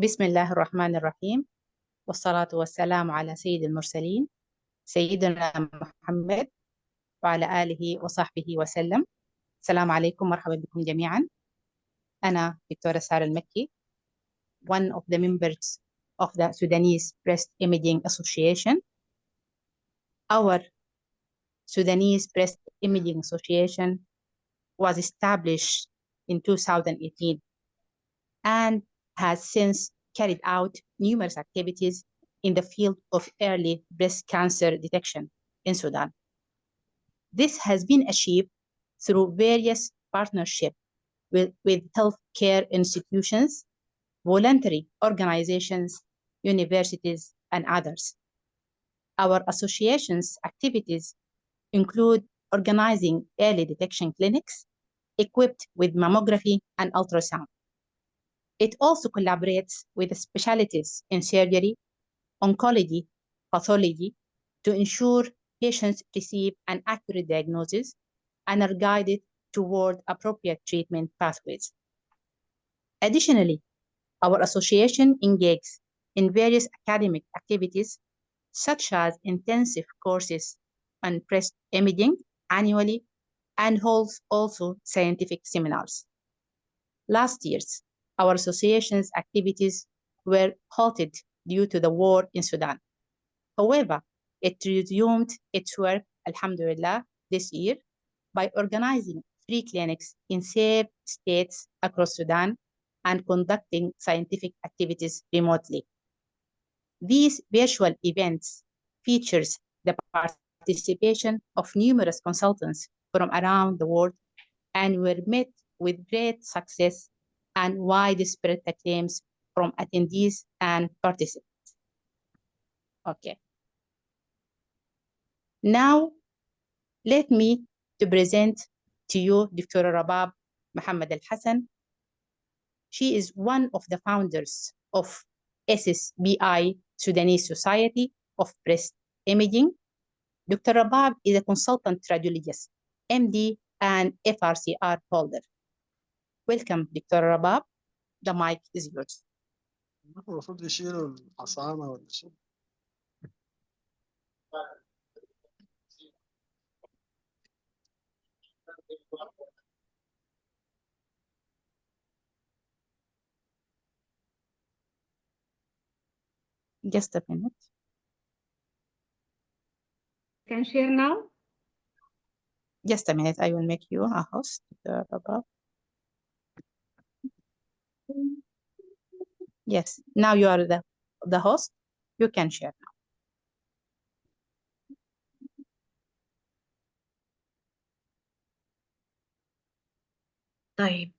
بسم الله الرحمن الرحيم، والصلاة والسلام على سيد المرسلين سيدنا محمد وعلى آله وصحبه وسلم. السلام عليكم، مرحبا بكم جميعا. أنا دكتورة سارة المكي، one of the members of the Sudanese Breast Imaging Association. Our Sudanese Breast Imaging Association was established in 2018 and has since carried out numerous activities in the field of early breast cancer detection in Sudan. This has been achieved through various partnerships with healthcare institutions, voluntary organizations, universities, and others. Our association's activities include organizing early detection clinics equipped with mammography and ultrasound. It also collaborates with specialties in surgery, oncology, pathology to ensure patients receive an accurate diagnosis and are guided toward appropriate treatment pathways. Additionally, our association engages in various academic activities such as intensive courses on breast imaging annually and holds also scientific seminars. Last year, our association's activities were halted due to the war in Sudan. However, it resumed its work, alhamdulillah, this year by organizing free clinics in safe states across Sudan and conducting scientific activities remotely. These virtual events features the participation of numerous consultants from around the world and were met with great success and widespread acclaims from attendees and participants. Okay. Now, let me to present to you Dr. Rabab Muhammad Al-Hassan. She is one of the founders of SSBI, Sudanese Society of Breast Imaging. Dr. Rabab is a consultant radiologist, MD, and FRCR holder. Welcome, Dr. Rabab. The mic is yours. المفروض يشيلوا الحصانة ولا شيء. Just a minute. Can share now? Just a minute. I will make you a host, Dr. Rabab. Yes, now you are the host. You can share now. طيب.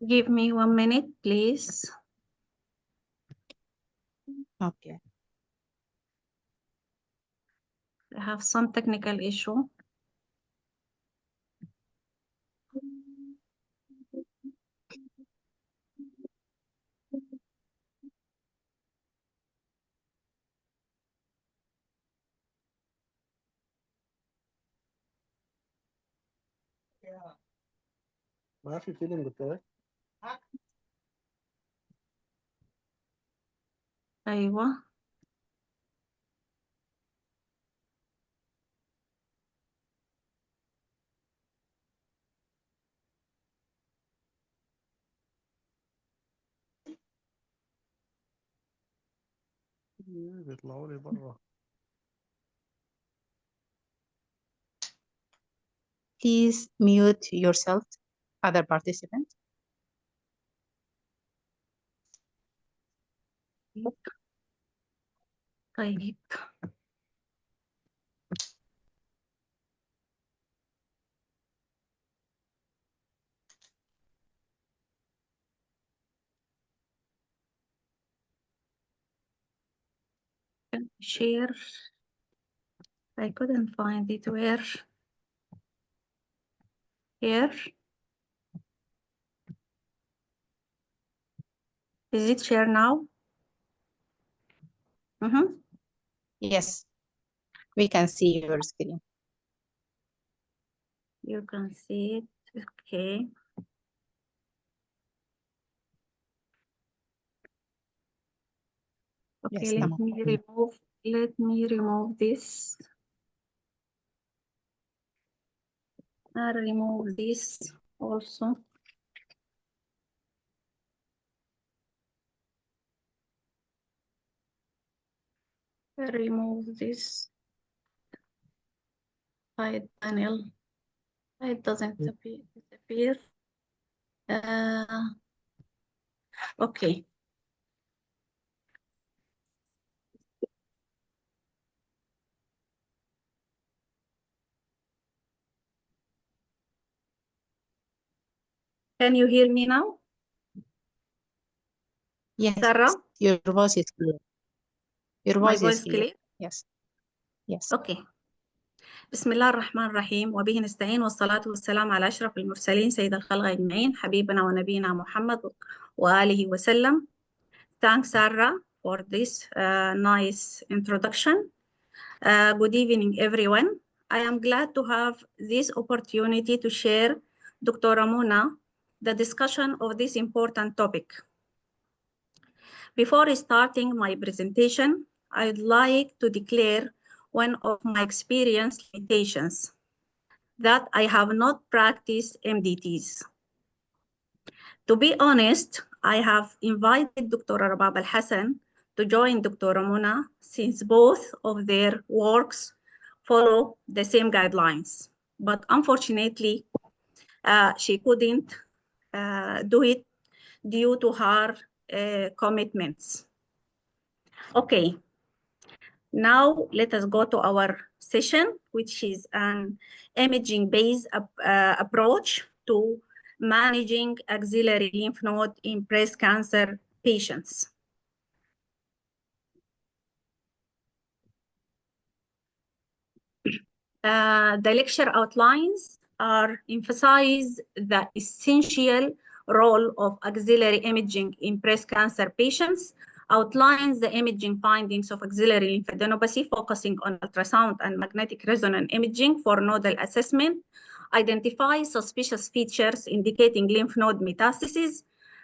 Give me 1 minute, please. Okay. I have some technical issue. ما في فيلم قلت لك. أيوة. بيطلعوا لي برا. Please mute yourself, other participant. طيب. Share. I couldn't find it. Where? Here. Is it share now? Yes, we can see your screen. You can see it. Okay. Okay, Yes, let me remove this. I'll remove this also. Remove this side panel. It doesn't disappear. Okay. Can you hear me now? Yes, Sarah? your voice is clear. Your My voice is voice clear. clear? Yes. Yes. Okay. بسم الله الرحمن الرحيم وبه نستعين والصلاة والسلام على أشرف المرسلين سيد الخلق أجمعين حبيبنا ونبينا محمد وآله وسلم. Thanks, Sarah, for this nice introduction. Good evening, everyone. I am glad to have this opportunity to share, Dr. Ramona, the discussion of this important topic. Before starting my presentation, I'd like to declare one of my experience limitations, that I have not practiced MDTs. To be honest, I have invited Dr. Rabab al-Hassan to join Dr. Ramona since both of their works follow the same guidelines. But unfortunately, she couldn't do it due to her commitments. Okay, now let us go to our session, which is an imaging-based approach to managing axillary lymph node in breast cancer patients. The lecture outlines emphasize the essential role of axillary imaging in breast cancer patients, outlines the imaging findings of axillary lymphadenopathy, focusing on ultrasound and magnetic resonance imaging for nodal assessment, identifies suspicious features indicating lymph node metastasis,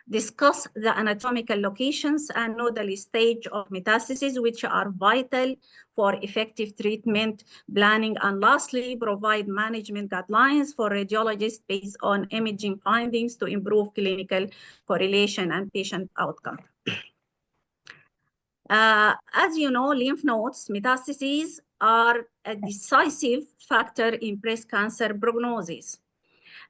discuss the anatomical locations and nodal stage of metastasis, which are vital for effective treatment planning, and lastly, provide management guidelines for radiologists based on imaging findings to improve clinical correlation and patient outcome. As you know, lymph nodes metastases are a decisive factor in breast cancer prognosis.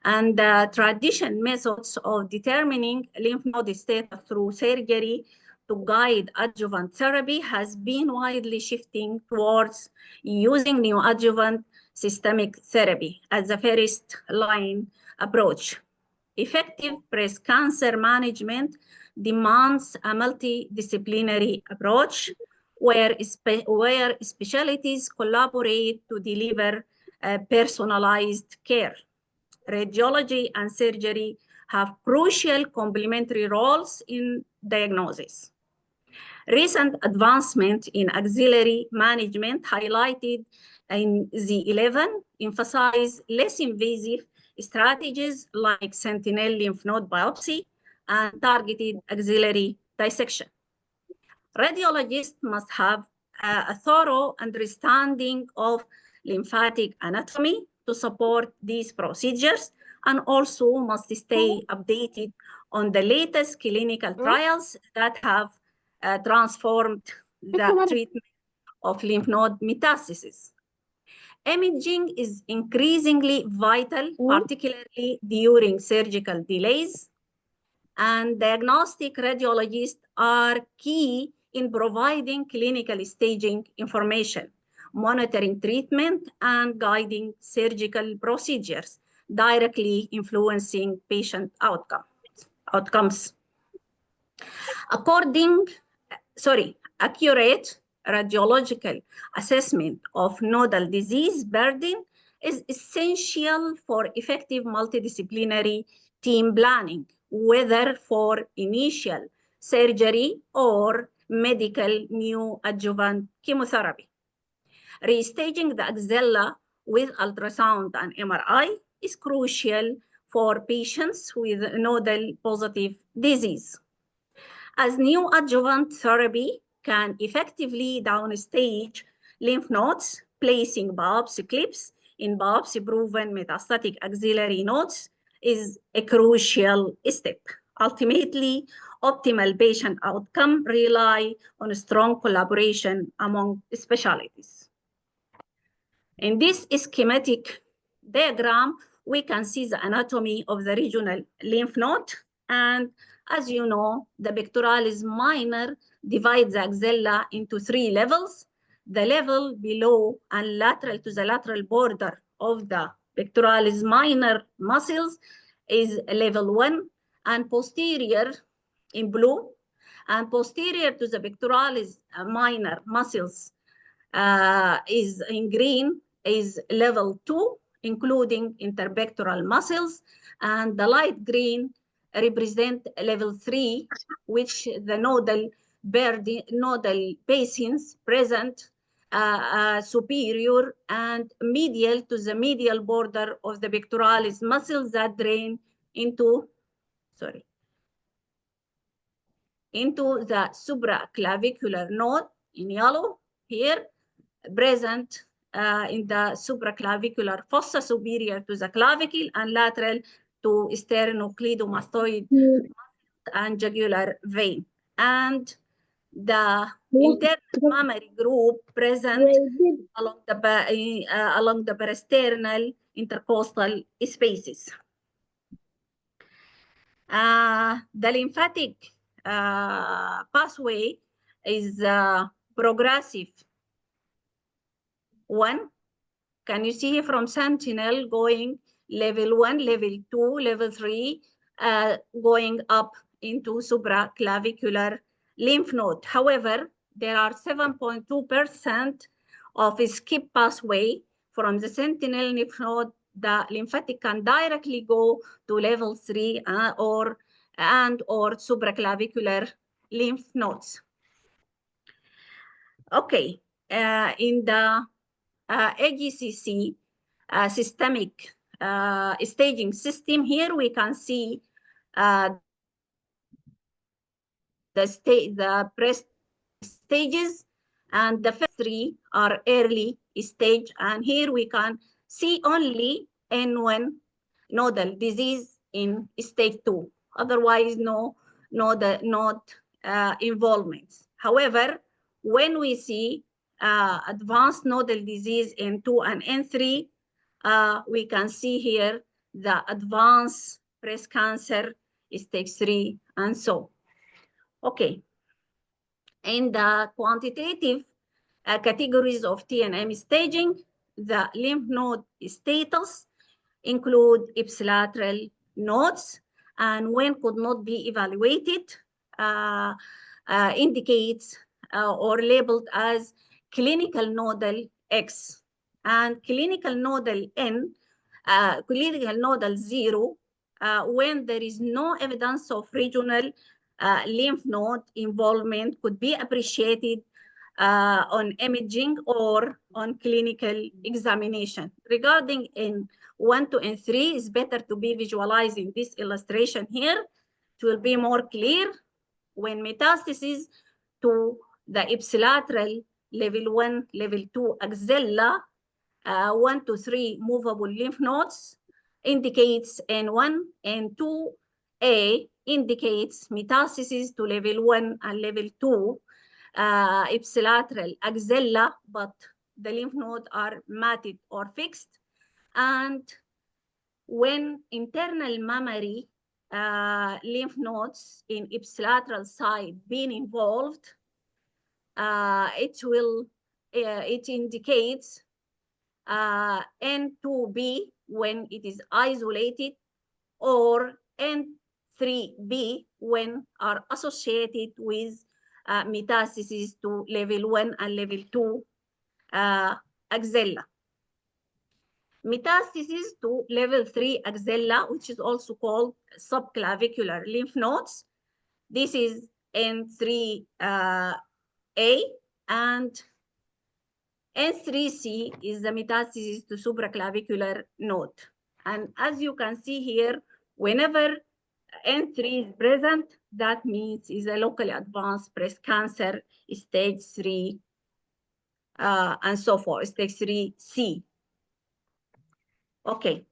And the traditional methods of determining lymph node status through surgery to guide adjuvant therapy has been widely shifting towards using neoadjuvant systemic therapy as a first line approach. Effective breast cancer management demands a multidisciplinary approach where specialties collaborate to deliver personalized care. Radiology and surgery have crucial complementary roles in diagnosis. Recent advancement in axillary management highlighted in the 11 emphasize less invasive strategies like sentinel lymph node biopsy and targeted axillary dissection. Radiologists must have a thorough understanding of lymphatic anatomy to support these procedures, and also must stay updated on the latest clinical trials that have transformed the treatment of lymph node metastasis. Imaging is increasingly vital, particularly during surgical delays, and diagnostic radiologists are key in providing clinical staging information, monitoring treatment, and guiding surgical procedures, directly influencing patient outcomes. Accurate radiological assessment of nodal disease burden is essential for effective multidisciplinary team planning, whether for initial surgery or medical neoadjuvant chemotherapy. Restaging the axilla with ultrasound and MRI is crucial for patients with nodal positive disease, as neoadjuvant therapy can effectively downstage lymph nodes, placing biopsy clips in biopsy-proven metastatic axillary nodes is a crucial step. Ultimately, optimal patient outcome rely on a strong collaboration among specialties. In this schematic diagram, we can see the anatomy of the regional lymph node. And as you know, the pectoralis minor divides the axilla into 3 levels. The level below and lateral to the lateral border of the pectoralis minor muscles is level 1, and posterior in blue, and posterior to the pectoralis minor muscles is in green, is level 2, including interpectoral muscles, and the light green represent level 3, which the nodal basins present superior and medial to the medial border of the pectoralis muscles that drain into the supraclavicular node in yellow here, present in the supraclavicular fossa superior to the clavicle and lateral to sternocleidomastoid and jugular vein. And the internal mammary group present along the parasternal intercostal spaces. The lymphatic pathway is progressive. 1, can you see from sentinel going level 1, level 2, level 3, going up into supraclavicular lymph node. However, there are 7.2% of a skip pathway from the sentinel lymph node. The lymphatic can directly go to level 3 or supraclavicular lymph nodes. Okay, in the AGCC systemic staging system, here we can see the breast stages, and the first 3 are early stage, and here we can see only N1 nodal disease in stage 2. Otherwise, no node involvements. However, when we see advanced nodal disease in 2 and N3, we can see here the advanced breast cancer stage 3 and so. Okay. In the quantitative categories of TNM staging, the lymph node status include ipsilateral nodes, and when could not be evaluated, indicates or labeled as clinical nodal X, and clinical nodal N, clinical nodal 0, when there is no evidence of regional lymph node involvement could be appreciated on imaging or on clinical examination. Regarding N1 to N3, is better to be visualized in this illustration here. It will be more clear when metastasis to the ipsilateral level 1, level 2 axilla, 1 to 3 movable lymph nodes indicates N1, and 2A indicates metastasis to level 1 and level 2 ipsilateral axilla, but the lymph nodes are matted or fixed. And when internal mammary lymph nodes in ipsilateral side being involved, it indicates N2B when it is isolated, or N3B when are associated with metastasis to level 1 and level 2 axilla. Metastasis to level 3 axilla, which is also called subclavicular lymph nodes. This is N3A, and N3C is the metastasis to supraclavicular node. And as you can see here, whenever N3 is present, that means is a locally advanced breast cancer, stage 3, and so forth, stage 3C. Okay.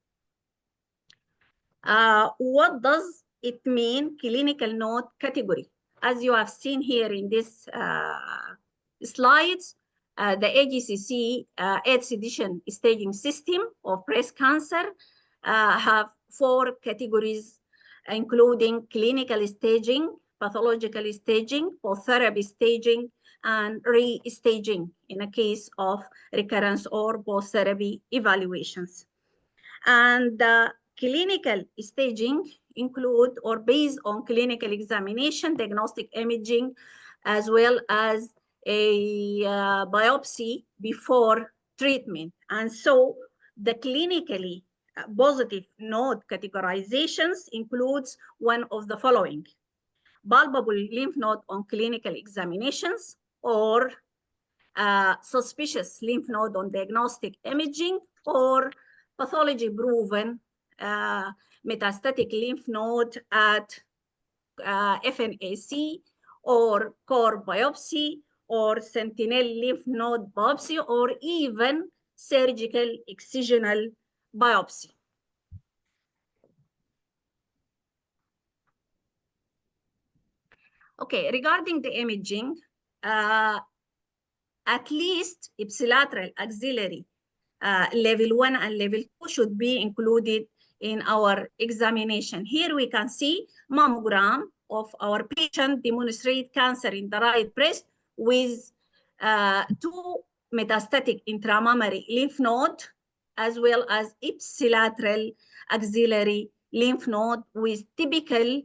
What does it mean, clinical node category? As you have seen here in this slides, the AGCC 8th edition staging system of breast cancer have 4 categories, including clinical staging, pathological staging, post-therapy staging, and re-staging in a case of recurrence or post-therapy evaluations. And clinical staging include or based on clinical examination, diagnostic imaging, as well as a biopsy before treatment. And so the clinically positive node categorizations includes one of the following: palpable lymph node on clinical examinations, or suspicious lymph node on diagnostic imaging, or pathology proven metastatic lymph node at FNAC, or core biopsy, or sentinel lymph node biopsy, or even surgical excisional biopsy. Okay, regarding the imaging, at least ipsilateral axillary level 1 and level 2 should be included in our examination. Here we can see mammogram of our patient demonstrate cancer in the right breast with 2 metastatic intramammary lymph node, as well as ipsilateral axillary lymph node with typical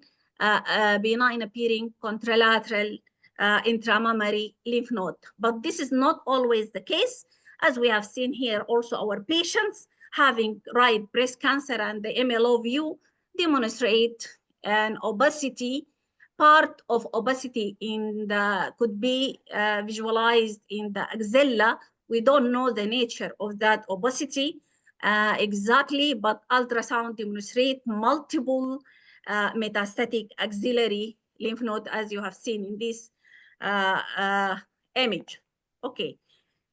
benign appearing contralateral intramammary lymph node. But this is not always the case. As we have seen here, also our patients having right breast cancer and the MLO view demonstrate an opacity. Part of opacity in the could be visualized in the axilla. We don't know the nature of that opacity exactly, but ultrasound demonstrate multiple metastatic axillary lymph node, as you have seen in this image. Okay,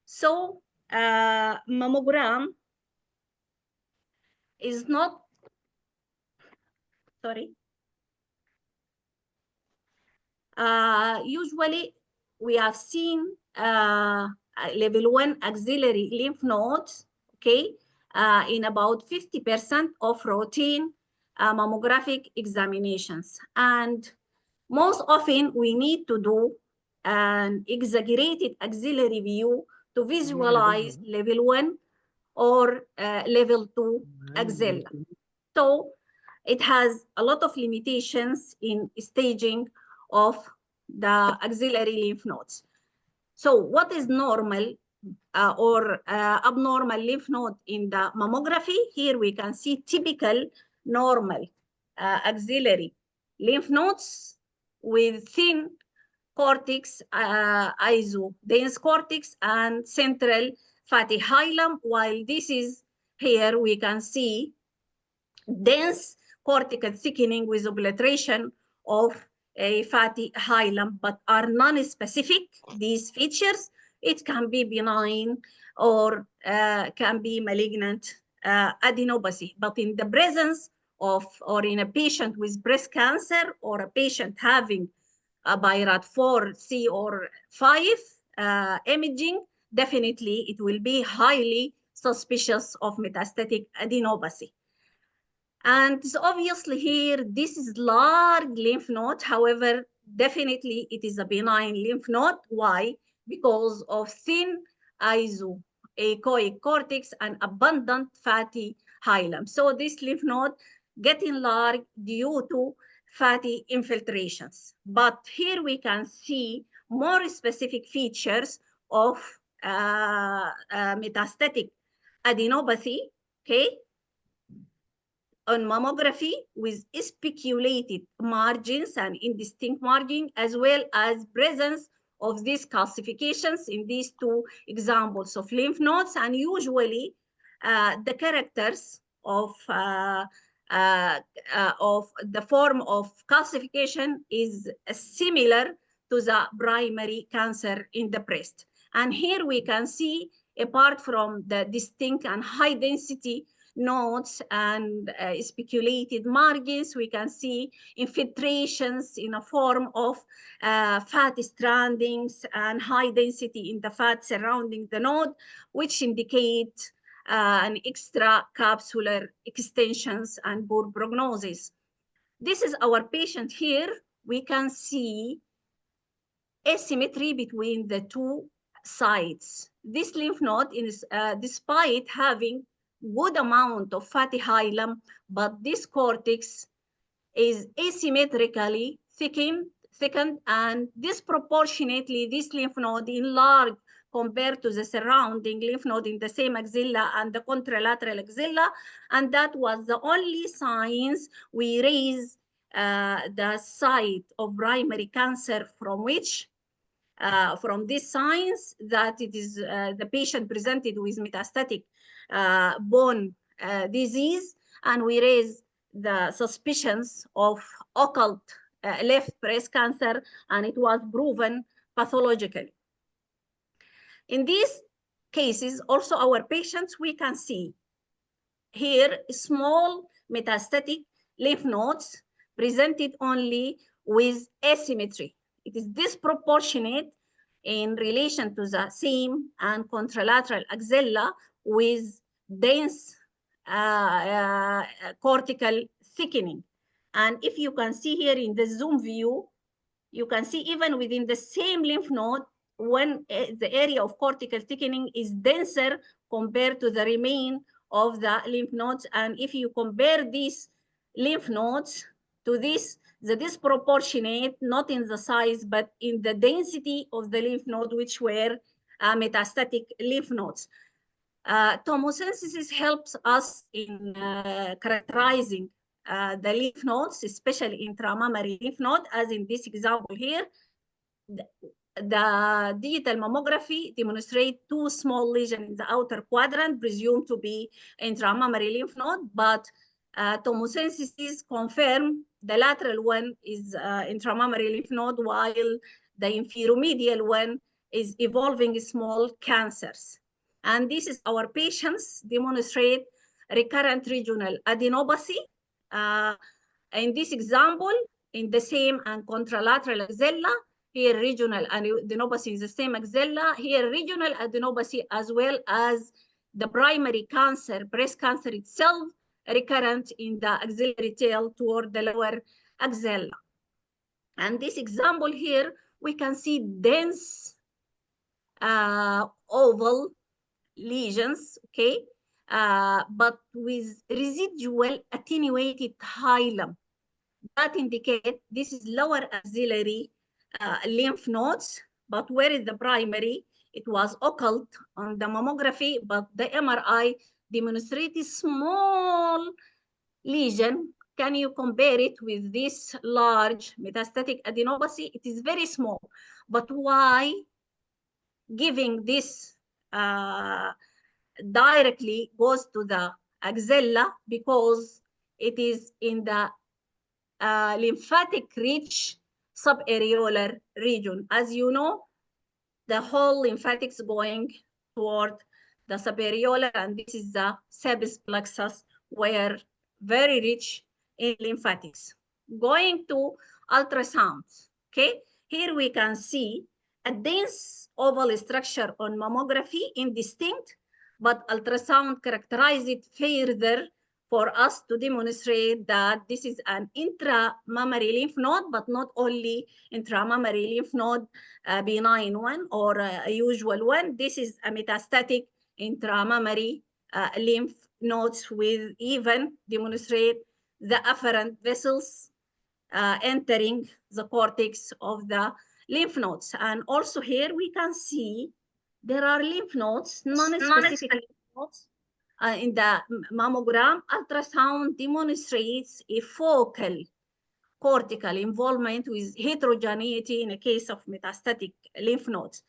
so mammogram is not, sorry. Usually we have seen level 1 axillary lymph nodes, okay, in about 50% of routine mammographic examinations. And most often we need to do an exaggerated axillary view to visualize level 1 or level 2 axilla. So it has a lot of limitations in staging of the axillary lymph nodes. So what is normal or abnormal lymph node in the mammography? Here we can see typical normal axillary lymph nodes with thin cortex, isodense cortex, and central fatty hilum, while this is here we can see dense cortical thickening with obliteration of a fatty hilum, but are non-specific, these features. It can be benign or can be malignant adenopathy. But in the presence of, or in a patient with breast cancer, or a patient having a BIRAT4, C, or 5 imaging, definitely it will be highly suspicious of metastatic adenopathy. And so obviously here, this is large lymph node. However, definitely it is a benign lymph node. Why? Because of thin isoechoic cortex and abundant fatty hilum. So this lymph node getting large due to fatty infiltrations. But here we can see more specific features of metastatic adenopathy, okay? On mammography with speculated margins and indistinct margin, as well as presence of these calcifications in these 2 examples of lymph nodes. And usually the characters the form of calcification is similar to the primary cancer in the breast. And here we can see, apart from the distinct and high density nodes and speculated margins, we can see infiltrations in a form of fat strandings and high density in the fat surrounding the node, which indicate an extracapsular extensions and poor prognosis. This is our patient here. We can see asymmetry between the two sides. This lymph node is, despite having good amount of fatty hilum, but this cortex is asymmetrically thickened and disproportionately this lymph node enlarged compared to the surrounding lymph node in the same axilla and the contralateral axilla. And that was the only signs we raised the site of primary cancer from which from these signs that it is the patient presented with metastatic bone disease, and we raise the suspicions of occult left breast cancer, and it was proven pathologically. In these cases, also our patients, we can see here small metastatic lymph nodes presented only with asymmetry. It is disproportionate in relation to the same and contralateral axilla with dense cortical thickening. And if you can see here in the zoom view, you can see even within the same lymph node, when the area of cortical thickening is denser compared to the remain of the lymph nodes. And if you compare these lymph nodes to this, the disproportionate, not in the size, but in the density of the lymph node, which were metastatic lymph nodes. Tomosynthesis helps us in characterizing the lymph nodes, especially intramammary lymph node, as in this example here. The digital mammography demonstrates two small lesions in the outer quadrant, presumed to be intramammary lymph node, but tomosynthesis confirm the lateral one is intramammary lymph node, while the inferomedial one is evolving small cancers. And this is our patients demonstrate recurrent regional adenopathy. In this example, in the same and contralateral axilla, here regional adenopathy is the same axilla, here regional adenopathy as well as the primary cancer, breast cancer itself, recurrent in the axillary tail toward the lower axilla. And this example here, we can see dense oval lesions, okay, but with residual attenuated hilum. That indicate this is lower axillary lymph nodes, but where is the primary? It was occult on the mammography, but the MRI demonstrated small lesion. Can you compare it with this large metastatic adenopathy? It is very small, but why giving this directly goes to the axilla? Because it is in the lymphatic rich subareolar region. As you know, the whole lymphatics going toward the subareolar, and this is the sebis plexus, where very rich in lymphatics. Going to ultrasounds, okay? Here we can see a dense oval structure on mammography, indistinct, but ultrasound characterize it further for us to demonstrate that this is an intramammary lymph node, but not only intramammary lymph node, benign one or a usual one. This is a metastatic intramammary lymph nodes with even demonstrate the afferent vessels entering the cortex of the lymph nodes. And also here we can see there are lymph nodes, non-specific lymph nodes. In the mammogram, ultrasound demonstrates a focal cortical involvement with heterogeneity in a case of metastatic lymph nodes.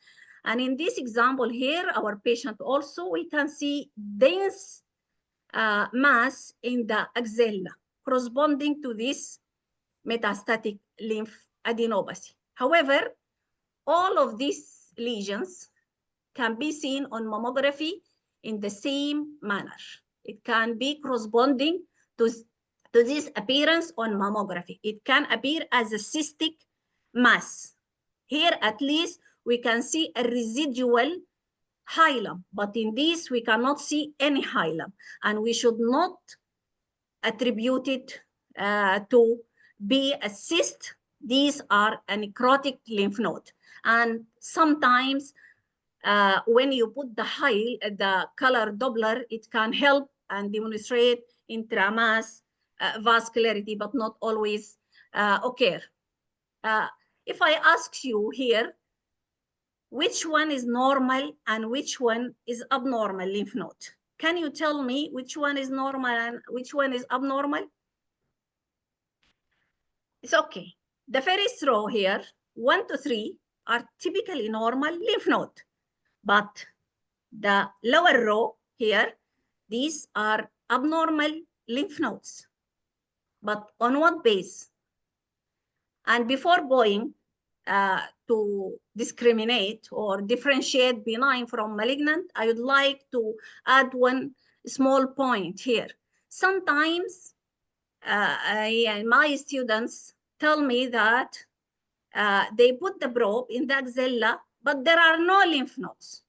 And in this example here, our patient also, we can see dense mass in the axilla corresponding to this metastatic lymph adenopathy. However, all of these lesions can be seen on mammography in the same manner. It can be corresponding to this appearance on mammography. It can appear as a cystic mass. Here, at least, we can see a residual hilum, but in this, we cannot see any hilum, and we should not attribute it to be a cyst. These are a necrotic lymph node. And sometimes when you put the color Doppler, it can help and demonstrate intramass vascularity, but not always occur. If I ask you here, which one is normal and which one is abnormal lymph node? Can you tell me which one is normal and which one is abnormal? It's okay. The first row here, 1 to 3, are typically normal lymph node. But the lower row here, these are abnormal lymph nodes. But on what base? And before going to discriminate or differentiate benign from malignant, I would like to add one small point here. Sometimes my students tell me that they put the probe in the axilla, but there are no lymph nodes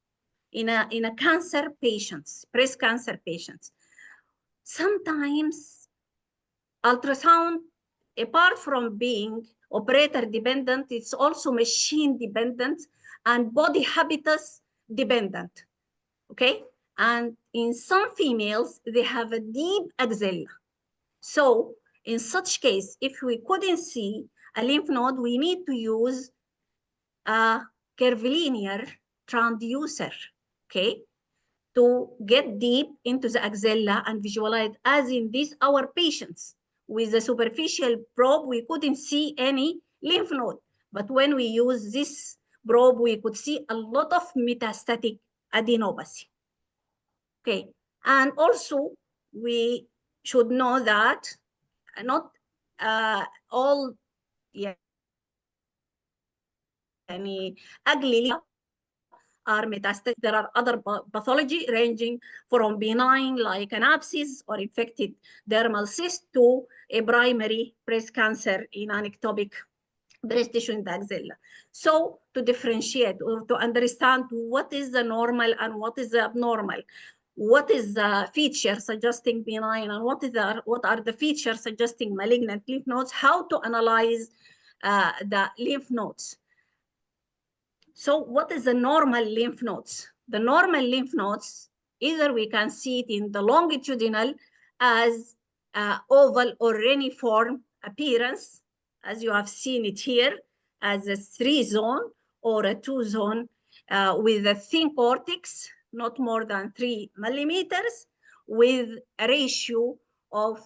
in a cancer patients, breast cancer patients. Sometimes ultrasound, apart from being operator dependent, it's also machine dependent and body habitus dependent, okay? And in some females, they have a deep axilla. So in such case, if we couldn't see a lymph node, we need to use a curvilinear transducer, okay, to get deep into the axilla and visualize, as in these our patients. With the superficial probe, we couldn't see any lymph node. But when we use this probe, we could see a lot of metastatic adenopathy. Okay, and also we should know that not all ugly are metastatic. There are other pathology ranging from benign like an abscess or infected dermal cyst to a primary breast cancer in an ectopic breast tissue in the axilla. So to differentiate or to understand what is the normal and what is the abnormal, what is the feature suggesting benign and what are the features suggesting malignant lymph nodes, how to analyze the lymph nodes. So what is the normal lymph nodes? The normal lymph nodes, either we can see it in the longitudinal as oval or reniform appearance, as you have seen it here, as a 3-zone or a 2-zone with a thin cortex, not more than 3 millimeters, with a ratio of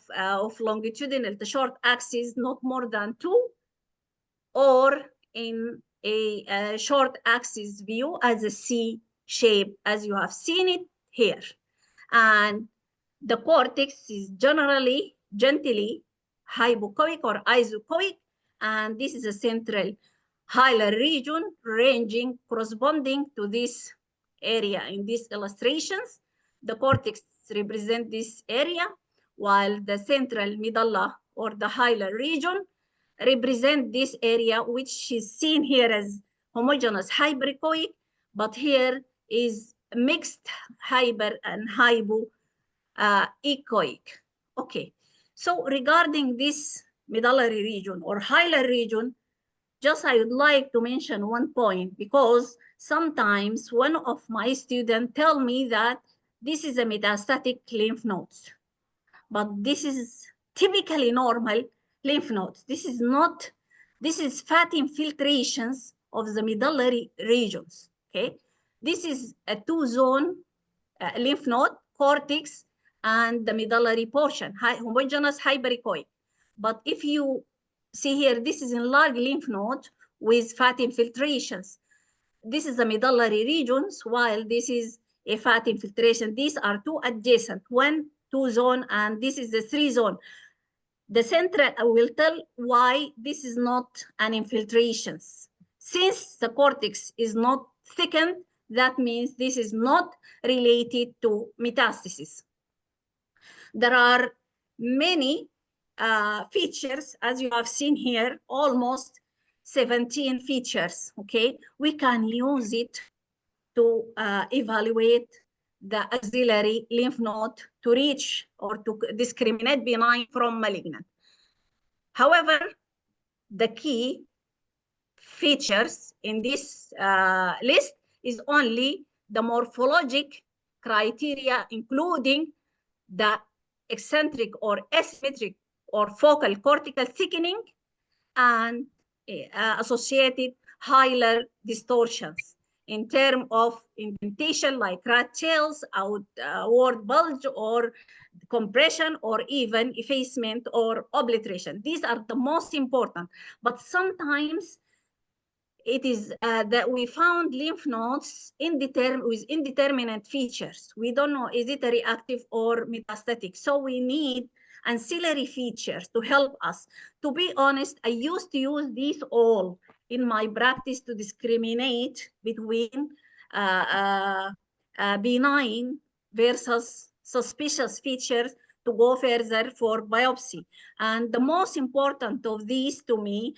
longitudinal to short axis not more than 2, or in a short axis view as a C shape, as you have seen it here. And the cortex is generally gently hypoechoic or isoechoic, and this is a central hilar region ranging corresponding to this area in these illustrations. The cortex represents this area, while the central medulla or the hilar region represent this area, which is seen here as homogeneous hyperechoic, but here is mixed hyper and hypoechoic. Okay, so regarding this medullary region or hilar region, just I would like to mention one point, because sometimes one of my students tell me that this is a metastatic lymph nodes, but this is typically normal lymph nodes. This is not, this is fat infiltrations of the medullary regions, okay? This is a 2-zone lymph node, cortex, and the medullary portion, homogeneous hyperechoic. But if you see here, this is enlarged lymph node with fat infiltrations. This is the medullary regions, while this is a fat infiltration. These are two adjacent, one 2 zone, and this is the 3 zone. The central will tell why this is not an infiltration. Since the cortex is not thickened, that means this is not related to metastasis. There are many features, as you have seen here, almost 17 features, okay? We can use it to evaluate the axillary lymph node to reach or to discriminate benign from malignant. However, the key features in this list is only the morphologic criteria, including the eccentric or asymmetric or focal cortical thickening and associated hilar distortions in terms of indentation like rat tails, outward bulge, or compression, or even effacement or obliteration. These are the most important, but sometimes it is that we found lymph nodes with indeterminate features. We don't know, is it a reactive or metastatic? So we need ancillary features to help us. To be honest, I used to use these all in my practice to discriminate between benign versus suspicious features to go further for biopsy. And the most important of these to me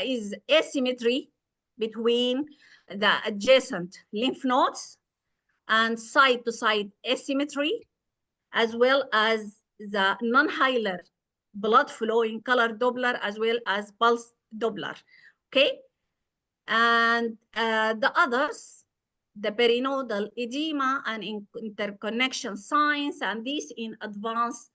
is asymmetry between the adjacent lymph nodes and side-to-side asymmetry, as well as the non-hilar blood flow in color Doppler, as well as pulse Doppler, okay? And the others, the perinodal edema and interconnection signs, and these in advanced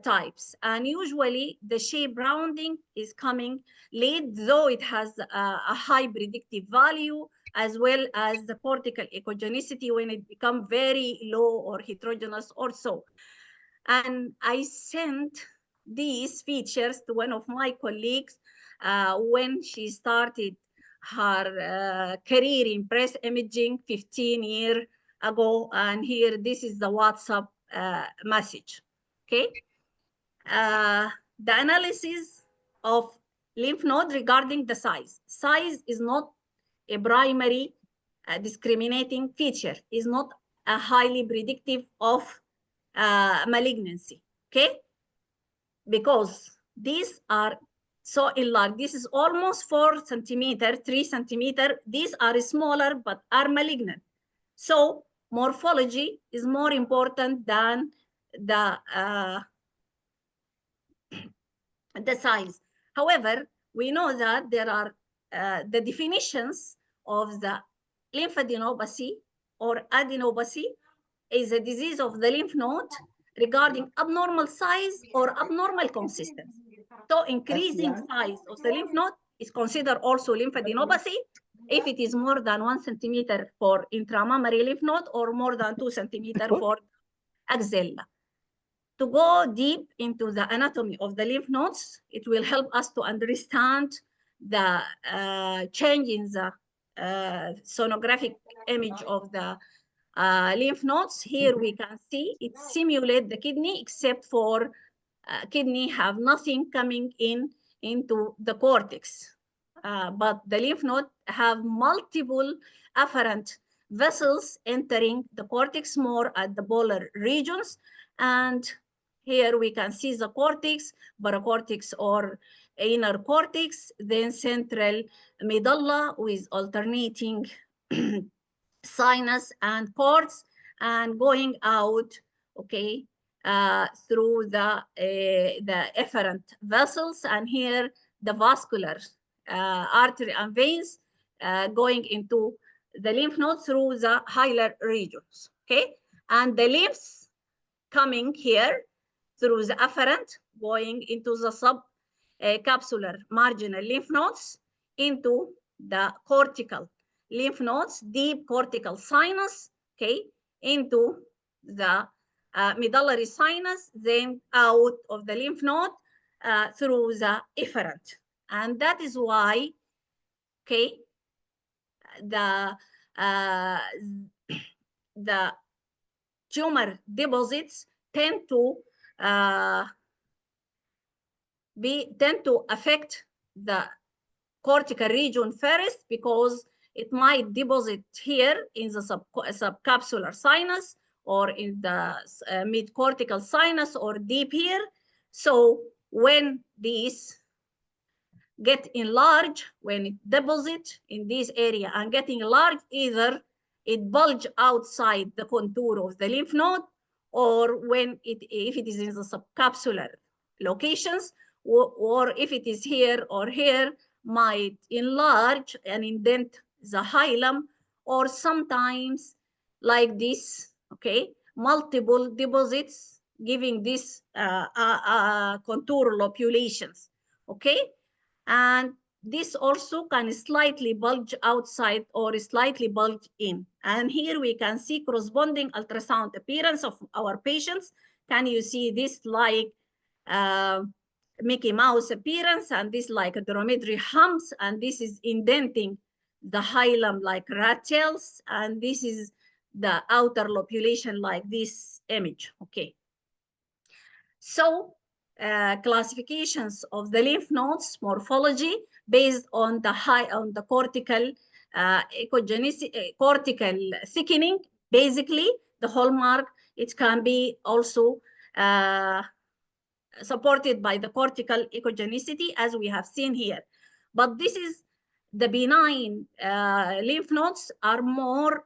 types. And usually the shape rounding is coming late, though it has a high predictive value, as well as the cortical echogenicity when it becomes very low or heterogeneous or so. And I sent these features to one of my colleagues when she started her career in breast imaging 15 years ago. And here, this is the WhatsApp message, okay? The analysis of lymph node regarding the size. Size is not a primary discriminating feature, is not a highly predictive of malignancy, okay? Because these are so enlarged. This is almost 4 centimeter, 3 centimeter. These are smaller but are malignant. So morphology is more important than the size. However, we know that there are the definitions of the lymphadenopathy or adenopathy is a disease of the lymph node regarding abnormal size or abnormal consistency. So increasing size of the lymph node is considered also lymphadenopathy if it is more than 1 centimeter for intramammary lymph node or more than 2 centimeter for axilla. To go deep into the anatomy of the lymph nodes, it will help us to understand the change in the sonographic image of the lymph nodes. Here we can see it simulates the kidney, except for kidney have nothing coming into the cortex. But the lymph node have multiple afferent vessels entering the cortex more at the polar regions. And here we can see the cortex, paracortex or inner cortex, then central medulla with alternating sinus and cords, and going out, okay, through the efferent vessels, and here the vascular artery and veins going into the lymph node through the hilar regions, okay? And the lymphs coming here through the afferent, going into the subcapsular marginal lymph nodes, into the cortical lymph nodes, deep cortical sinus, okay, into the medullary sinus, then out of the lymph node through the efferent. And that is why, okay, the tumor deposits tend to affect the cortical region first, because it might deposit here in the subcapsular sinus or in the mid-cortical sinus or deep here. So when these get enlarged, when it deposits in this area and getting enlarged, either it bulge outside the contour of the lymph node, or when if it is in the subcapsular locations, or if it is here or here, might enlarge and indent the hilum, or sometimes like this, okay, multiple deposits giving this contour lobulations, okay? And this also can slightly bulge outside or slightly bulge in. And here we can see corresponding ultrasound appearance of our patients. Can you see this like Mickey Mouse appearance, and this like a dromedary humps, and this is indenting the hilum like rat tails, and this is the outer lobulation like this image, okay? So classifications of the lymph nodes morphology based on the cortical cortical thickening. Basically, the hallmark, it can be also supported by the cortical echogenicity, as we have seen here. But this is the benign lymph nodes are more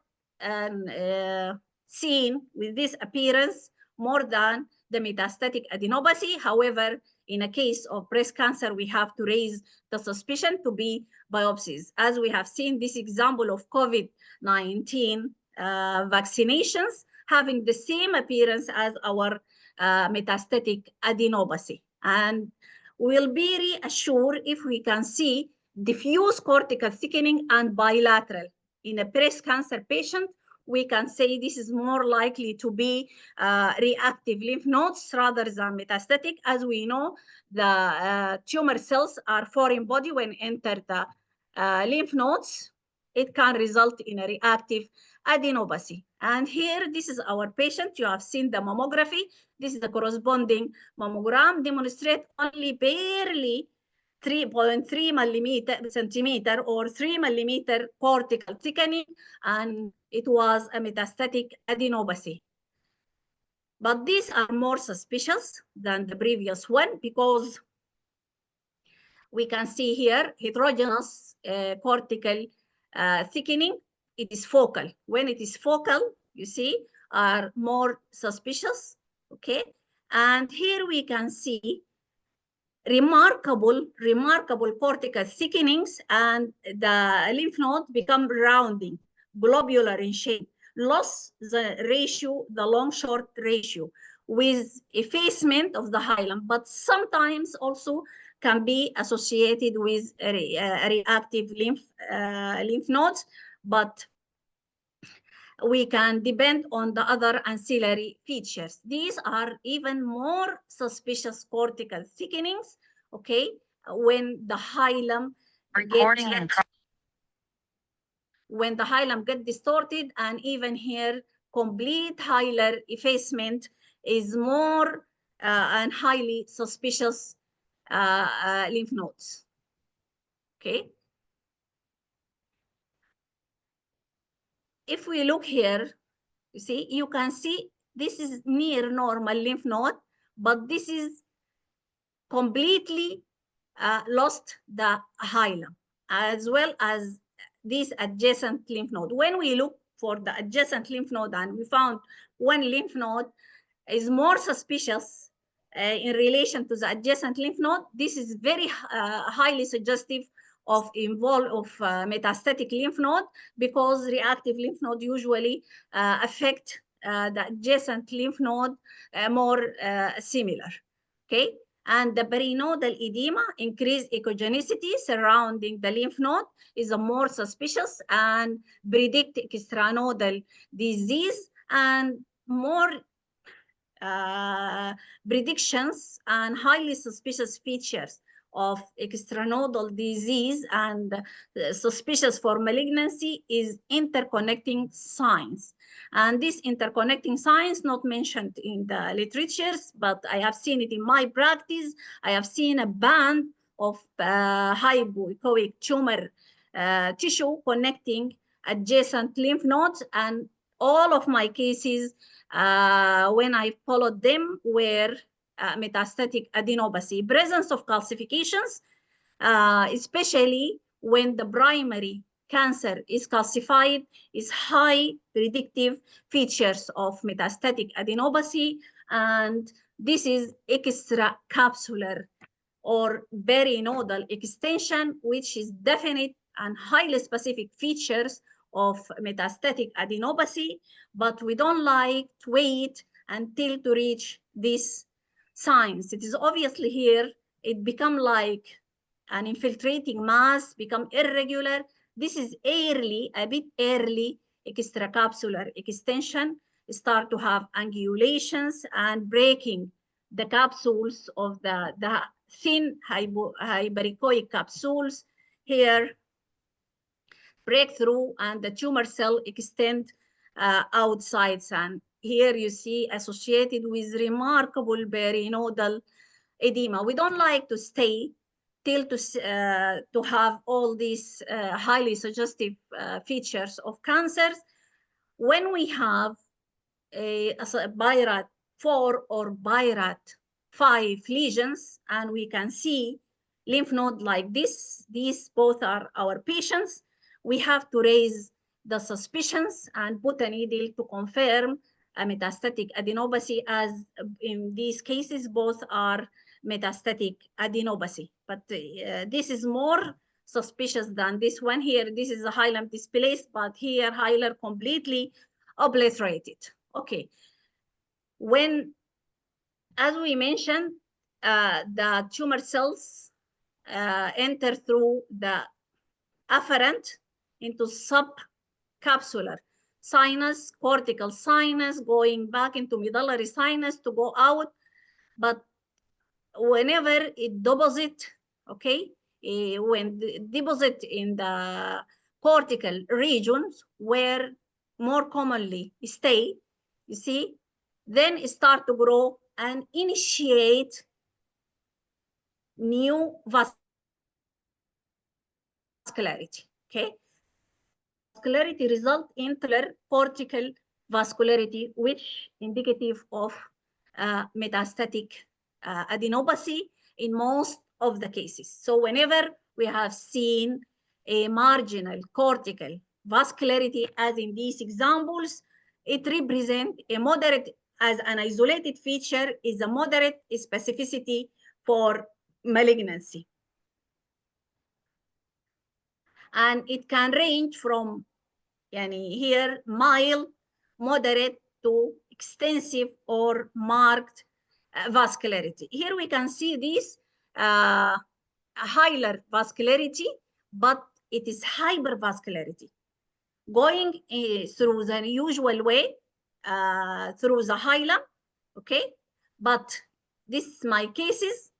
seen with this appearance more than the metastatic adenopathy. However, in a case of breast cancer, we have to raise the suspicion to be biopsies. As we have seen this example of COVID-19 vaccinations having the same appearance as our metastatic adenopathy. And we'll be reassured if we can see diffuse cortical thickening and bilateral. In a breast cancer patient, we can say this is more likely to be reactive lymph nodes rather than metastatic. As we know, the tumor cells are foreign body when enter the lymph nodes. It can result in a reactive adenopathy. And here, this is our patient. You have seen the mammography. This is the corresponding mammogram, demonstrate only barely 3.3 centimeter or 3 millimeter cortical thickening, and it was a metastatic adenopathy. But these are more suspicious than the previous one, because we can see here heterogeneous cortical thickening. It is focal. When it is focal, you see, are more suspicious, okay? And here we can see remarkable cortical thickenings, and the lymph nodes become rounding, globular in shape, lost the ratio, the long-short ratio, with effacement of the hilum, but sometimes also can be associated with reactive lymph nodes, but we can depend on the other ancillary features. These are even more suspicious cortical thickenings, okay, when the hilum gets distorted, and even here, complete hilar effacement is more and highly suspicious lymph nodes, okay? If we look here, you see, you can see this is near normal lymph node, but this is completely lost the hilum, as well as this adjacent lymph node. When we look for the adjacent lymph node, and we found one lymph node is more suspicious in relation to the adjacent lymph node, this is very highly suggestive of metastatic lymph node, because reactive lymph node usually affect the adjacent lymph node more similar, okay? And the perinodal edema, increased echogenicity surrounding the lymph node, is a more suspicious and predict extranodal disease, and more predictions and highly suspicious features of extranodal disease and suspicious for malignancy is interconnecting signs. And this interconnecting signs not mentioned in the literatures, but I have seen it in my practice. I have seen a band of hypoechoic tumor tissue connecting adjacent lymph nodes, and all of my cases when I followed them were metastatic adenopathy. Presence of calcifications, especially when the primary cancer is calcified, is high predictive features of metastatic adenopathy, and this is extracapsular or perinodal extension, which is definite and highly specific features of metastatic adenopathy, but we don't like to wait until to reach these signs. It is obviously here, it become like an infiltrating mass, become irregular. This is early, a bit early extracapsular extension, start to have angulations and breaking the capsules of the thin hyperechoic capsules here, breakthrough, and the tumor cell extend outside. And here you see associated with remarkable perinodal edema. We don't like to stay till to have all these highly suggestive features of cancers. When we have a BIRAT 4 or BIRAT 5 lesions, and we can see lymph node like this, these both are our patients, we have to raise the suspicions and put a needle to confirm a metastatic adenopathy, as in these cases both are metastatic adenopathy. But this is more suspicious than this one here. This is a hilum displaced, but here hilar completely obliterated. Okay. When, as we mentioned, the tumor cells enter through the afferent into subcapsular sinus, cortical sinus, going back into medullary sinus to go out. But whenever it deposits, okay, when deposit in the cortical regions where more commonly stay, you see, then it start to grow and initiate new vascularity, okay? Vascularity result in cortical vascularity, which indicative of metastatic adenopathy in most of the cases. So whenever we have seen a marginal cortical vascularity, as in these examples, it represents a moderate, as an isolated feature, is a moderate specificity for malignancy. And it can range from here mild, moderate to extensive or marked vascularity. Here we can see this hilar vascularity, but it is hypervascularity going through the usual way through the hilum, okay? But this my cases,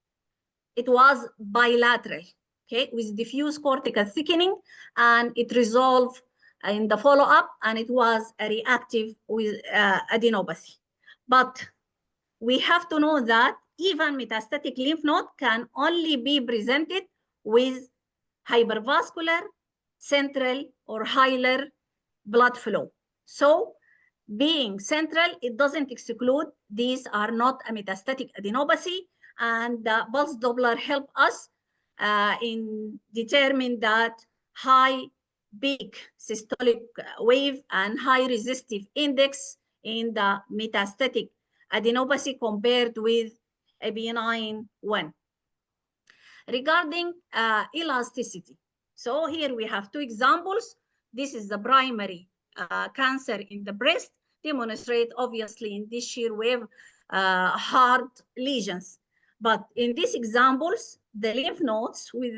it was bilateral, okay, with diffuse cortical thickening, and it resolved in the follow-up, and it was a reactive with adenopathy. But we have to know that even metastatic lymph node can only be presented with hypervascular, central, or hilar blood flow. So being central, it doesn't exclude these are not a metastatic adenopathy, and the pulse Doppler help us in determine that high peak systolic wave and high resistive index in the metastatic adenopathy compared with a benign one. Regarding elasticity, so here we have two examples. This is the primary cancer in the breast, demonstrate obviously in this shear wave hard lesions. But in these examples, the lymph nodes with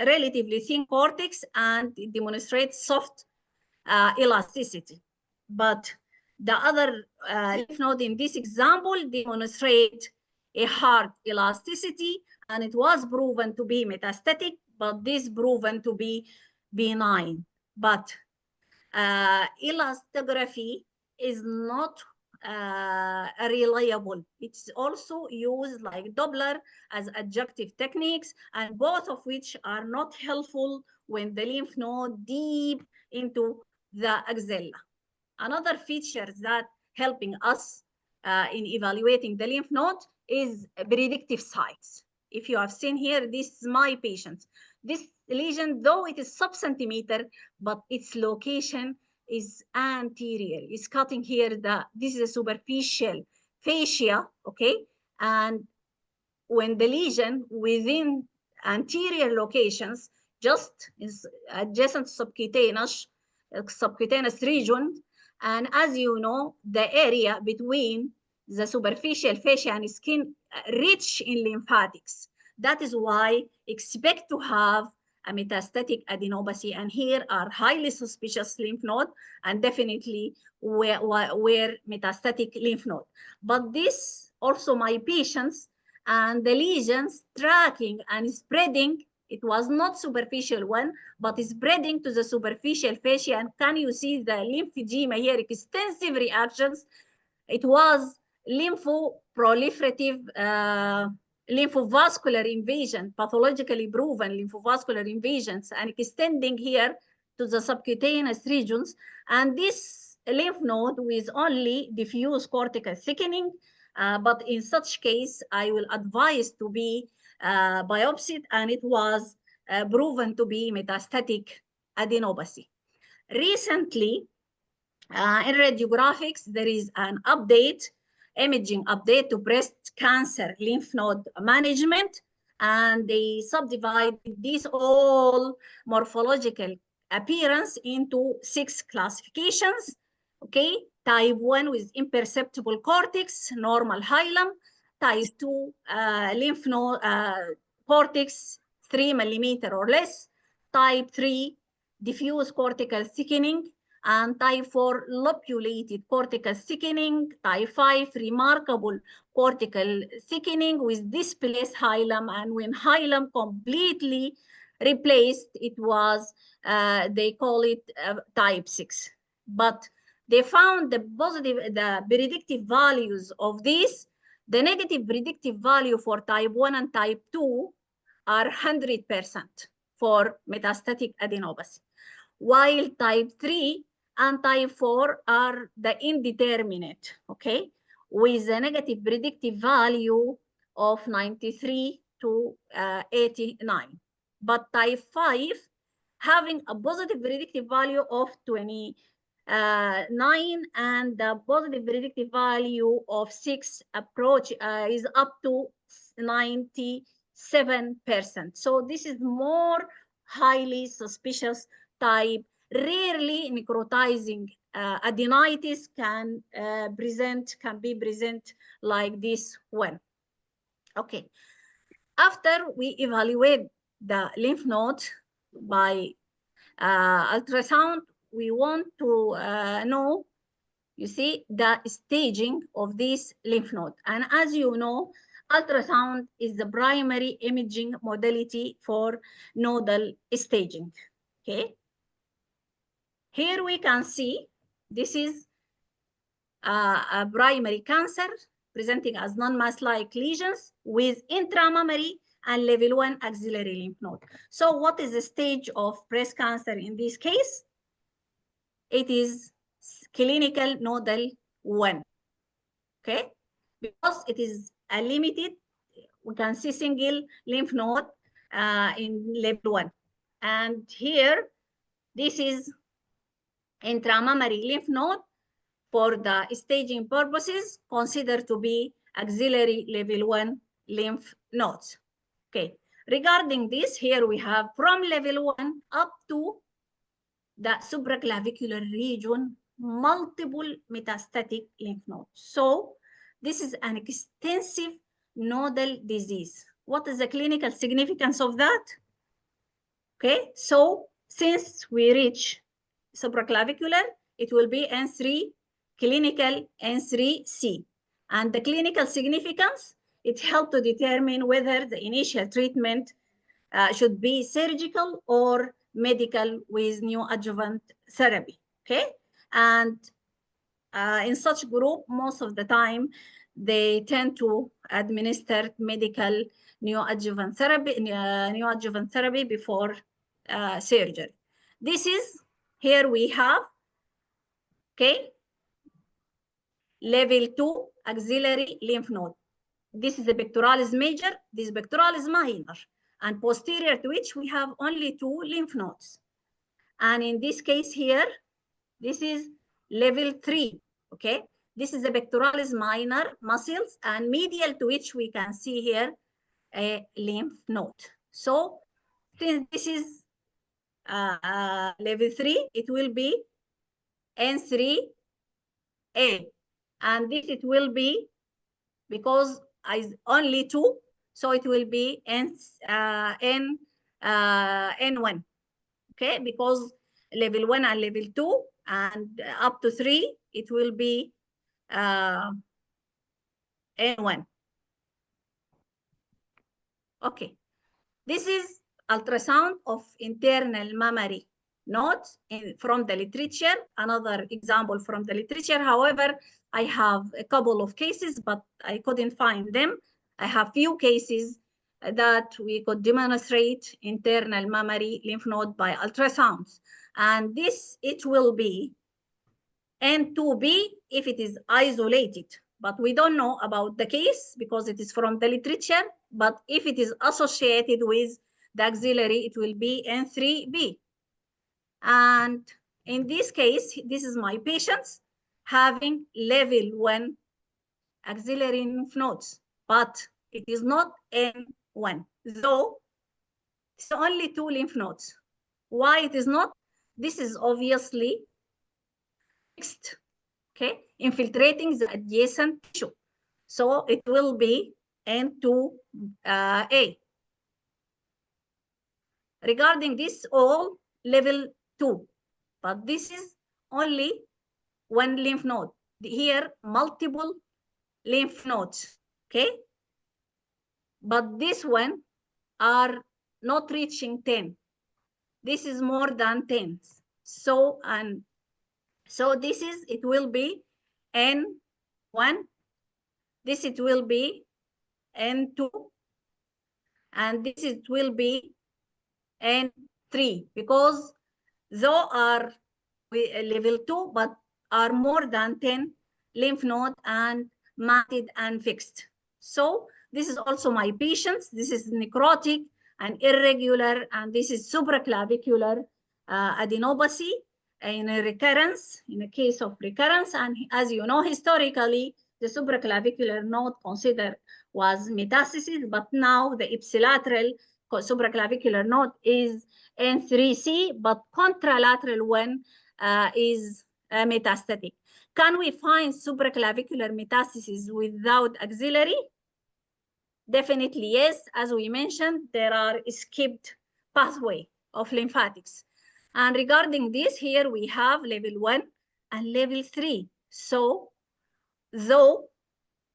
relatively thin cortex, and it demonstrates soft elasticity. But the other lymph node in this example demonstrate a hard elasticity, and it was proven to be metastatic, but this proven to be benign. But elastography is not reliable. It's also used like Doppler as adjunctive techniques, and both of which are not helpful when the lymph node deep into the axilla. Another feature that helping us in evaluating the lymph node is predictive sites. If you have seen here, this is my patient. This lesion, though it is sub-centimeter, but its location is anterior. It's cutting here. This is a superficial fascia, okay? And when the lesion within anterior locations, just is adjacent subcutaneous region, and as you know, the area between the superficial fascia and skin rich in lymphatics. That is why expect to have a metastatic adenopathy, and here are highly suspicious lymph node and definitely where metastatic lymph node. But this also my patients and the lesions tracking and spreading. It was not superficial one, but spreading to the superficial fascia. And can you see the lymphedema here? Extensive reactions. It was lymphoproliferative lymphovascular invasion, pathologically proven lymphovascular invasions, and extending here to the subcutaneous regions. And this lymph node with only diffuse cortical thickening. But in such case, I will advise to be biopsied, and it was proven to be metastatic adenopathy. Recently, in radiographics, there is an update, imaging update to breast cancer lymph node management, and they subdivide these all morphological appearance into 6 classifications. Okay, type 1 with imperceptible cortex, normal hilum. Type 2 lymph node cortex 3 millimeter or less. Type 3 diffuse cortical thickening, and type 4 lobulated cortical thickening. Type 5 remarkable cortical thickening with displaced hilum, and when hilum completely replaced, it was they call it type 6. But they found the predictive values of these. The negative predictive value for type 1 and type 2 are 100% for metastatic adenopathy, while type 3 and type 4 are the indeterminate, okay, with a negative predictive value of 93 to 89. But type 5 having a positive predictive value of 29 and the positive predictive value of 6 approach is up to 97%. So this is more highly suspicious type. Rarely necrotizing adenitis can be present like this one. Okay, after we evaluate the lymph node by ultrasound, we want to know, you see, the staging of this lymph node. And as you know, ultrasound is the primary imaging modality for nodal staging. Okay. Here we can see this is a primary cancer presenting as non-mass-like lesions with intramammary and level 1 axillary lymph node. So what is the stage of breast cancer in this case? It is clinical nodal 1, okay? Because it is a limited, we can see single lymph node in level 1. And here, this is intramammary lymph node for the staging purposes considered to be axillary level 1 lymph nodes. Okay, regarding this, here we have from level 1 up to the supraclavicular region, multiple metastatic lymph nodes. So this is an extensive nodal disease. What is the clinical significance of that? Okay, so since we reach supraclavicular, it will be N3 clinical N3C. And the clinical significance it helps to determine whether the initial treatment should be surgical or medical with neoadjuvant therapy, okay? And in such group, most of the time, they tend to administer medical neoadjuvant therapy before surgery. This is, here we have, okay, level 2 axillary lymph node. This is the pectoralis major, this pectoralis minor, and posterior to which we have only 2 lymph nodes. And in this case here, this is level 3, okay? This is the pectoralis minor muscles, and medial to which we can see here a lymph node. So since this is level 3, it will be N3A, and this it will be, because only 2, so it will be N1, okay? Because level 1 and level 2 and up to 3, it will be N1. Okay, this is ultrasound of internal mammary nodes from the literature. Another example from the literature. However, I have a couple of cases, but I couldn't find them. I have few cases that we could demonstrate internal mammary lymph node by ultrasounds. And this, it will be N2B if it is isolated. But we don't know about the case because it is from the literature. But if it is associated with the axillary, it will be N3B. And in this case, this is my patients having level 1 axillary lymph nodes, but it is not N1, though it's only 2 lymph nodes. Why it is not? This is obviously fixed, okay, infiltrating the adjacent tissue. So it will be N2A. Regarding this, all level 2, but this is only 1 lymph node. Here, multiple lymph nodes, okay? But this one are not reaching 10. This is more than 10. So, and so this is, it will be N1. This it will be N2. And this it will be N3, because those are level 2, but are more than 10 lymph node and matted and fixed. So this is also my patients. This is necrotic and irregular, and this is supraclavicular adenopathy in a recurrence, in a case of recurrence. And as you know, historically, the supraclavicular node considered was metastasis, but now the ipsilateral supraclavicular node is N3C, but contralateral one is metastatic. Can we find supraclavicular metastasis without axillary? Definitely yes. As we mentioned, there are skipped pathway of lymphatics. And regarding this, here we have level 1 and level 3. So though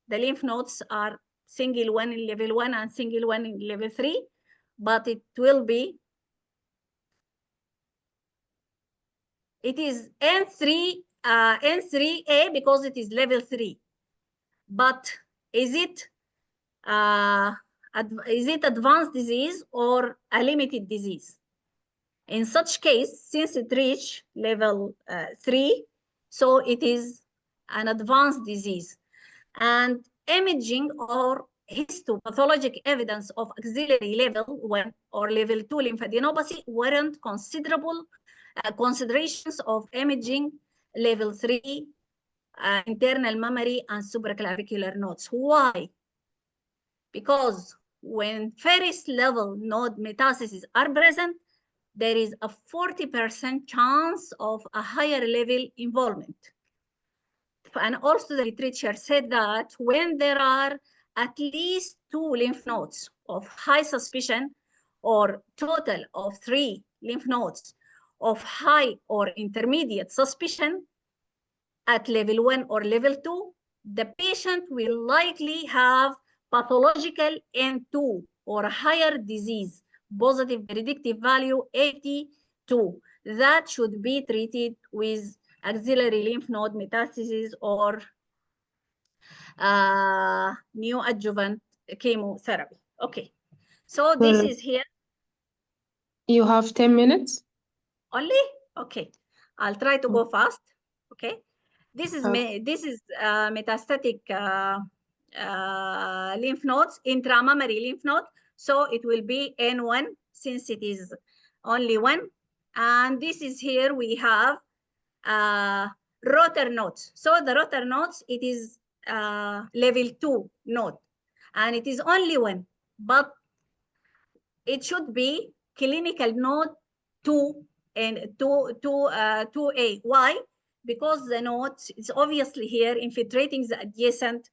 the lymph nodes are single one in level 1 and single one in level 3, but it will be, it is N3A because it is level 3. But is it advanced disease or a limited disease? In such case, since it reached level 3, so it is an advanced disease. And imaging or histopathologic evidence of axillary level 1 or level 2 lymphadenopathy warrant considerable considerations of imaging level 3 internal mammary and supraclavicular nodes. Why? Because when first level node metastases are present, there is a 40% chance of a higher level involvement. And also the literature said that when there are at least 2 lymph nodes of high suspicion or total of 3 lymph nodes of high or intermediate suspicion at level 1 or level 2, the patient will likely have pathological N2 or higher disease, positive predictive value 82, that should be treated with axillary lymph node metastasis or neoadjuvant chemotherapy. Okay, so this is here. You have 10 minutes? Only? Okay, I'll try to go fast. Okay, this is metastatic lymph nodes, intramammary lymph node. So it will be N1 since it is only one. And this is here we have rotor nodes. So the rotor nodes, it is level 2 node, and it is only one, but it should be clinical node 2 and 2A. Why? Because the node is obviously here infiltrating the adjacent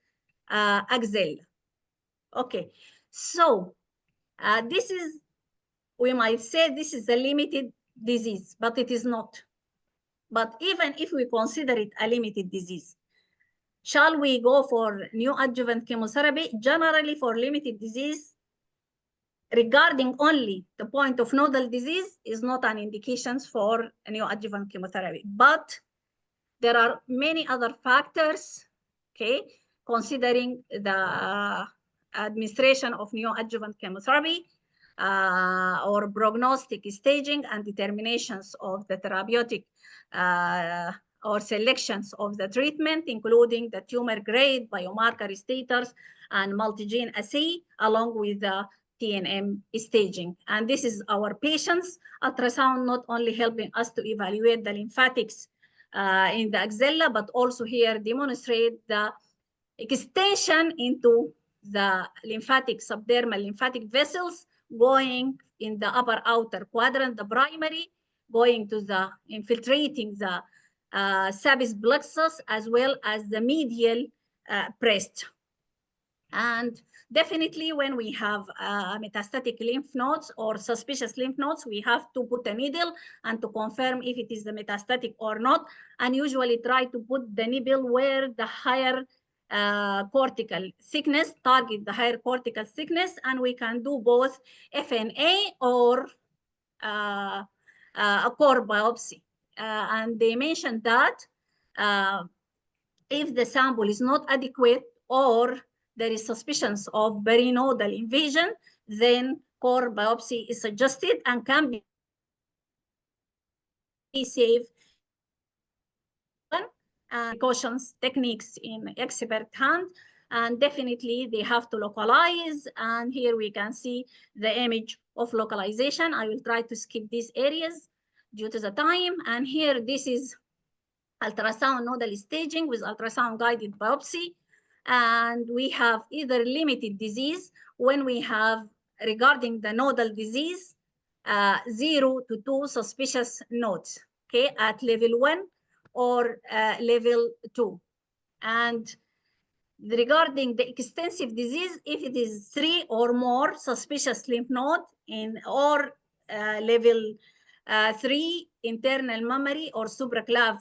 axilla. Okay, so this is, we might say this is a limited disease, but it is not. But even if we consider it a limited disease, shall we go for neoadjuvant chemotherapy? Generally, for limited disease, regarding only the point of nodal disease, is not an indication for neoadjuvant chemotherapy. But there are many other factors, okay, considering the administration of neoadjuvant chemotherapy or prognostic staging and determinations of the therapeutic or selections of the treatment, including the tumor grade, biomarker status, and multi-gene assay, along with the TNM staging. And this is our patients. Ultrasound not only helping us to evaluate the lymphatics in the axilla, but also here demonstrate the extension into the lymphatic, subdermal lymphatic vessels, going in the upper outer quadrant, the primary, going to the infiltrating the subis plexus, as well as the medial breast. And definitely when we have metastatic lymph nodes or suspicious lymph nodes, we have to put a needle and to confirm if it is the metastatic or not, and usually try to put the needle where the higher cortical thickness, target the higher cortical thickness, and we can do both FNA or a core biopsy. And they mentioned that if the sample is not adequate or there is suspicions of perinodal invasion, then core biopsy is suggested and can be safe. Precautions techniques in expert hand, and definitely they have to localize. And here we can see the image of localization. I will try to skip these areas due to the time. And here this is ultrasound nodal staging with ultrasound guided biopsy. And we have either limited disease when we have, regarding the nodal disease, 0 to 2 suspicious nodes, okay, at level 1 or level 2. And regarding the extensive disease, if it is 3 or more suspicious lymph node in or level 3 internal mammary or supraclav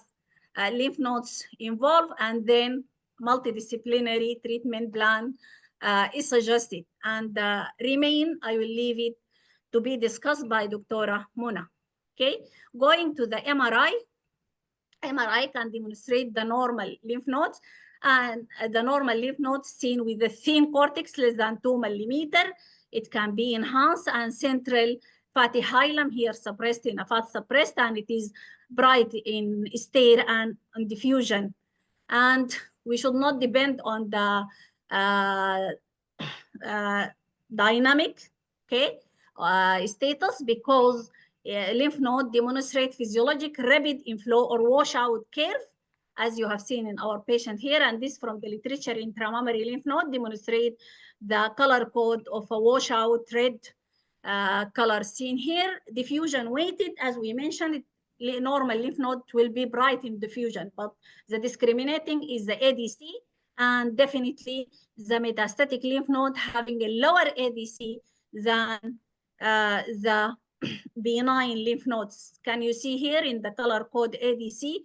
lymph nodes involved, and then multidisciplinary treatment plan is suggested. And remain, I will leave it to be discussed by Dr. Mona. Okay, going to the MRI. MRI can demonstrate the normal lymph nodes, and the normal lymph nodes seen with the thin cortex less than 2 millimeter. It can be enhanced, and central fatty hilum here suppressed in a fat suppressed, and it is bright in stare and on diffusion. And we should not depend on the dynamic, okay, status, because lymph node demonstrate physiologic rapid inflow or washout curve, as you have seen in our patient here. And this from the literature, intramammary lymph node demonstrate the color code of a washout red color seen here. Diffusion weighted, as we mentioned, normal lymph node will be bright in diffusion, but the discriminating is the ADC, and definitely the metastatic lymph node having a lower ADC than the benign lymph nodes. Can you see here in the color code ADC,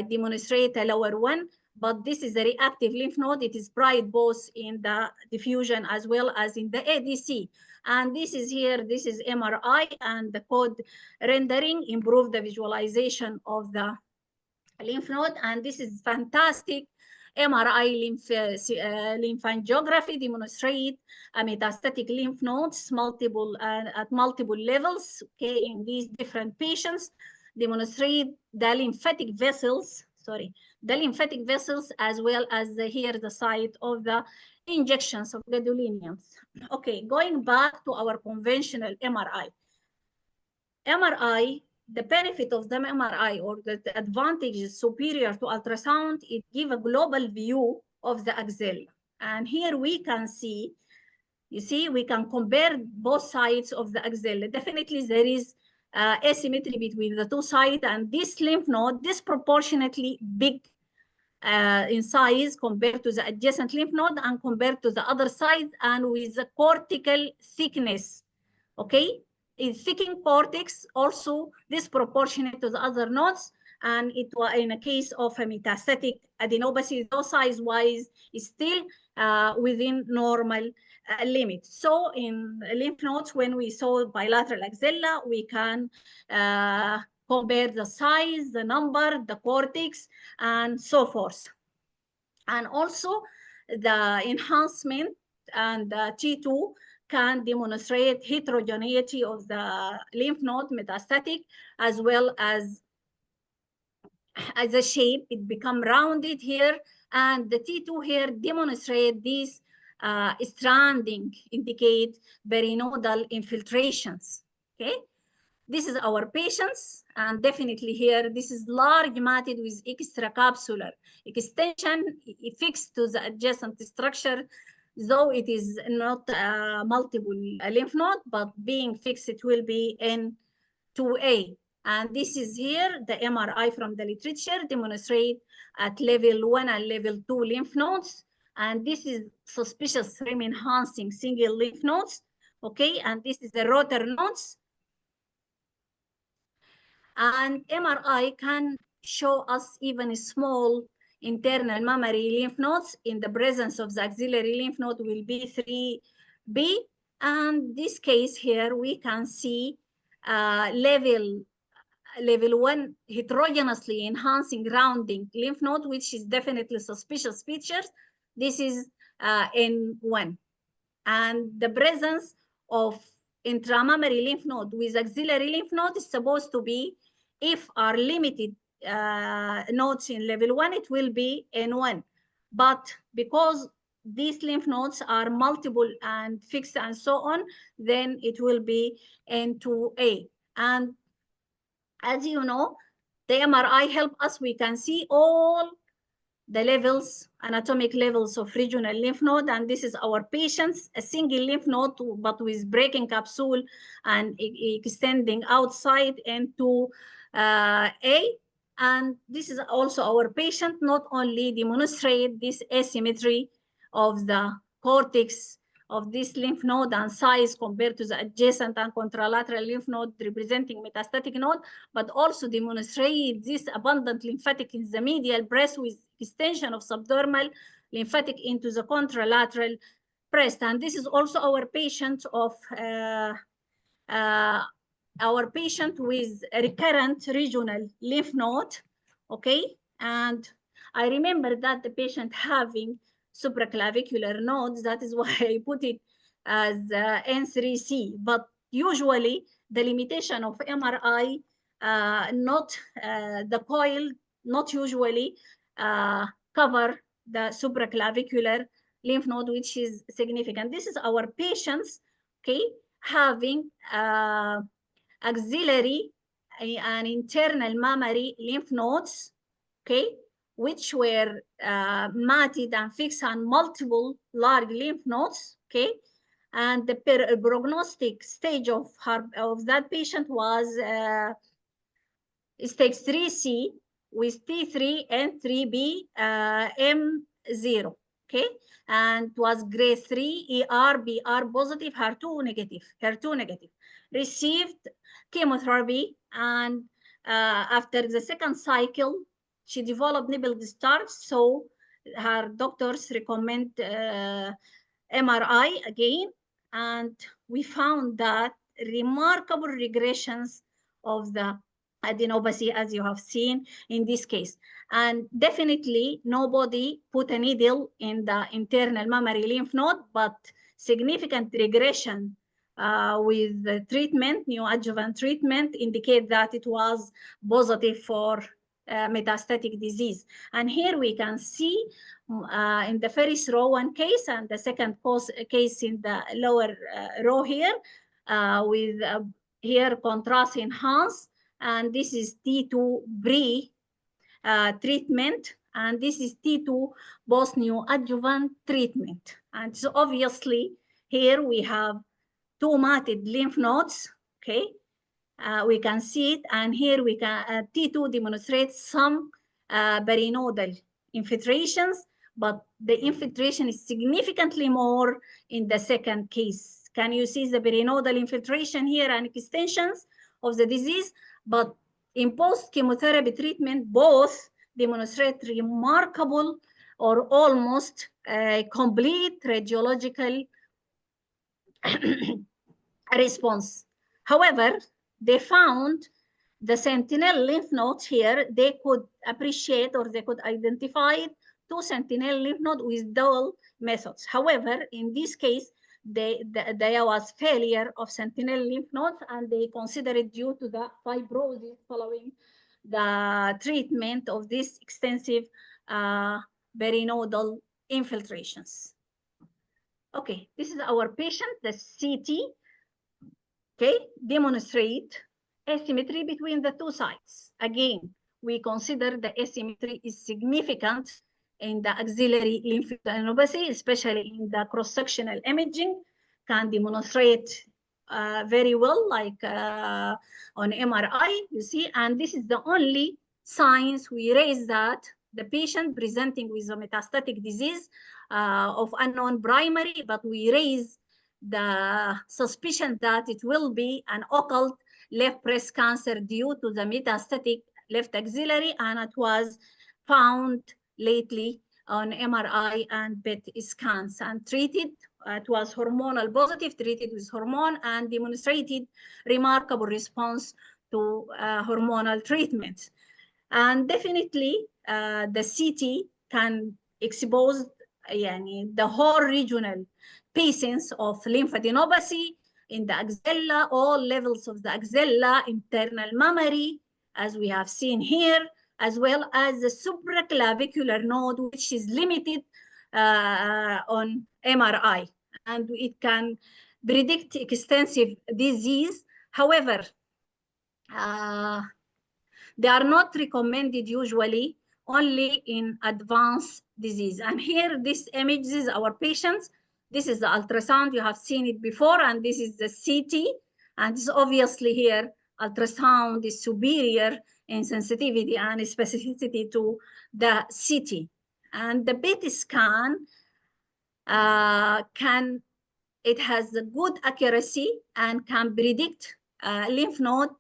demonstrate a lower one, but this is a reactive lymph node. It is bright both in the diffusion as well as in the ADC. And this is here, this is MRI, and the code rendering improve the visualization of the lymph node. And this is fantastic MRI lymphangiography demonstrate metastatic lymph nodes at multiple levels, okay, in these different patients, demonstrate the lymphatic vessels, as well as here the site of the injections of gadoliniums. Okay, going back to our conventional MRI. The benefit of the MRI, or the advantage is superior to ultrasound. It gives a global view of the axilla. And here we can see, you see, we can compare both sides of the axilla. Definitely there is asymmetry between the two sides, and this lymph node disproportionately big in size compared to the adjacent lymph node and compared to the other side, and with the cortical thickness, okay? Is thickened cortex also disproportionate to the other nodes, and it was in a case of a metastatic adenopathy, though size-wise is still within normal limits. So in lymph nodes, when we saw bilateral axilla, we can compare the size, the number, the cortex, and so forth. And also the enhancement and the T2 can demonstrate heterogeneity of the lymph node metastatic, as well as a shape. It become rounded here, and the T2 here demonstrate these stranding, indicate perinodal infiltrations, okay? This is our patients, and definitely here, this is large matted with extracapsular extension fixed to the adjacent structure, though it is not multiple lymph node, but being fixed, it will be in 2A. And this is here, the MRI from the literature demonstrate at level 1 and level 2 lymph nodes. And this is suspicious rim enhancing single lymph nodes, okay? And this is the rotor nodes. And MRI can show us even small internal mammary lymph nodes in the presence of the axillary lymph node will be 3B. And this case here, we can see level 1 heterogeneously enhancing rounding lymph node, which is definitely suspicious features. This is N1. And the presence of intramammary lymph node with axillary lymph node is supposed to be, if are limited nodes in level 1, it will be N1. But because these lymph nodes are multiple and fixed and so on, then it will be N2A. And as you know, the MRI help us, we can see all the levels, anatomic levels of regional lymph node, and this is our patients, a single lymph node, but with breaking capsule and extending outside into A. And this is also our patient, not only demonstrate this asymmetry of the cortex of this lymph node and size compared to the adjacent and contralateral lymph node representing metastatic node, but also demonstrate this abundant lymphatic in the medial breast with extension of subdermal lymphatic into the contralateral breast. And this is also our patient of with a recurrent regional lymph node, okay? And I remember that the patient having supraclavicular nodes, that is why I put it as N3C. But usually the limitation of MRI, the coil, not usually cover the supraclavicular lymph node, which is significant. This is our patients, okay, having axillary and internal mammary lymph nodes, okay, which were matted and fixed on multiple large lymph nodes, okay? And the prognostic stage of that patient was stage 3C with T3 and 3B M0, okay? And was grade 3 ER, BR positive, HER2 negative. Received chemotherapy, and after the second cycle, she developed nipple discharge, so her doctors recommend MRI again, and we found that remarkable regressions of the adenopathy, as you have seen in this case. And definitely nobody put a needle in the internal mammary lymph node, but significant regression with the treatment, neoadjuvant treatment, indicate that it was positive for metastatic disease. And here we can see in the first row one case, and the second case in the lower row here, with here contrast enhanced, and this is T2 treatment, and this is T2 post neoadjuvant treatment. And so obviously here we have two matted lymph nodes, okay? We can see it, and here we can T2 demonstrates some perinodal infiltrations, but the infiltration is significantly more in the second case. Can you see the perinodal infiltration here and extensions of the disease? But in post-chemotherapy treatment, both demonstrate remarkable or almost complete radiological response. However, they found the sentinel lymph nodes here, they could appreciate or they could identify two sentinel lymph nodes with dual methods. However, in this case, there was failure of sentinel lymph nodes, and they consider it due to the fibrosis following the treatment of this extensive perinodal infiltrations. Okay, this is our patient, the CT. Okay, demonstrate asymmetry between the two sides. Again, we consider the asymmetry is significant in the axillary lymphadenopathy, especially in the cross-sectional imaging, can demonstrate very well, like on MRI, you see, and this is the only signs we raise that the patient presenting with a metastatic disease of unknown primary, but we raise the suspicion that it will be an occult left breast cancer due to the metastatic left axillary, and it was found lately on MRI and PET scans and treated. It was hormonal positive, treated with hormone, and demonstrated remarkable response to hormonal treatments. And definitely the CT can expose the whole regional patients of lymphadenopathy in the axilla, all levels of the axilla, internal mammary, as we have seen here, as well as the supraclavicular node, which is limited on MRI, and it can predict extensive disease. However, they are not recommended usually, only in advanced disease. And here, this image is our patients. This is the ultrasound, you have seen it before, and this is the CT. And this obviously here, ultrasound is superior in sensitivity and specificity to the CT. And the PET scan it has a good accuracy and can predict lymph node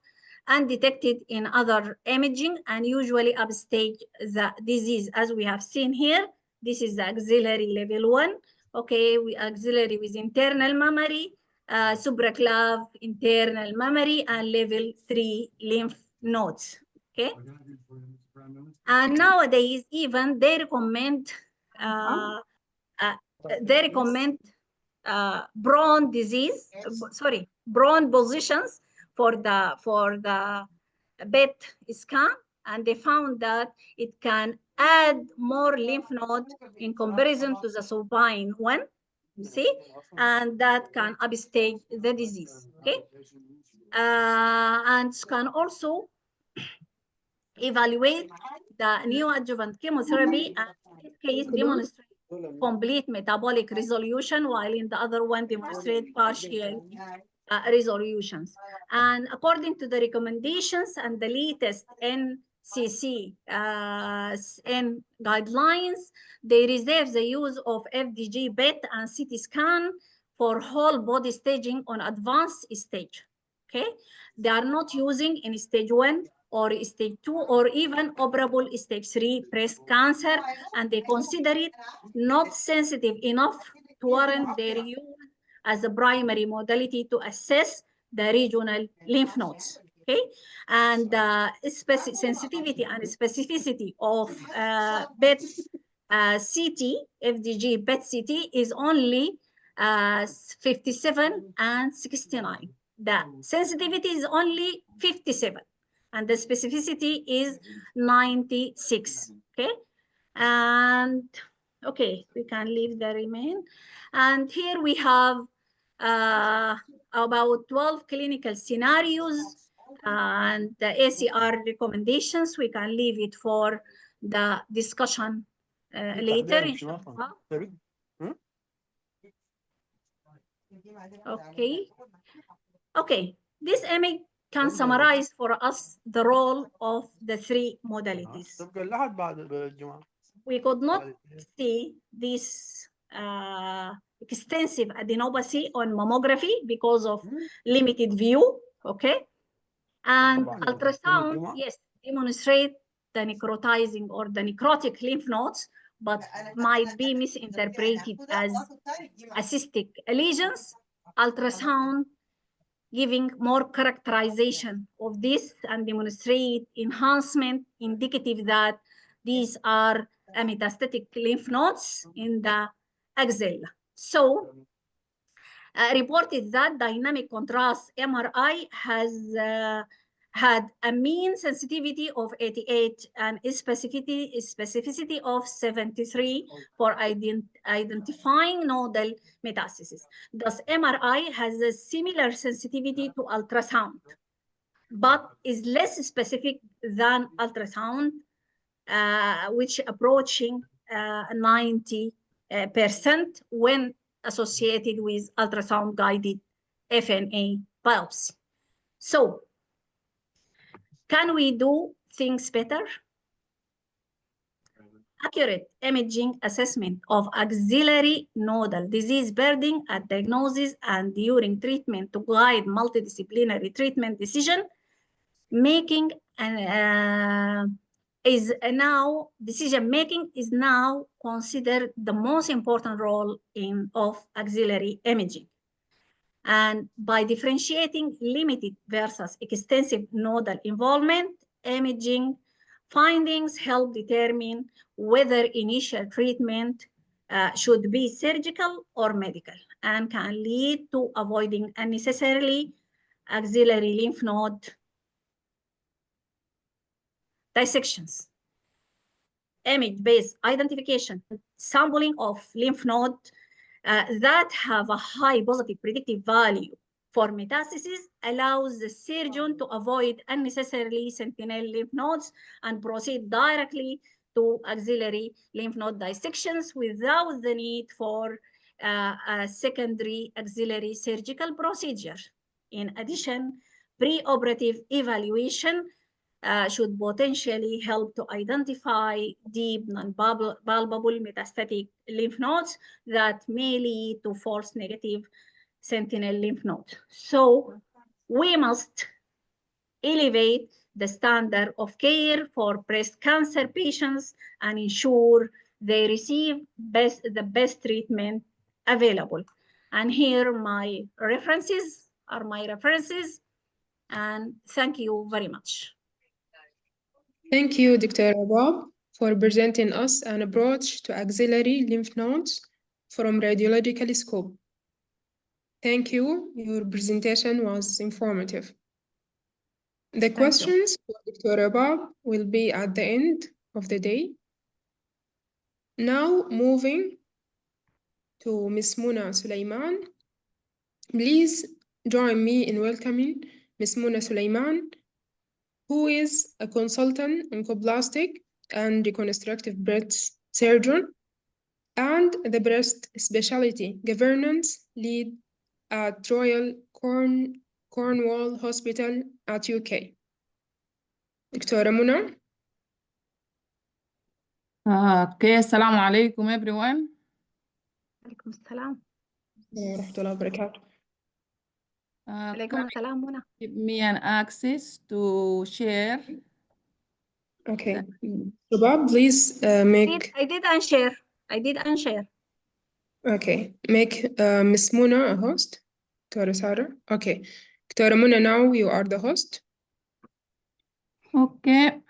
undetected in other imaging, and usually upstage the disease. As we have seen here, this is the axillary level 1. Okay, axillary with internal mammary, supraclav, internal mammary, and level 3 lymph nodes. Okay, and nowadays even they recommend bone disease, bone positions for the PET scan, and they found that it can add more lymph node in comparison to the supine one, you see, and that can upstage the disease. Okay, and can also evaluate the neoadjuvant chemotherapy, and in this case demonstrate complete metabolic resolution, while in the other one demonstrate partial resolutions. And according to the recommendations and the latest NCC N guidelines, they reserve the use of FDG PET and CT scan for whole body staging on advanced stage. Okay, they are not using in stage 1 or stage 2 or even operable stage 3 breast cancer, and they consider it not sensitive enough to warrant their use as a primary modality to assess the regional lymph nodes. Okay, and sensitivity and specificity of PET CT, FDG PET CT is only 57 and 69. The sensitivity is only 57 and the specificity is 96. Okay, and okay, we can leave the remain. And here we have about 12 clinical scenarios and the ACR recommendations. We can leave it for the discussion later. Okay. Okay, this image can summarize for us the role of the three modalities. We could not see this extensive adenopathy on mammography because of limited view, okay? And ultrasound, yes, demonstrate the necrotizing or the necrotic lymph nodes, but might be misinterpreted as cystic lesions. Ultrasound giving more characterization of this and demonstrate enhancement indicative that these are metastatic lymph nodes in the axilla. So reported that dynamic contrast MRI has had a mean sensitivity of 88 and specificity of 73 for identifying nodal metastasis. Thus, MRI has a similar sensitivity to ultrasound, but is less specific than ultrasound, which approaching 90% when associated with ultrasound-guided FNA biopsy. So, can we do things better? Accurate imaging assessment of axillary nodal disease burden at diagnosis and during treatment to guide multidisciplinary treatment decision making and decision making is now considered the most important role of axillary imaging. And by differentiating limited versus extensive nodal involvement, imaging findings help determine whether initial treatment should be surgical or medical and can lead to avoiding unnecessarily axillary lymph node dissections. Image-based identification, sampling of lymph node that have a high positive predictive value for metastasis allows the surgeon to avoid unnecessarily sentinel lymph nodes and proceed directly to axillary lymph node dissections without the need for a secondary axillary surgical procedure. In addition, preoperative evaluation should potentially help to identify deep non-palpable metastatic lymph nodes that may lead to false negative sentinel lymph nodes. So we must elevate the standard of care for breast cancer patients and ensure they receive the best treatment available. And here my references are my references. And thank you very much. Thank you, Dr. Rabab, for presenting us an approach to axillary lymph nodes from radiological scope. Thank you. Your presentation was informative. The questions for Dr. Rabab will be at the end of the day. Now moving to Ms. Muna Sulaiman. Please join me in welcoming Ms. Muna Sulaiman, who is a consultant oncoplastic and reconstructive breast surgeon and the breast specialty governance lead at Royal Cornwall Hospital at UK. Dr. Muna. Okay, assalamu alaikum everyone. Alaikum assalam. ورحمة الله وبركاته. عليكم السلام منى. give me an access to share. Okay. Rabab, please make. I did unshare. I did unshare. Okay. Make Miss Muna a host. Dr. Sarah. Okay. Dr. Muna, now you are the host. Okay.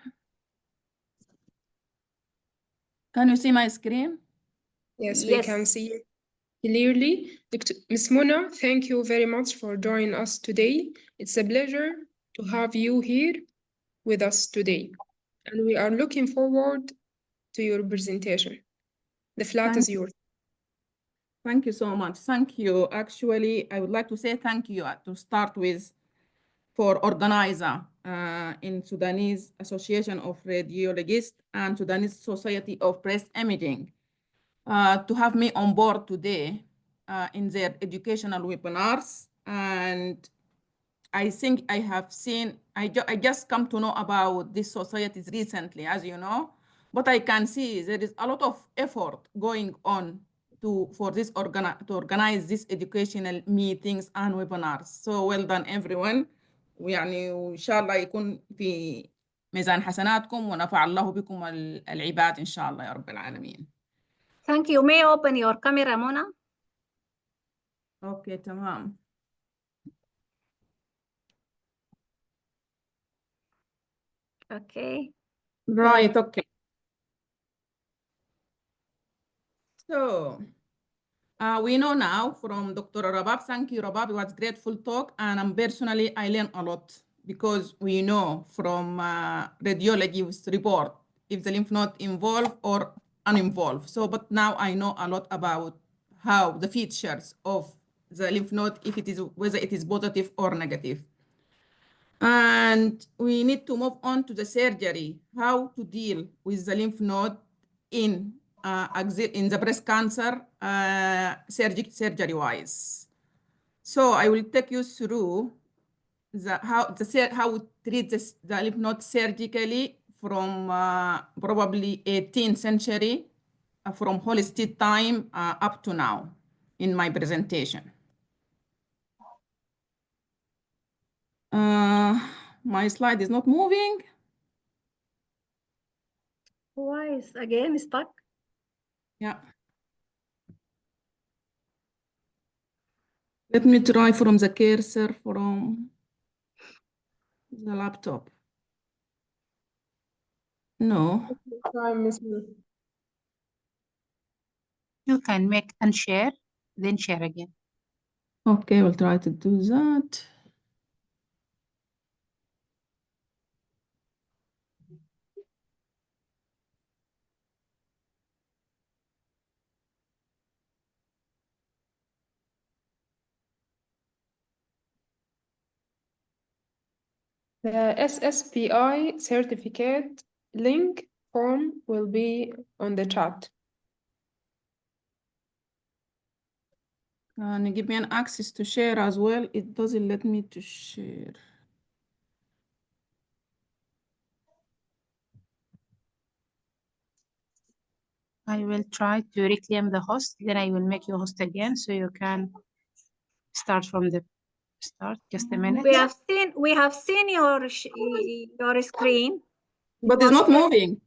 Can you see my screen? Yes, we can see it clearly. Ms. Mona, thank you very much for joining us today. It's a pleasure to have you here with us today. And we are looking forward to your presentation. The floor is yours. Thank you so much. Thank you. Actually, I would like to say thank you to start with for organizer in Sudanese Association of Radiologists and Sudanese Society of Breast Imaging to have me on board today in their educational webinars. And I think I have seen, I just come to know about these societies recently, as you know, but I can see there is a lot of effort going on to organize these educational meetings and webinars. So well done everyone. ويعني وإن شاء الله يكون في ميزان حسناتكم ونفع الله بكم العباد إن شاء الله يا رب العالمين. Thank you. May I open your camera, Mona? Okay, تمام. Okay. Right, okay. So we know now from Dr. Rabab, thank you, Rabab, it was grateful talk, and I learned a lot because we know from radiology report if the lymph node involved or uninvolved. So, but now I know a lot about how the features of the lymph node, if it is, whether it is positive or negative. And we need to move on to the surgery, how to deal with the lymph node in the breast cancer surgery-wise. So I will take you through how we treat the lymph node surgically from probably 18th century, from Holstein time up to now in my presentation. My slide is not moving. Why is again stuck? Yeah. Let me try from the cursor from the laptop. No. You can make and share, then share again. Okay, we'll try to do that. The SSBI certificate link form will be on the chat. Can you give me an access to share as well? It doesn't let me to share. I will try to reclaim the host, then I will make you host again so you can start from the start. Just a minute. We have seen your screen. But it's not moving.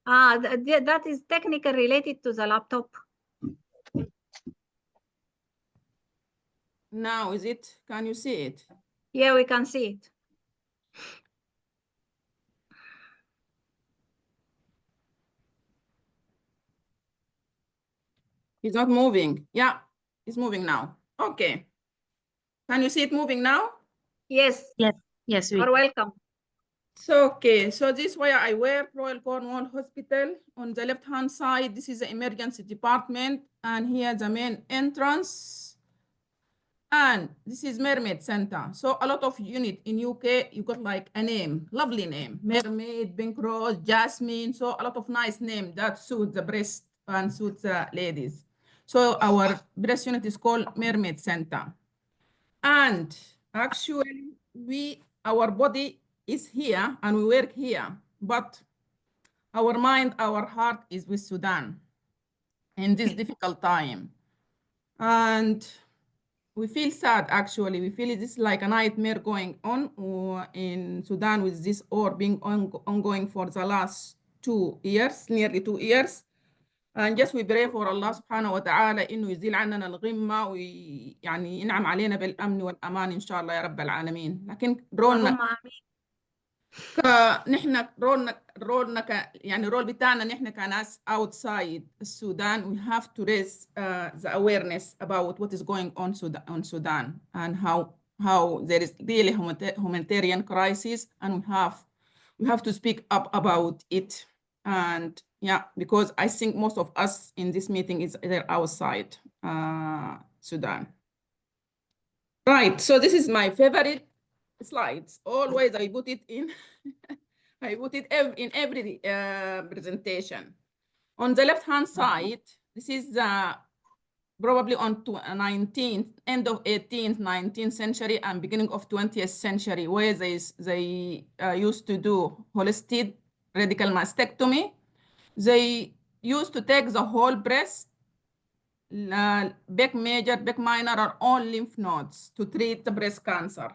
That is technically related to the laptop. Now, is it? Can you see it? Yeah, we can see it. It's not moving. Yeah, it's moving now. Okay. Can you see it moving now? Yes. Yes. Yes. You're welcome. So, okay, so this is where I work, Royal Cornwall Hospital. On the left-hand side, this is the emergency department, and here the main entrance. And this is Mermaid Center. So a lot of unit in UK, you got like a name, lovely name, Mermaid, Pink Rose, Jasmine. So a lot of nice name that suit the breast and suit the ladies. So our breast unit is called Mermaid Center. And actually our body is here and we work here, but our mind, our heart is with Sudan in this difficult time. And we feel sad, actually. We feel this is like a nightmare going on in Sudan with this war being ongoing for the last 2 years, nearly 2 years. And just we pray for Allah subhanahu wa ta'ala إنه يزيل عننا الغمة ويعني ينعم علينا بالأمن والأمان إن شاء الله يا رب العالمين. لكن رولنا نحن رولنا يعني رول بتاعنا نحن كناس outside السودان, we have to raise the awareness about what is going on in Sudan and how there is really humanitarian crisis, and we have to speak up about it. And yeah, because I think most of us in this meeting is either outside Sudan. Right, so this is my favorite slides. Always I put it in, I put it in every presentation. On the left-hand side, this is probably on 19th, end of 18th, 19th century and beginning of 20th century, where they used to do holistic radical mastectomy. They used to take the whole breast, back major, back minor, or all lymph nodes to treat the breast cancer,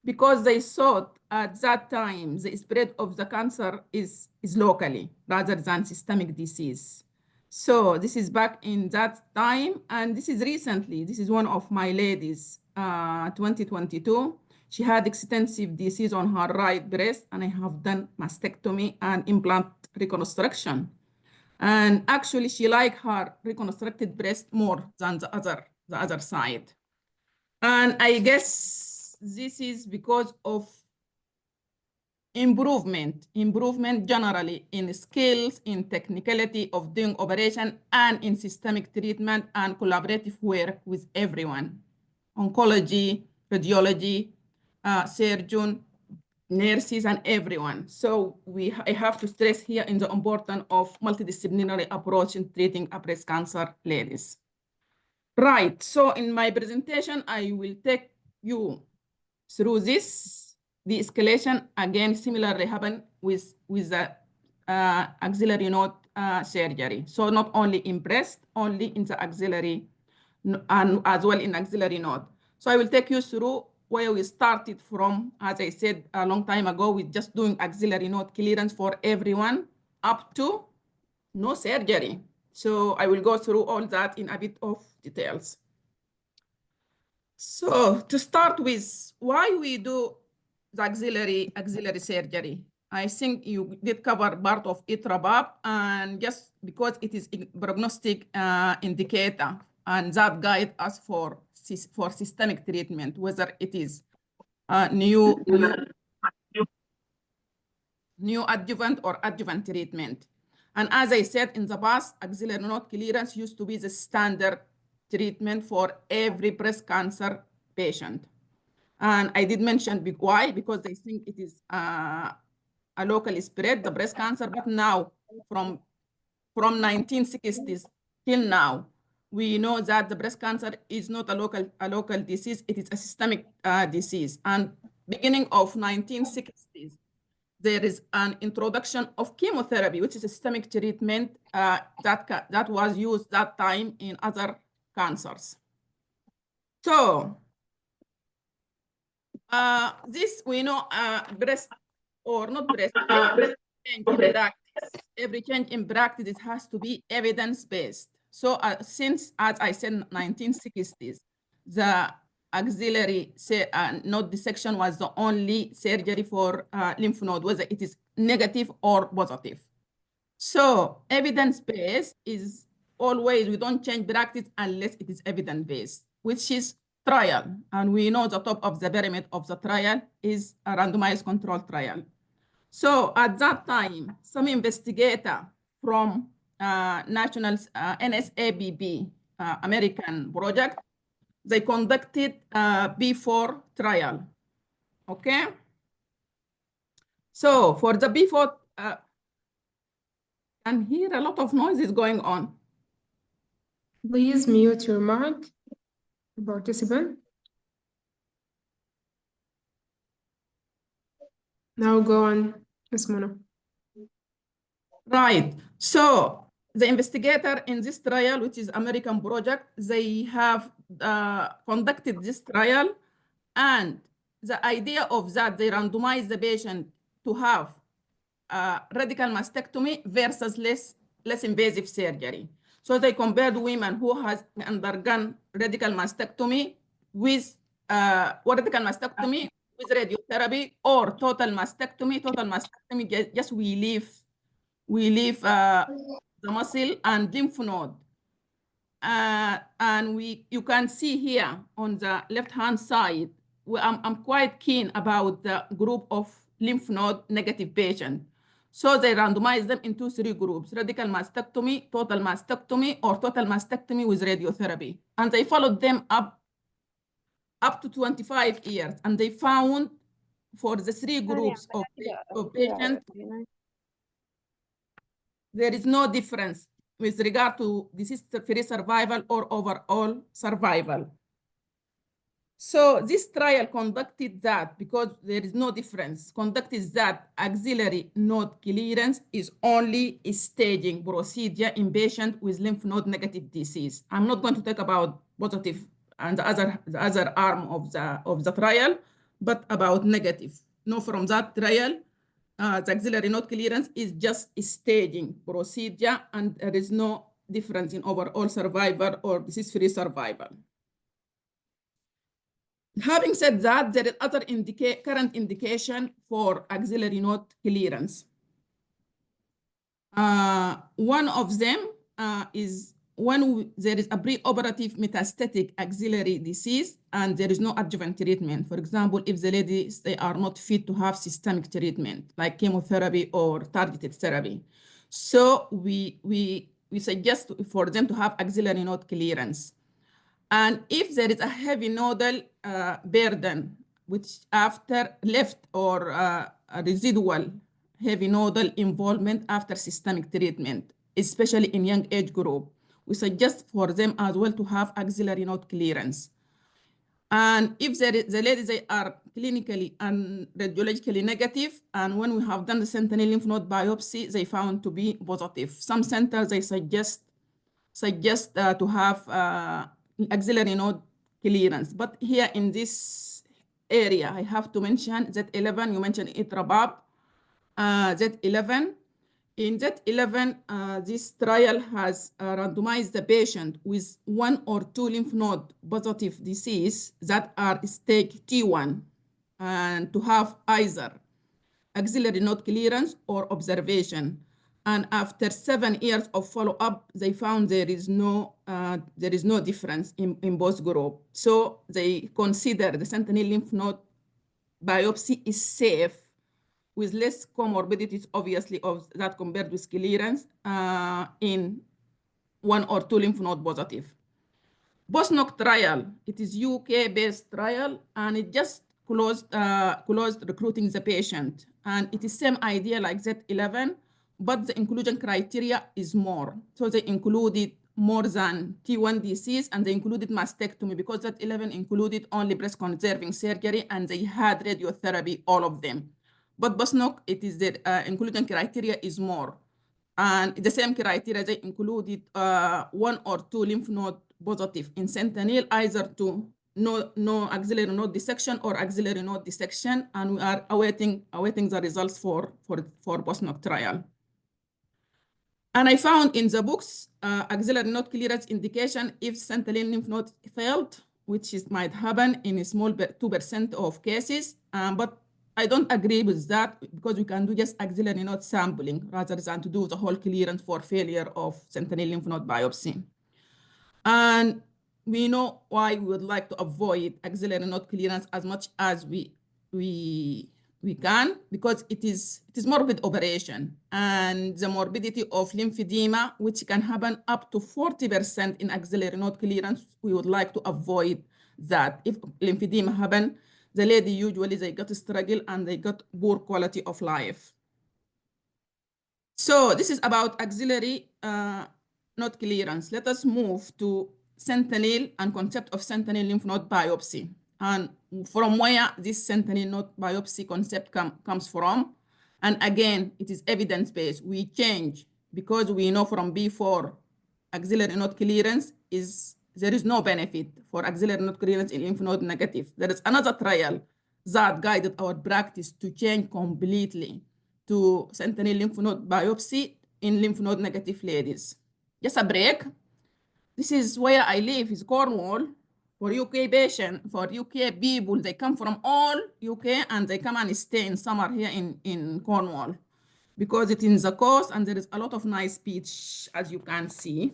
because they thought at that time the spread of the cancer is locally rather than systemic disease. So this is back in that time, and this is recently. This is one of my ladies, 2022. She had extensive disease on her right breast, and I have done mastectomy and implant reconstruction. And actually, she liked her reconstructed breast more than the other side. And I guess this is because of improvement generally in skills, in technicality of doing operation, and in systemic treatment and collaborative work with everyone, oncology, radiology, surgeon, nurses, and everyone. So I have to stress here in the importance of multidisciplinary approach in treating breast cancer ladies. Right, so in my presentation, I will take you through this. The escalation again similarly happened with the axillary node surgery. So not only in breast, only in the axillary and as well in axillary node. So I will take you through where we started from, as I said a long time ago, with just doing axillary node clearance for everyone up to no surgery. So I will go through all that in a bit of details. So to start with, why we do the axillary surgery? I think you did cover part of it, Rabab, and just because it is a prognostic indicator, and that guide us for systemic treatment, whether it is new adjuvant or adjuvant treatment. And as I said in the past, axillary node clearance used to be the standard treatment for every breast cancer patient. And I did mention why, because they think it is a locally spread, the breast cancer, but now from 1960s till now, we know that the breast cancer is not a local disease, it is a systemic disease. And beginning of 1960s, there is an introduction of chemotherapy, which is a systemic treatment that was used that time in other cancers. So this we know breast or not breast, change in practice. Every change in practice, it has to be evidence-based. So since, as I said, 1960s, the axillary node dissection was the only surgery for lymph node, whether it is negative or positive. So evidence-based is always, we don't change practice unless it is evidence-based, which is trial. And we know the top of the pyramid of the trial is a randomized controlled trial. So at that time, some investigator from national NSABB American project, they conducted B4 trial, okay? So for the B4, and here a lot of noise is going on. Please mute your mic, participant. Now go on, Ms. Mona. Right, so the investigator in this trial, which is American project, they have conducted this trial, and the idea of that, they randomized the patient to have radical mastectomy versus less invasive surgery. So they compared women who has undergone radical mastectomy with radical mastectomy with radiotherapy or total mastectomy. Total mastectomy, just we leave the muscle and lymph node. And you can see here on the left-hand side, I'm quite keen about the group of lymph node negative patients. So they randomized them into 3 groups: radical mastectomy, total mastectomy, or total mastectomy with radiotherapy. And they followed them up to 25 years. And they found for the 3 groups of patients, there is no difference with regard to disease-free survival or overall survival. So this trial conducted that, because there is no difference, conducted that axillary node clearance is only a staging procedure in patients with lymph node negative disease. I'm not going to talk about positive and the other arm of the trial, but about negative. No, from that trial, the axillary node clearance is just a staging procedure, and there is no difference in overall survival or disease-free survival. Having said that, there is other current indication for axillary node clearance. One of them is when there is a preoperative metastatic axillary disease and there is no adjuvant treatment. For example, if the ladies, they are not fit to have systemic treatment like chemotherapy or targeted therapy. So we suggest for them to have axillary node clearance. And if there is a heavy nodal burden, which after left or a residual heavy nodal involvement after systemic treatment, especially in young age group, we suggest for them as well to have axillary node clearance. And if the ladies, they are clinically and radiologically negative, and when we have done the sentinel lymph node biopsy, they found to be positive. Some centers, they suggest to have axillary node clearance. But here in this area, I have to mention Z11, you mentioned it, Rabab, Z11. In Z11, this trial has randomized the patient with 1 or 2 lymph node positive disease that are stage T1 and to have either axillary node clearance or observation. And after 7 years of follow-up, they found there is no difference in both groups. So they consider the sentinel lymph node biopsy is safe with less comorbidities, obviously, of that compared with clearance in 1 or 2 lymph node positive. BOSNOC trial, it is UK-based trial, and it just closed recruiting the patient. And it is same idea like Z11, but the inclusion criteria is more. So they included more than T1 disease, and they included mastectomy, because Z11 included only breast conserving surgery, and they had radiotherapy, all of them. But BOSNOC, it is the inclusion criteria is more. And the same criteria, they included 1 or 2 lymph node positive in sentinel, either to no axillary node dissection or axillary node dissection, and we are awaiting the results for BOSNOC trial. And I found in the books axillary node clearance indication if sentinel lymph node failed, which might happen in a small 2% of cases, but I don't agree with that, because we can do just axillary node sampling rather than to do the whole clearance for failure of sentinel lymph node biopsy. And we know why we would like to avoid axillary node clearance as much as we can, because it is morbid operation, and the morbidity of lymphedema, which can happen up to 40% in axillary node clearance, we would like to avoid that. If lymphedema happen, the lady usually they got a struggle and they got poor quality of life. So this is about axillary node clearance. Let us move to sentinel and concept of sentinel lymph node biopsy, and from where this sentinel node biopsy concept comes from. And again, it is evidence-based. We change because we know from before axillary node clearance is there is no benefit for axillary node clearance in lymph node negative. There is another trial that guided our practice to change completely to sentinel lymph node biopsy in lymph node negative ladies. Just a break. This is where I live, is Cornwall. For UK patient, for UK people, they come from all UK and they come and stay in summer here in Cornwall because it's in the coast and there is a lot of nice beach, as you can see.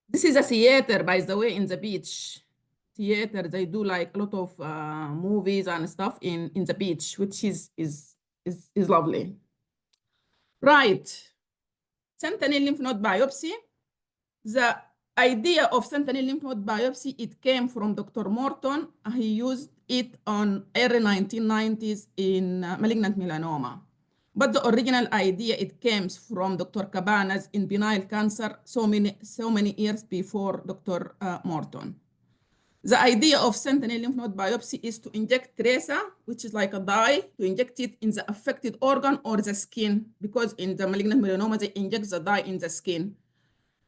This is a theater, by the way, in the beach. Theater, they do like a lot of movies and stuff in the beach, which is lovely. Right. Sentinel lymph node biopsy. The idea of sentinel lymph node biopsy, it came from Dr. Morton. He used it on early 1990s in malignant melanoma. But the original idea, it came from Dr. Cabanas in benign cancer so many years before Dr. Morton. The idea of sentinel lymph node biopsy is to inject tracer, which is like a dye, to inject it in the affected organ or the skin, because in the malignant melanoma, they inject the dye in the skin.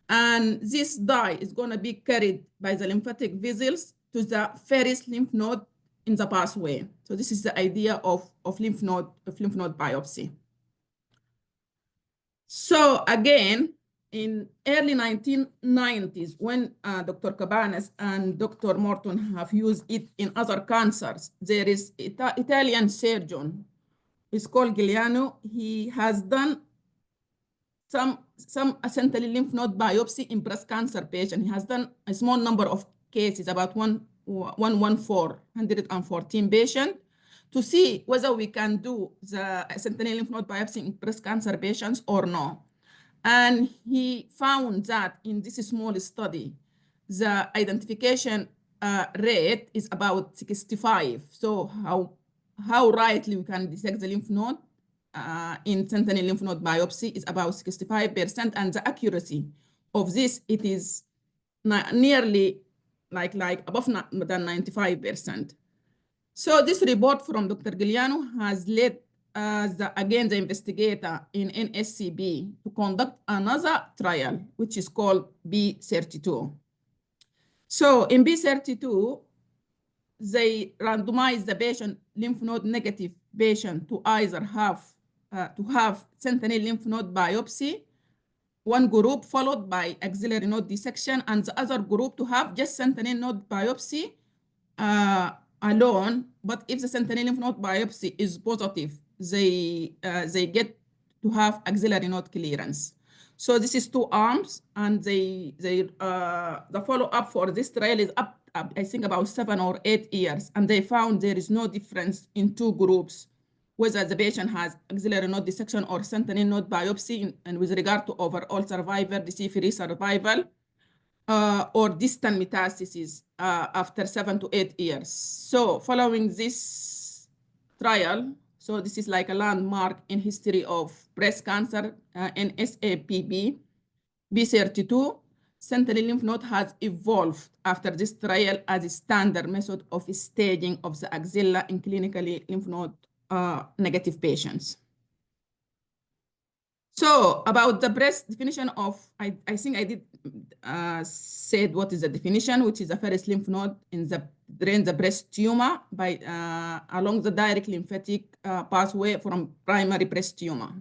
And this dye is going to be carried by the lymphatic vessels to the first lymph node in the pathway. So this is the idea of lymph node biopsy. So again, in early 1990s, when Dr. Cabanas and Dr. Morton have used it in other cancers, there is an Italian surgeon, it's called Giuliano. He has done some sentinel lymph node biopsy in breast cancer patient. He has done a small number of cases, about 114 patients, to see whether we can do the sentinel lymph node biopsy in breast cancer patients or no. And he found that in this small study, the identification rate is about 65. So how rightly we can detect the lymph node in sentinel lymph node biopsy is about 65%, and the accuracy of this, it is nearly like above than 95%. So this report from Dr. Giuliano has led the investigator in NSCB to conduct another trial, which is called B32. So in B32, they randomized the patient, lymph node negative patient, to either have sentinel lymph node biopsy, one group followed by axillary node dissection, and the other group to have just sentinel node biopsy alone. But if the sentinel lymph node biopsy is positive, they get to have axillary node clearance. So this is 2 arms, and the follow-up for this trial is up, I think, about 7 or 8 years, and they found there is no difference in 2 groups, whether the patient has axillary node dissection or sentinel node biopsy, and with regard to overall survival, disease-free survival, or distant metastasis after 7 to 8 years. So following this trial, so this is like a landmark in history of breast cancer, NSAPB, B32, sentinel lymph node has evolved after this trial as a standard method of staging of the axilla in clinically lymph node negative patients. So about the breast definition of, I think I did said what is the definition, which is the first lymph node in the drain the breast tumor by along the direct lymphatic pathway from primary breast tumor.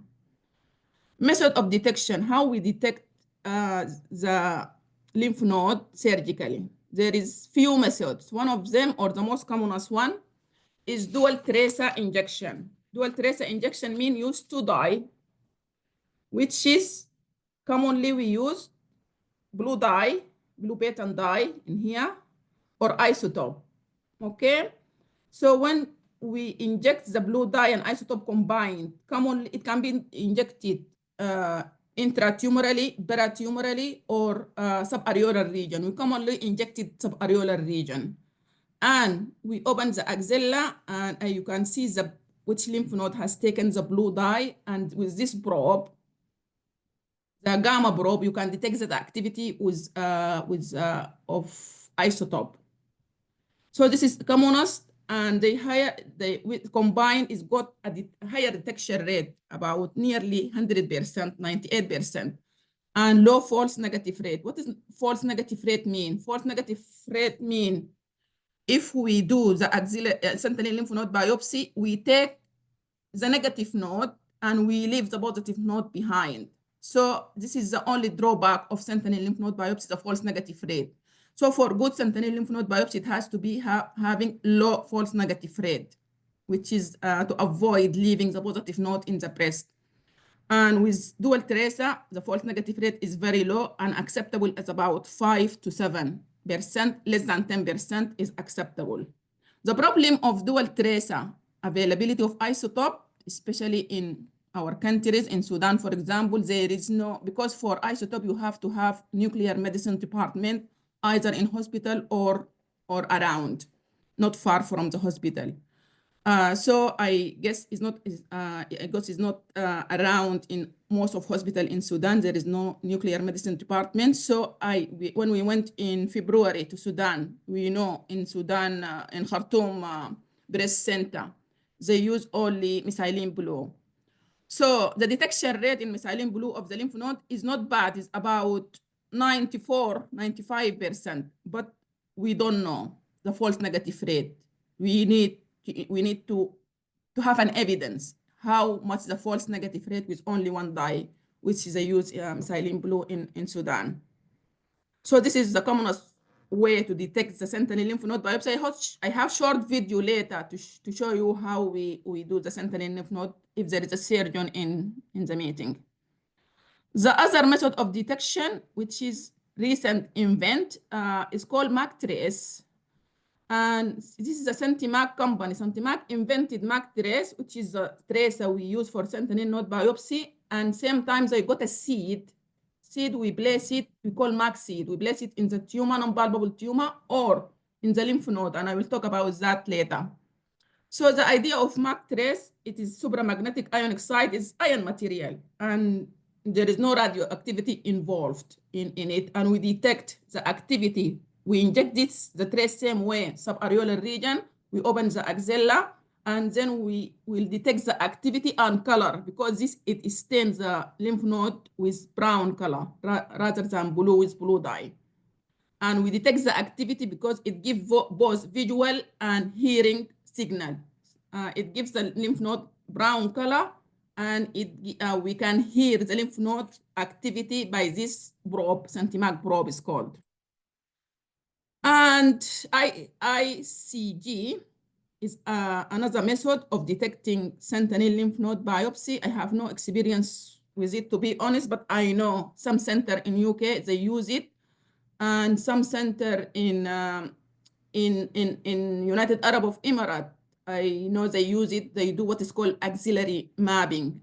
Method of detection, how we detect the lymph node surgically. There is few methods. One of them, or the most commonest one, is dual tracer injection. Dual tracer injection means use 2 dye, which is commonly we use blue dye, blue pattern dye in here, or isotope, okay? So when we inject the blue dye and isotope combined, commonly it can be injected intratumorally, paratumorally, or subareolar region. We commonly inject it subareolar region. And we open the axilla, and you can see which lymph node has taken the blue dye, and with this probe, the gamma probe, you can detect the activity of isotope. So this is commonest, and combined is got a higher detection rate, about nearly 100%, 98%. and low false negative rate. What does false negative rate mean? False negative rate mean if we do the axillary sentinel lymph node biopsy, we take the negative node and we leave the positive node behind. So this is the only drawback of sentinel lymph node biopsy, the false negative rate. So for good sentinel lymph node biopsy, it has to be having low false negative rate, which is to avoid leaving the positive node in the breast. And with dual tracer, the false negative rate is very low and acceptable at about 5 to 7%. Less than 10% is acceptable. The problem of dual tracer, availability of isotope, especially in our countries, in Sudan, for example, there is no, because for isotope, you have to have nuclear medicine department, either in hospital or around, not far from the hospital. So I guess it's not around in most of hospital in Sudan. There is no nuclear medicine department. So when we went in February to Sudan, we know in Sudan, in Khartoum breast center, they use only methylene blue. So the detection rate in methylene blue of the lymph node is not bad. It's about 95%, but we don't know the false negative rate. We need to have an evidence how much the false negative rate with only one dye, which is a use methylene blue in Sudan. So this is the commonest way to detect the sentinel lymph node biopsy. I have short video later to show you how we do the sentinel lymph node if there is a surgeon in the meeting. The other method of detection, which is recent invent, is called MACTrace. And this is a Centimac company. Centimac invented MACTrace, which is a tracer we use for sentinel node biopsy. And same time they got a seed, we place it, we call MAC seed. We place it in the tumor, non-palpable tumor, or in the lymph node, and I will talk about that later. So the idea of MACTrace, it is supramagnetic ionic site, is ion material, and there is no radioactivity involved in it, and we detect the activity. We inject the trace same way, subareolar region, we open the axilla, and then we will detect the activity and color, because it stains the lymph node with brown color rather than blue with blue dye. And we detect the activity because it gives both visual and hearing signal. It gives the lymph node brown color, and we can hear the lymph node activity by this probe, Centimac probe is called. And ICG is another method of detecting sentinel lymph node biopsy. I have no experience with it, to be honest, but I know some center in UK, they use it, and some center in United Arab Emirates, I know they use it. They do what is called axillary mapping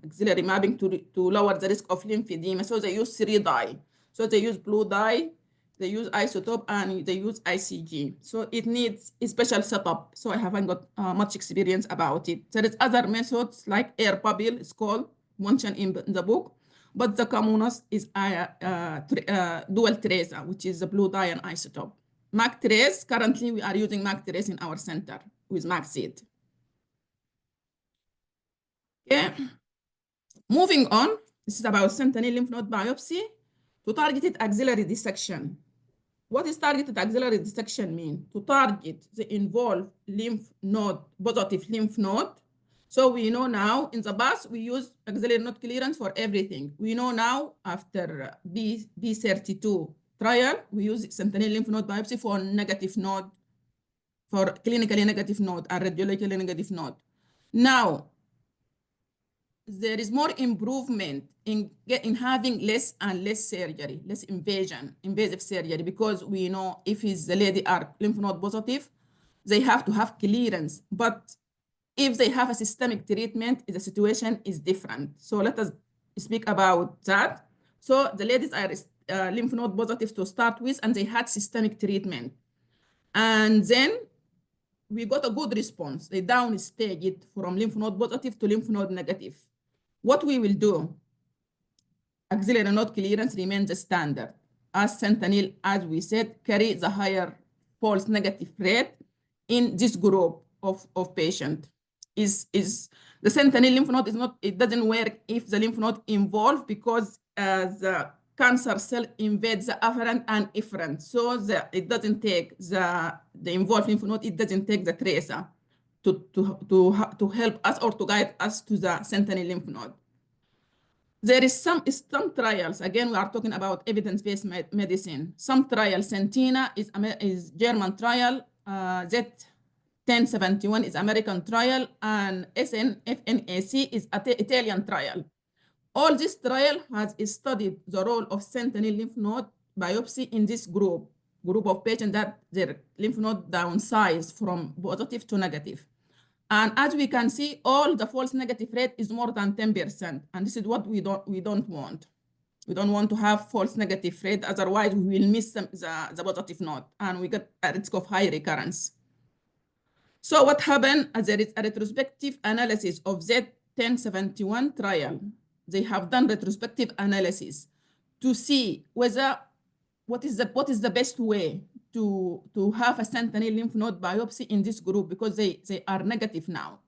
to lower the risk of lymphedema. So they use 3 dye. So they use blue dye, they use isotope, and they use ICG. So it needs a special setup. So I haven't got much experience about it. There is other methods like air bubble, it's called, mentioned in the book, but the commonest is dual tracer, which is the blue dye and isotope. MACTrace, currently we are using MACTrace in our center with MACSeed. Okay, moving on, this is about sentinel lymph node biopsy to targeted axillary dissection. What is targeted axillary dissection mean? To target the involved lymph node, positive lymph node. So we know now, in the past, we use axillary node clearance for everything. We know now, after B32 trial, we use sentinel lymph node biopsy for negative node, for clinically negative node and radiologically negative node. Now, there is more improvement in having less and less surgery, less invasive surgery, because we know if the lady are lymph node positive, they have to have clearance. But if they have a systemic treatment, the situation is different. So let us speak about that. So the ladies are lymph node positive to start with, and they had systemic treatment. And then we got a good response. They downstage it from lymph node positive to lymph node negative. What we will do, axillary node clearance remains the standard. As sentinel, as we said, carry the higher false negative rate in this group of patient. Is the sentinel lymph node is not, it doesn't work if the lymph node involved, because the cancer cell invades the afferent and efferent. So it doesn't take the involved lymph node, it doesn't take the tracer to help us or to guide us to the sentinel lymph node. There is some trials. Again, we are talking about evidence-based medicine. Some trials, Sentina is German trial, Z1071 is American trial, and SNFNAC is Italian trial. All this trial has studied the role of sentinel lymph node biopsy in this group of patients that their lymph node downsized from positive to negative. And as we can see, all the false negative rate is more than 10%. And this is what we don't want. We don't want to have false negative rate, otherwise we will miss the positive node and we get a risk of high recurrence. So what happened, there is a retrospective analysis of Z1071 trial. They have done retrospective analysis to see whether what is the best way to have a sentinel lymph node biopsy in this group, because they are negative now.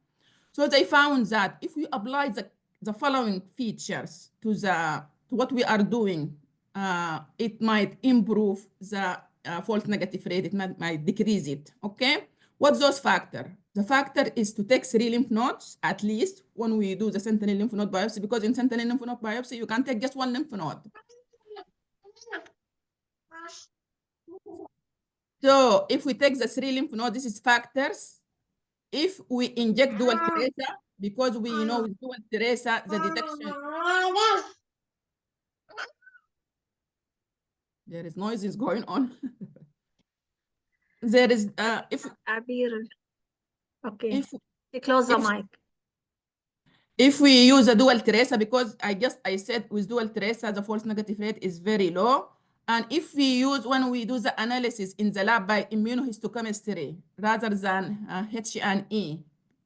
So they found that if we apply the following features to what we are doing, it might improve the false negative rate, it might decrease it, okay? What's those factors? The factor is to take 3 lymph nodes, at least, when we do the sentinel lymph node biopsy, because in sentinel lymph node biopsy, you can take just 1 lymph node. So if we take the 3 lymph nodes, this is factors. If we inject dual tracer, because we know with dual tracer, the detection. There is noises going on. There is, Abir. Okay, close the mic. If we use a dual tracer, because I said with dual tracer, the false negative rate is very low. And if we use, when we do the analysis in the lab by immunohistochemistry rather than H&E.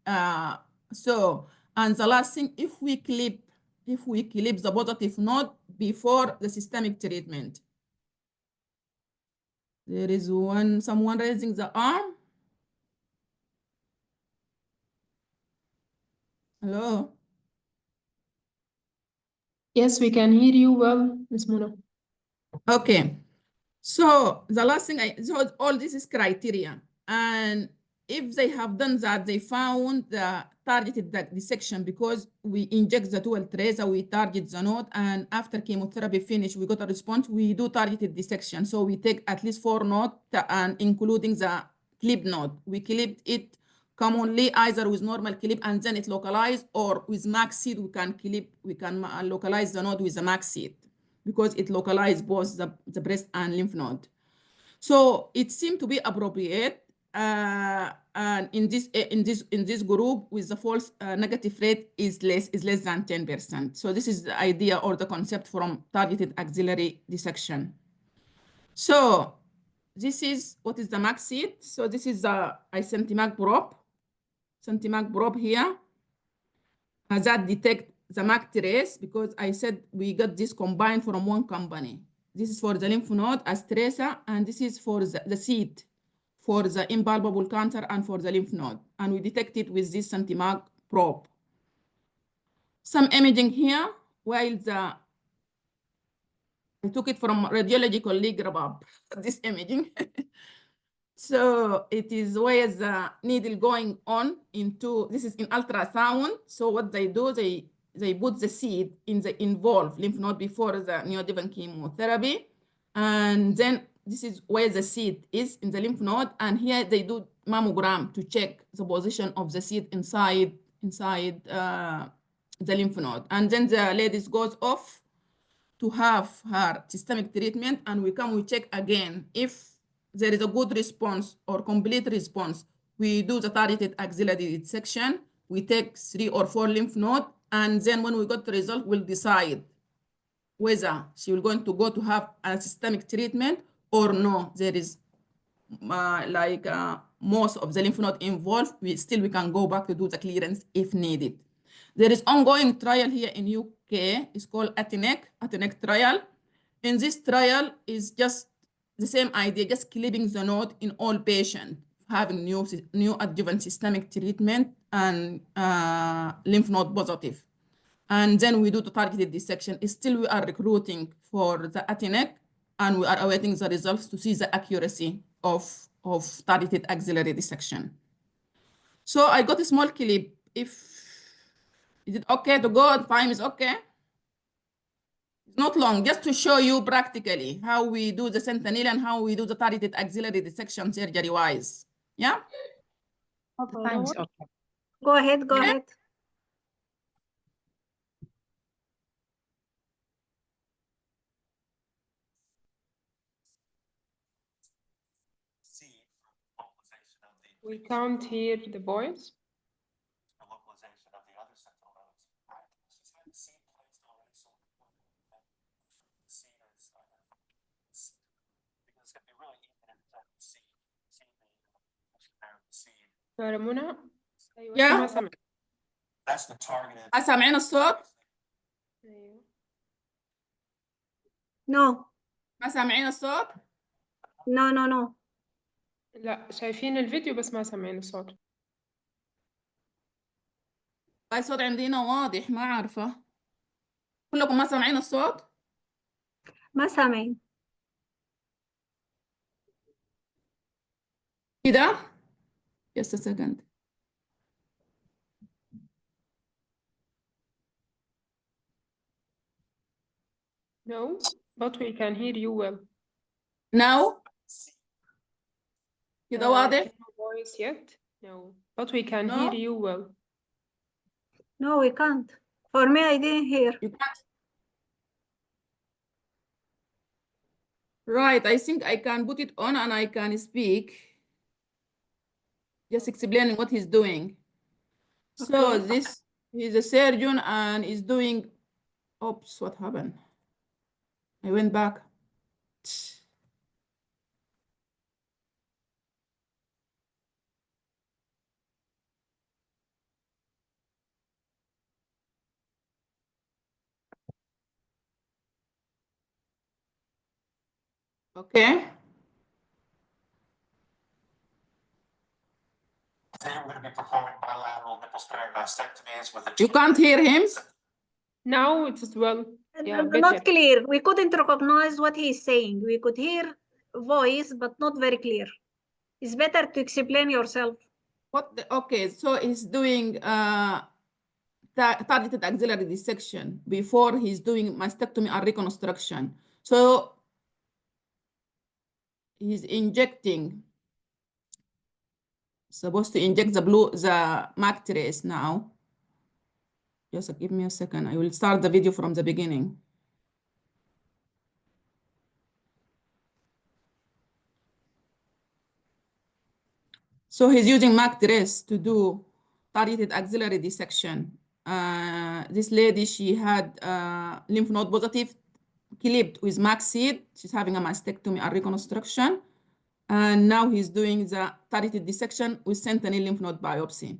And the last thing, if we clip the positive node before the systemic treatment. There is someone raising the arm. Hello? Yes, we can hear you well, Ms. Muna. Okay. So the last thing, so all this is criteria. And if they have done that, they found the targeted dissection, because we inject the dual tracer, we target the node, and after chemotherapy finish, we got a response, we do targeted dissection. So we take at least 4 nodes, and including the clip node. We clipped it commonly either with normal clip and then it localized, or with max seed, we can localize the node with the max seed, because it localized both the breast and lymph node. So it seemed to be appropriate. And in this group with the false negative rate is less than 10%. So this is the idea or the concept from targeted axillary dissection. So this is what is the max seed. So this is the Centimac probe here that detect the MAC trace, because I said we got this combined from one company. This is for the lymph node as tracer, and this is for the seed for the impalpable cancer and for the lymph node. And we detect it with this Centimac probe. Some imaging here, while I took it from Radiological League Rabab, this imaging. So it is where the needle going on into, this is in ultrasound. So what they do, they put the seed in the involved lymph node before the neoadjuvant chemotherapy. And then this is where the seed is in the lymph node. And here they do mammogram to check the position of the seed inside the lymph node. And then the lady goes off to have her systemic treatment, and we check again. If there is a good response or complete response, we do the targeted axillary dissection. We take 3 or 4 lymph nodes, and then when we got the result, we'll decide whether she will going to go to have a systemic treatment or no. There is most of the lymph node involved, we can go back to do the clearance if needed. There is ongoing trial here in UK. It's called ATENEC trial. In this trial is just the same idea, just clipping the node in all patients having new adjuvant systemic treatment and lymph node positive. And then we do the targeted dissection. Still, we are recruiting for the ATNEC, and we are awaiting the results to see the accuracy of targeted axillary dissection. So I got a small clip. Is it okay to go? Time is okay? It's not long, just to show you practically how we do the sentinel and how we do the targeted axillary dissection surgery-wise. Yeah? Time is okay. Go ahead, go ahead. We can't hear the voice. منى أيوة Yeah. ما سمعت. سامعين الصوت؟ أيوة. No, ما سامعين الصوت؟ no. لا شايفين الفيديو بس ما سامعين الصوت. الصوت عندنا واضح، ما عارفة. كلكم ما سامعين الصوت؟ ما سامعين. كده؟ Just a second. No, but we can hear you well. Now? كده واضح؟ No voice yet. No, but we can No? hear you well. No, we can't. For me, I didn't hear. You can't. Right, I think I can put it on and I can speak. Just explaining what he's doing. So Okay. this, he's a surgeon and is doing, oops, what happened? I went back. Okay. Today I'm going to be performing bilateral nipple-sparing mastectomies with a... You can't hear him? Now it's well. Yeah, better. Not clear. We couldn't recognize what he's saying. We could hear voice, but not very clear. It's better to explain yourself. Okay, so he's doing targeted axillary dissection before he's doing mastectomy and reconstruction. So he's injecting, supposed to inject the MAC trace now. Just give me a second. I will start the video from the beginning. So he's using MAC trace to do targeted axillary dissection. This lady, she had lymph node positive clipped with MAC seed. She's having a mastectomy and reconstruction. And now he's doing the targeted dissection with sentinel lymph node biopsy.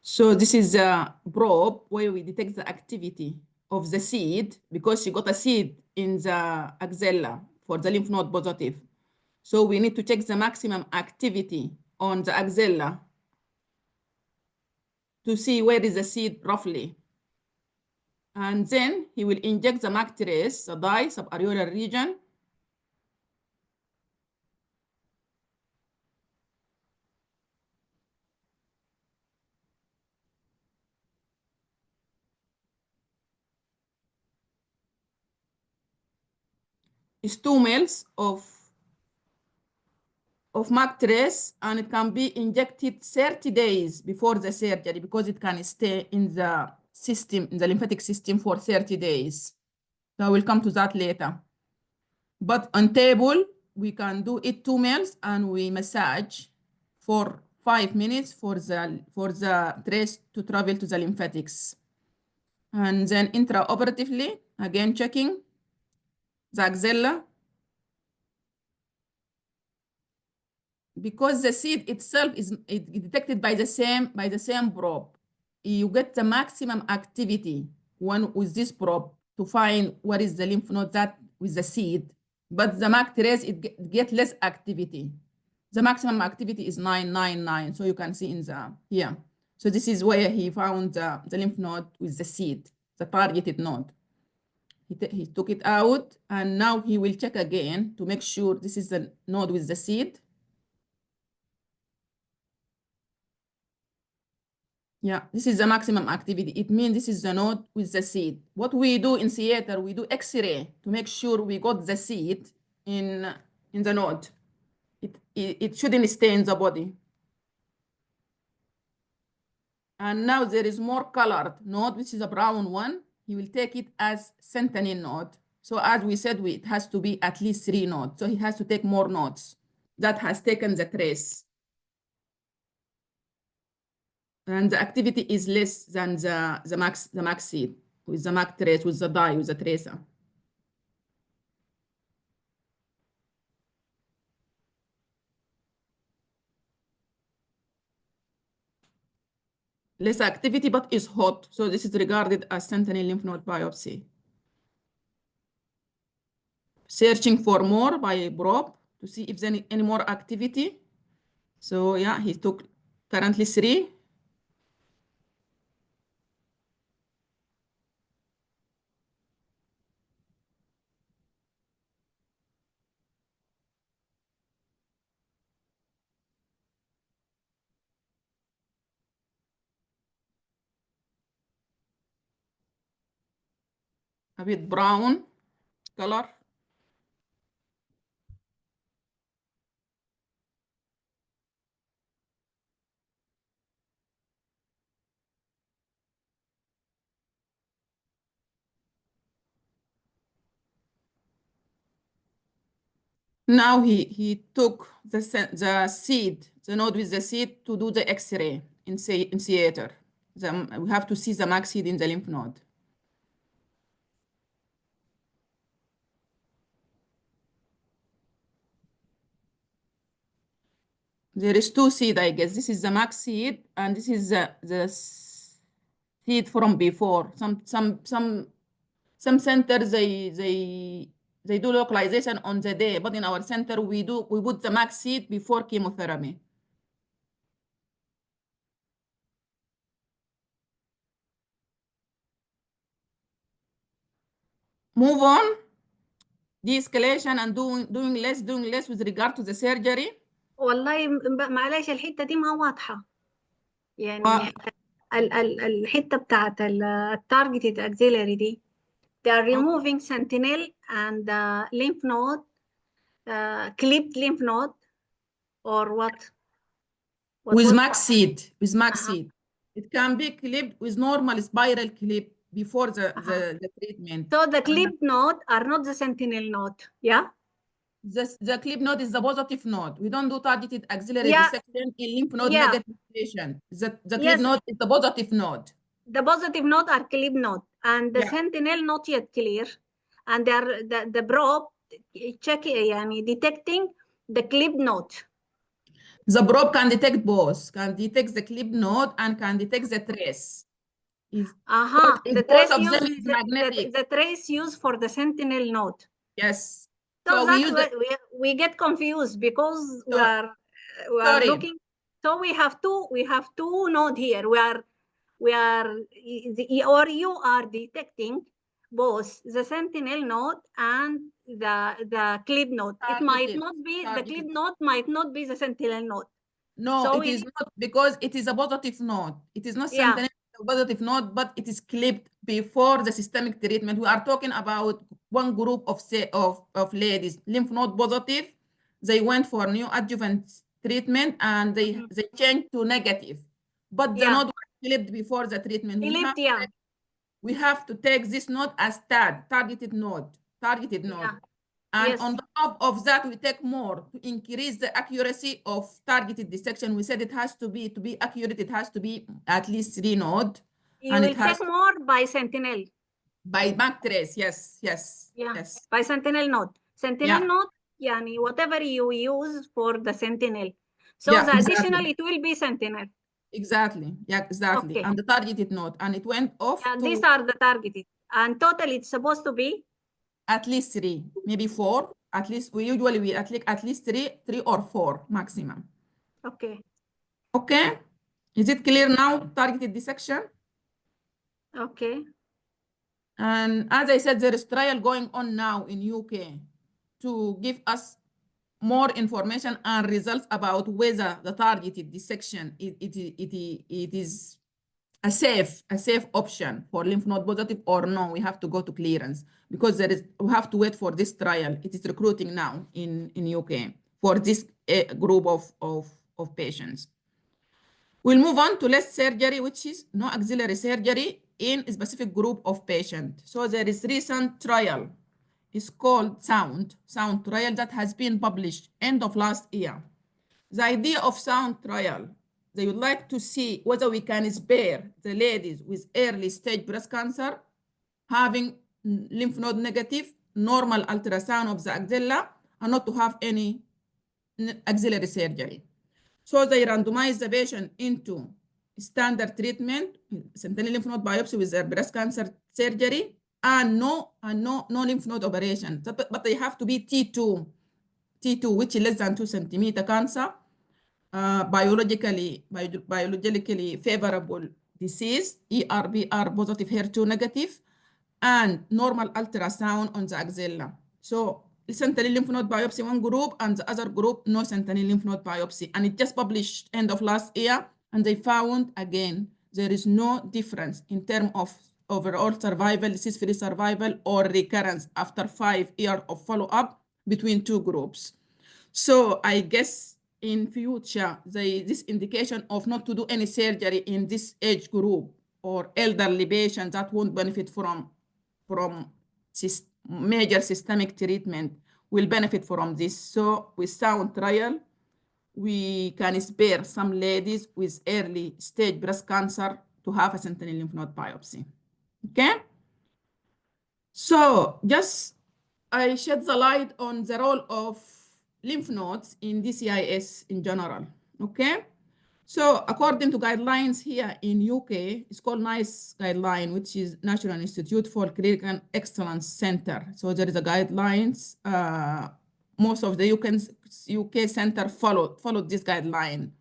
So this is a probe where we detect the activity of the seed because she got a seed in the axilla for the lymph node positive. So we need to check the maximum activity on the axilla to see where is the seed roughly. And then he will inject the MAC trace, the dye, subareolar region. It's 2 mL of MAC trace, and it can be injected 30 days before the surgery because it can stay in the system, in the lymphatic system for 30 days. So I will come to that later. But on table, we can do it 2 mL and we massage for 5 minutes for the trace to travel to the lymphatics. And then intraoperatively, again checking the axilla. Because the seed itself is detected by the same probe. You get the maximum activity with this probe to find what is the lymph node that with the seed. But the MAC trace, it get less activity. The maximum activity is 999. So you can see in the here. So this is where he found the lymph node with the seed, the targeted node. He took it out, and now he will check again to make sure this is the node with the seed. Yeah, this is the maximum activity. It means this is the node with the seed. What we do in theater, we do X-ray to make sure we got the seed in the node. It shouldn't stay in the body. And now there is more colored node, which is a brown one. He will take it as sentinel node. So as we said, it has to be at least 3 nodes. So he has to take more nodes. That has taken the trace. And the activity is less than the max seed, with the max trace, with the dye, with the tracer. Less activity, but is hot. So this is regarded as sentinel lymph node biopsy. Searching for more by probe to see if there's any more activity. So yeah, he took currently 3. A bit brown color. Now he took the seed, the node with the seed, to do the X-ray in theater. We have to see the max seed in the lymph node. There is 2 seed, I guess. This is the max seed, and this is the seed from before. Some centers they do localization on the day, but in our center we put the max seed before chemotherapy. Move on. De-escalation and doing less with regard to the surgery. والله معلش الحتة دي ما واضحة يعني الحتة بتاعت targeted axillary دي they are removing sentinel and lymph node, clipped lymph node, or what? With max seed, seed. It can be clipped with normal spiral clip before the treatment. So the clipped node are not the sentinel node, yeah? The clip node is the positive node. We don't do targeted axillary dissection in lymph node negative patient. The clip node is the positive node. The positive node are clip node, and the sentinel not yet clear, and they are the probe detecting the clip node. The probe can detect both, can detect the clip node and can detect the trace. The trace use the trace used for the sentinel node. Yes. So that's we get confused because we are looking. So we have two node here. Or you are detecting both the sentinel node and the clip node. It might not be the clip node, might not be the sentinel node. No, so it is not, because it is a positive node. It is not sentinel positive node, but it is clipped before the systemic treatment. We are talking about one group of ladies, lymph node positive. They went for neoadjuvant treatment and they changed to negative, but the node was clipped before the treatment. We have to take this node as targeted node. And on top of that, we take more to increase the accuracy of targeted dissection. We said it has to be accurate. It has to be at least 3 nodes. You will take more by sentinel. By back trace, yes. By sentinel node. Sentinel node, whatever you use for the sentinel. So the additional, it will be sentinel. Exactly. Okay. And the targeted node, and it went off. These are the targeted, and total it's supposed to be at least 3, maybe 4. At least we usually at least three or four maximum. Okay. Okay, is it clear now? Targeted dissection. Okay. And as I said, there is trial going on now in UK to give us more information and results about whether the targeted dissection it is a safe option for lymph node positive or no. We have to go to clearance because we have to wait for this trial. It is recruiting now in UK for this group of patients. We'll move on to less surgery, which is no axillary surgery in a specific group of patients. So there is recent trial. It's called SOUND trial that has been published end of last year. The idea of SOUND trial, they would like to see whether we can spare the ladies with early stage breast cancer having lymph node negative, normal ultrasound of the axilla, and not to have any axillary surgery. So they randomize the patient into standard treatment, sentinel lymph node biopsy with their breast cancer surgery, and no lymph node operation. But they have to be T2, which is less than 2 centimeter cancer, biologically favorable disease, ERBR positive, HER2 negative, and normal ultrasound on the axilla. So sentinel lymph node biopsy one group, and the other group no sentinel lymph node biopsy. And it just published end of last year, and they found again there is no difference in terms of overall survival, disease-free survival, or recurrence after 5 years of follow-up between two groups. So I guess in future, this indication of not to do any surgery in this age group or elderly patients that won't benefit from major systemic treatment will benefit from this. So with SOUND trial, we can spare some ladies with early stage breast cancer to have a sentinel lymph node biopsy. Okay? So just I shed the light on the role of lymph nodes in DCIS in general. Okay? So according to guidelines here in UK, it's called NICE guideline, which is National Institute for Clinical Excellence Center. So there is a guidelines. Most of the UK center followed this guideline.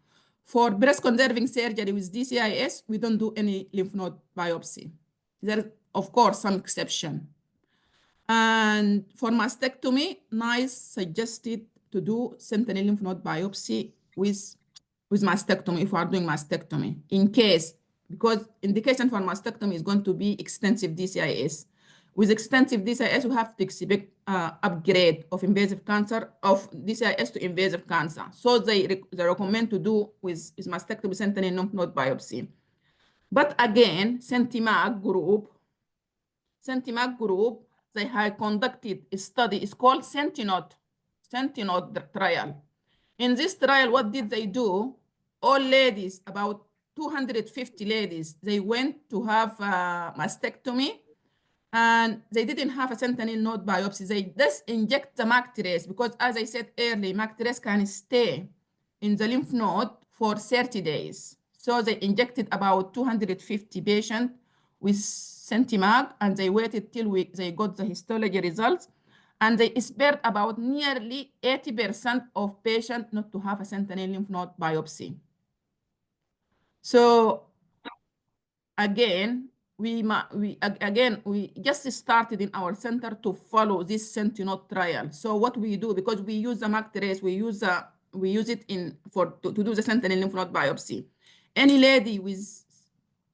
For breast conserving surgery with DCIS, we don't do any lymph node biopsy. There is, of course, some exception. And for mastectomy, NICE suggested to do sentinel lymph node biopsy with mastectomy if we are doing mastectomy in case, because indication for mastectomy is going to be extensive DCIS. With extensive DCIS, we have to expect upgrade of invasive cancer, of DCIS to invasive cancer. So they recommend to do with mastectomy sentinel lymph node biopsy. But again, Sentimag group, they have conducted a study. It's called Sentinode trial. In this trial, what did they do? All ladies, about 250 ladies, they went to have mastectomy, and they didn't have a sentinel node biopsy. They just inject the MAC trace because, as I said earlier, MAC trace can stay in the lymph node for 30 days. So they injected about 250 patients with Sentimag, and they waited till they got the histology results. And they spared about nearly 80% of patients not to have a sentinel lymph node biopsy. So again, we just started in our center to follow this Sentinel trial. So what we do, because we use the MAC trace, we use it to do the sentinel lymph node biopsy. Any lady with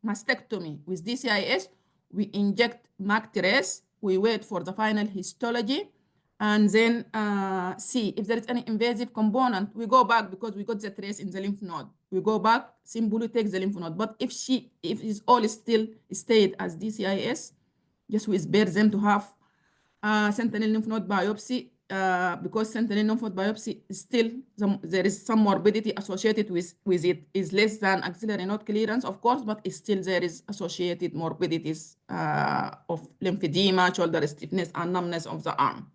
mastectomy with DCIS, we inject MAC trace, we wait for the final histology, and then see if there is any invasive component. We go back because we got the trace in the lymph node. We go back, simply take the lymph node. But if it's all still stayed as DCIS, just we spare them to have sentinel lymph node biopsy because sentinel lymph node biopsy is still, there is some morbidity associated with it. Is less than axillary node clearance, of course, but still there is associated morbidities of lymphedema, shoulder stiffness, and numbness of the arm.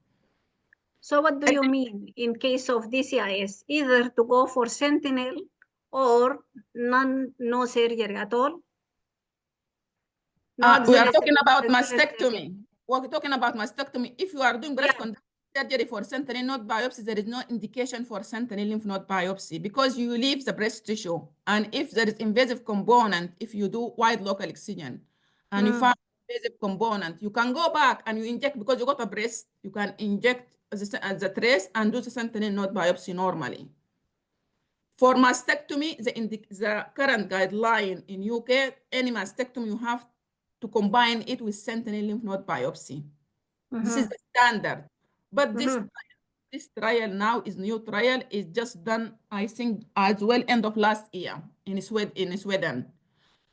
So what do you mean in case of DCIS? Either to go for sentinel or no surgery at all? We are talking about mastectomy. We're talking about mastectomy. If you are doing breast conservation surgery for sentinel node biopsy, there is no indication for sentinel lymph node biopsy because you leave the breast tissue. And if there is invasive component, if you do wide local excision and you find invasive component, you can go back and you inject, because you got a breast, you can inject the trace and do the sentinel node biopsy normally. For mastectomy, the current guideline in UK, any mastectomy, you have to combine it with sentinel lymph node biopsy. This is the standard. But this trial now is new trial, is just done, I think, as well end of last year in Sweden.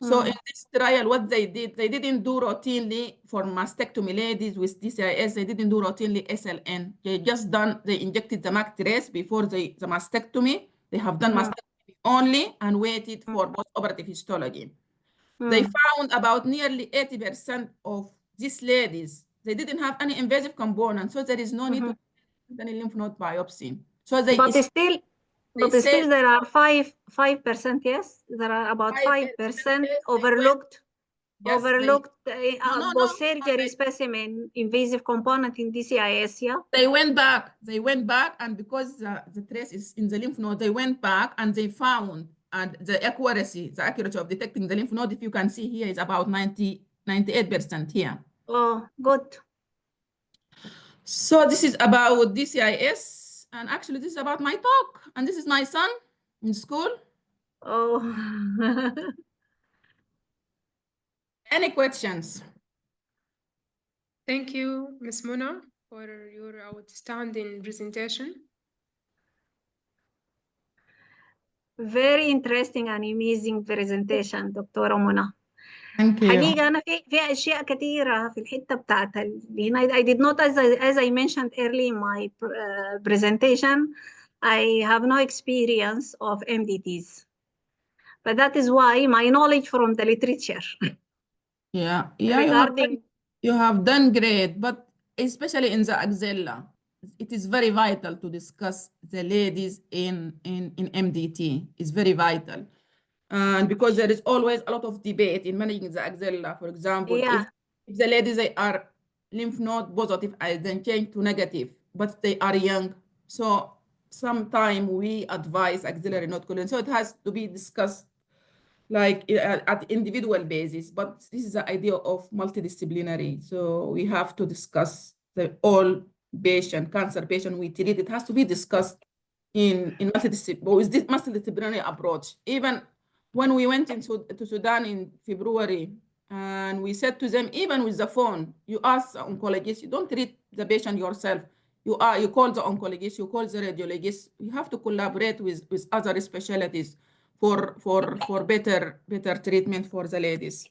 So in this trial, what they didn't do routinely for mastectomy ladies with DCIS, they didn't do routinely SLN. They injected the MAC trace before the mastectomy. They have done mastectomy only and waited for post-operative histology. They found about nearly 80% of these ladies, they didn't have any invasive component, so there is no need to do any lymph node biopsy. So but still there are 5%, yes? There are about 5% overlooked post-surgery specimen invasive component in DCIS, yeah? They went back, and because the trace is in the lymph node, they went back and they found, and the accuracy of detecting the lymph node, if you can see here, is about 98% here. Oh, good. So this is about DCIS, and actually this is about my talk, and this is my son in school. Oh. Any questions? Thank you, Ms. Mona, for your outstanding presentation. Very interesting and amazing presentation, دكتورة منى. Thank you. حقيقة أنا في أشياء كثيرة في الحتة بتاعت I did not, as I mentioned early in my presentation, I have no experience of MDTs. But that is why my knowledge from the literature. Yeah, regarding you have done great, but especially in the axilla, it is very vital to discuss the ladies in MDT. It's very vital. And because there is always a lot of debate in managing the axilla. For example, if the ladies they are lymph node positive, I then change to negative, but they are young. So sometimes we advise axillary node colon. So it has to be discussed like at individual basis, but this is the idea of multidisciplinary. So we have to discuss all cancer patient we treat. It has to be discussed in multidisciplinary approach. Even when we went to Sudan in February, and we said to them, even with the phone, you ask the oncologist, you don't treat the patient yourself. You call the oncologist, you call the radiologist. You have to collaborate with other specialties for better treatment for the ladies.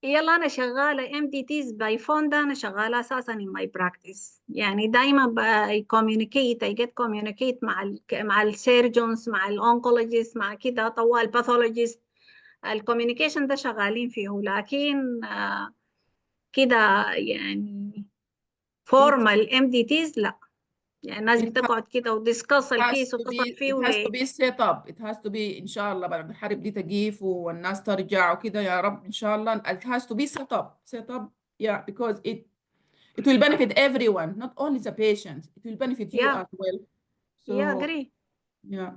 يلا أنا شغالة MDTs by phone، ده أنا شغالة أساساً in my practice. يعني دايماً I get communicate مع السيرجونز، مع الأونكولوجيست، مع كده طوال باثولوجيست. الكوميونيكيشن ده شغالين فيه، لكن كده يعني formal MDTs لا. يعني الناس بتقعد كده ودiscuss الكيس وتصل فيه. It has to be set up. It has to be إن شاء الله بعد الحرب دي تجيف والناس ترجع وكده يا رب إن شاء الله. It has to be set up. Yeah, because it will benefit everyone, not only the patient. It will benefit you as well. So, yeah, agree. Yeah.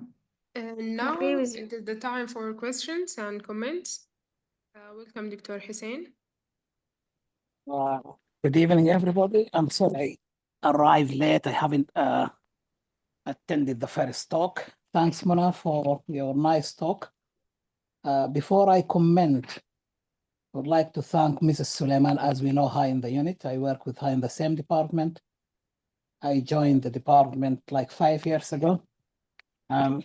And now it is the time for questions and comments. Welcome, Dr. Hussein. Good evening, everybody. I'm sorry I arrived late. I haven't attended the first talk. Thanks, Mona, for your nice talk. Before I comment, I would like to thank Mrs. Suleiman, as we know her in the unit. I work with her in the same department. I joined the department like 5 years ago.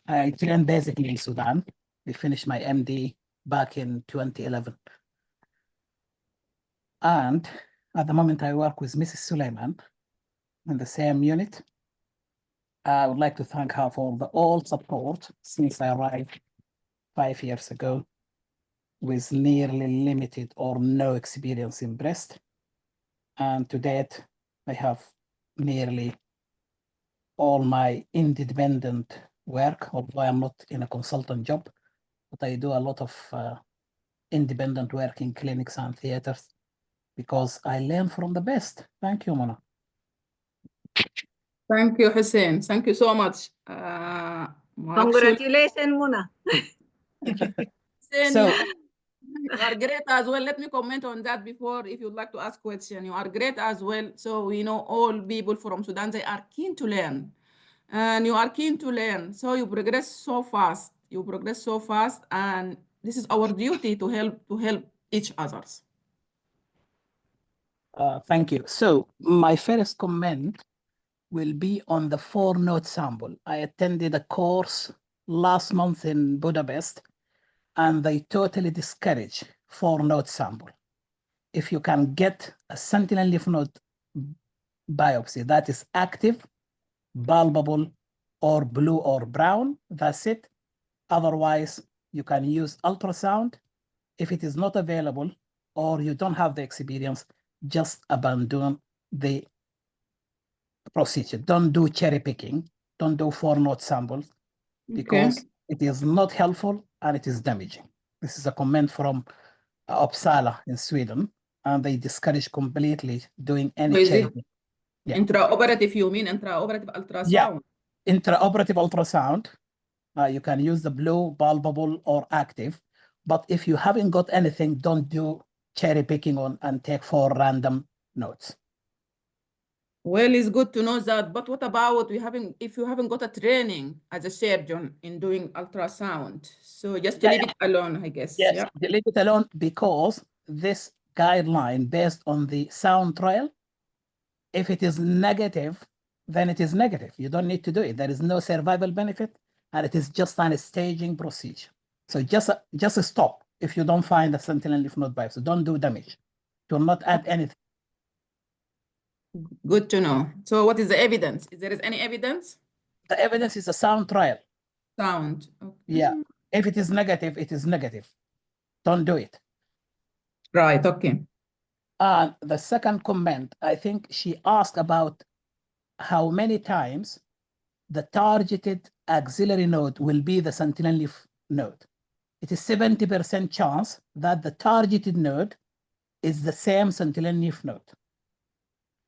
I trained basically in Sudan. I finished my MD back in 2011. And at the moment, I work with Mrs. Suleiman in the same unit. I would like to thank her for all support since I arrived 5 years ago with nearly limited or no experience in breast. And to date, I have nearly all my independent work, although I'm not in a consultant job, but I do a lot of independent work in clinics and theaters because I learn from the best. Thank you, Mona. Thank you, Hussein. Thank you so much. Congratulations, Muna. Hussein, So- you are great as well. Let me comment on that before, if you'd like to ask question. You are great as well. So we know all people from Sudan, they are keen to learn. And you are keen to learn. So you progress so fast. You progress so fast. And this is our duty to help each others. Thank you. So my first comment will be on the 4-node sample. I attended a course last month in Budapest, and they totally discourage 4-node sample. If you can get a sentinel lymph node biopsy that is active, bulbable, or blue or brown, that's it. Otherwise, you can use ultrasound. If it is not available or you don't have the experience, just abandon the procedure. Don't do cherry picking. Don't do 4-node samples because it is not helpful and it is damaging. This is a comment from Uppsala in Sweden, and they discourage completely doing any cherry picking. Yeah. Intraoperative, you mean intraoperative ultrasound? Yeah, intraoperative ultrasound. You can use the blue, bulbable, or active. But if you haven't got anything, don't do cherry picking on and take 4 random nodes. Well, it's good to know that. But what about if you haven't got a training as a surgeon in doing ultrasound? So just leave it alone, I guess. Yes, Yeah. leave it alone, because this guideline based on the sound trial, if it is negative, then it is negative. You don't need to do it. There is no survival benefit, and it is just a staging procedure. So just stop if you don't find a sentinel lymph node biopsy. Don't do damage. Do not add anything. Good to know. So what is the evidence? Is there any evidence? The evidence is a sound trial. Sound. Okay. Yeah. If it is negative, it is negative. Don't do it. Right. Okay. And the second comment, I think she asked about how many times the targeted axillary node will be the sentinel lymph node. It is 70% chance that the targeted node is the same sentinel lymph node.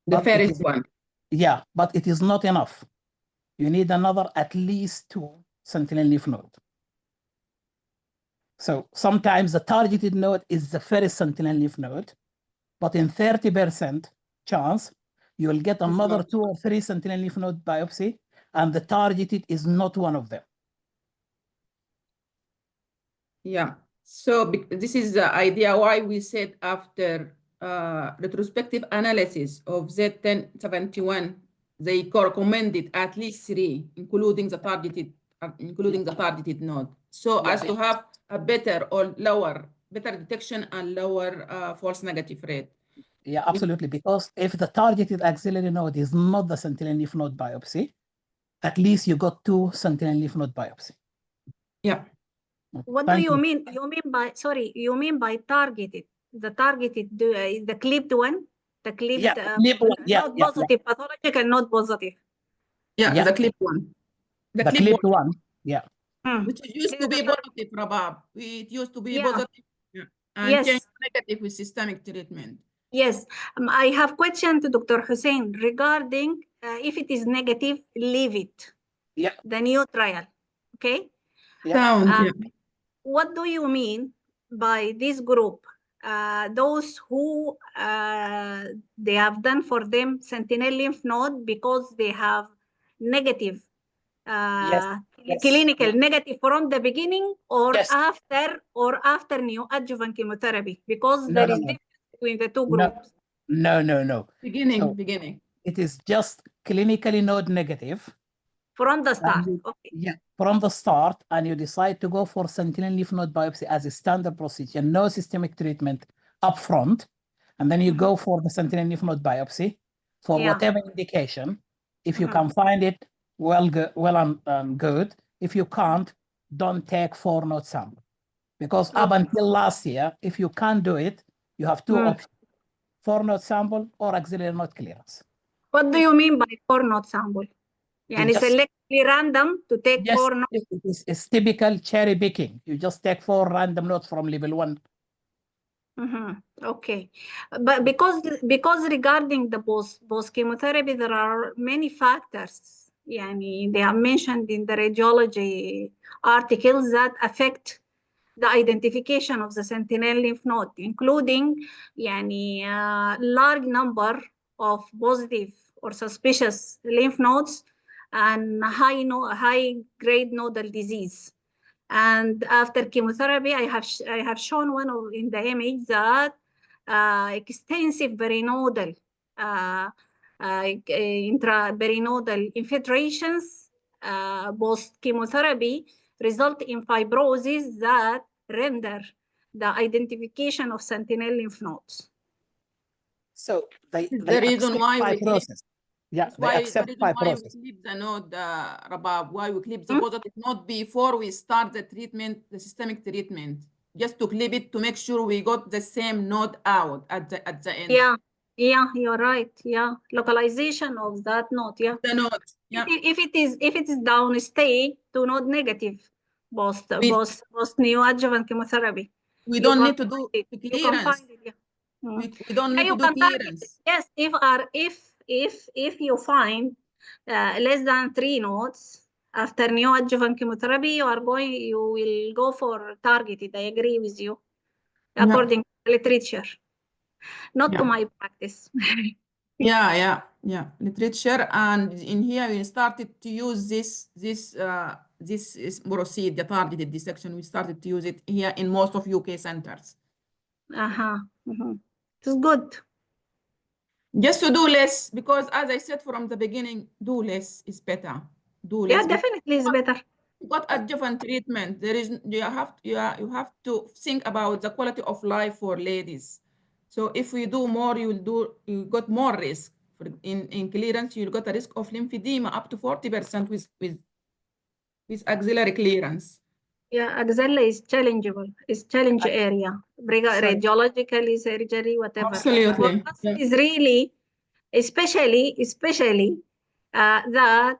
The first one. Yeah, but it is not enough. You need another at least 2 sentinel lymph node. So sometimes the targeted node is the first sentinel lymph node, but in 30% chance, you will get another 2 or 3 sentinel lymph node biopsy, and the targeted is not one of them. Yeah. So this is the idea why we said after retrospective analysis of Z1071, they recommended at least 3, including the targeted node. So as to have a better detection and lower false negative rate. Yeah, absolutely. Because if the targeted axillary node is not the sentinel lymph node biopsy, at least you got 2 sentinel lymph node biopsy. Yeah. What do you mean? You mean by targeted? The targeted, the clipped one? The clipped, not positive, pathological, not positive. Yeah, the clipped one. The clipped one, yeah. Which used to be positive, Rabab. It used to be positive. Yeah. And Yes. change negative with systemic treatment. Yes. I have question to Dr. Hussein regarding if it is negative, leave it. Yeah. The new trial. Okay? Yeah. What do you mean by this group? Those who they have done for them sentinel lymph node because they have negative, clinical negative from the beginning, or after neoadjuvant chemotherapy, because there is difference between the 2 groups. No. Beginning. It is just clinically node negative. From the start. Yeah, from the start, and you decide to go for sentinel lymph node biopsy as a standard procedure, no systemic treatment up front, and then you go for the sentinel lymph node biopsy for whatever indication. If you can find it, well and good. If you can't, don't take 4-node sample, because up until last year, if you can't do it, you have 2 options: 4-node sample or axillary node clearance. What do you mean by 4-node sample? And it's selectively random to take 4 nodes? It's typical cherry picking. You just take 4 random nodes from level 1. Okay, but because regarding the post chemotherapy, there are many factors. They are mentioned in the radiology articles that affect the identification of the sentinel lymph node, including large number of positive or suspicious lymph nodes and high grade nodal disease. And after chemotherapy, I have shown in the image that extensive perinodal intraperinodal infiltrations post chemotherapy result in fibrosis that render the identification of sentinel lymph nodes. So they The reason accept why we fibrosis. Yeah, That's they why accept the reason why we fibrosis. clip the node, Rabab, why we clip the positive node before we start the treatment, the systemic treatment, just to clip it to make sure we got the same node out at the end. Yeah, you're right. Yeah, localization of that node. Yeah, the node. Yeah. If it is downstate to node negative, post neoadjuvant chemotherapy, we don't need to do clearance. You can find it. Yeah. We don't need to do clearance. Yes, if you find less than 3 nodes after neoadjuvant chemotherapy, you will go for targeted. I agree with you, according to the literature, not to my practice. Yeah, literature, and in here we started to use this is proceed the targeted dissection. We started to use it here in most of UK centers. It's good. Just to do less, because as I said from the beginning, do less is better. Do less. Yeah, definitely is better. But adjuvant treatment, there is you have to think about the quality of life for ladies. So if we do more, you got more risk. In clearance, you got a risk of lymphedema up to 40% with axillary clearance. Yeah, axilla is challengeable. It's challenge area. Radiological surgery, whatever. Absolutely. For us is really, especially that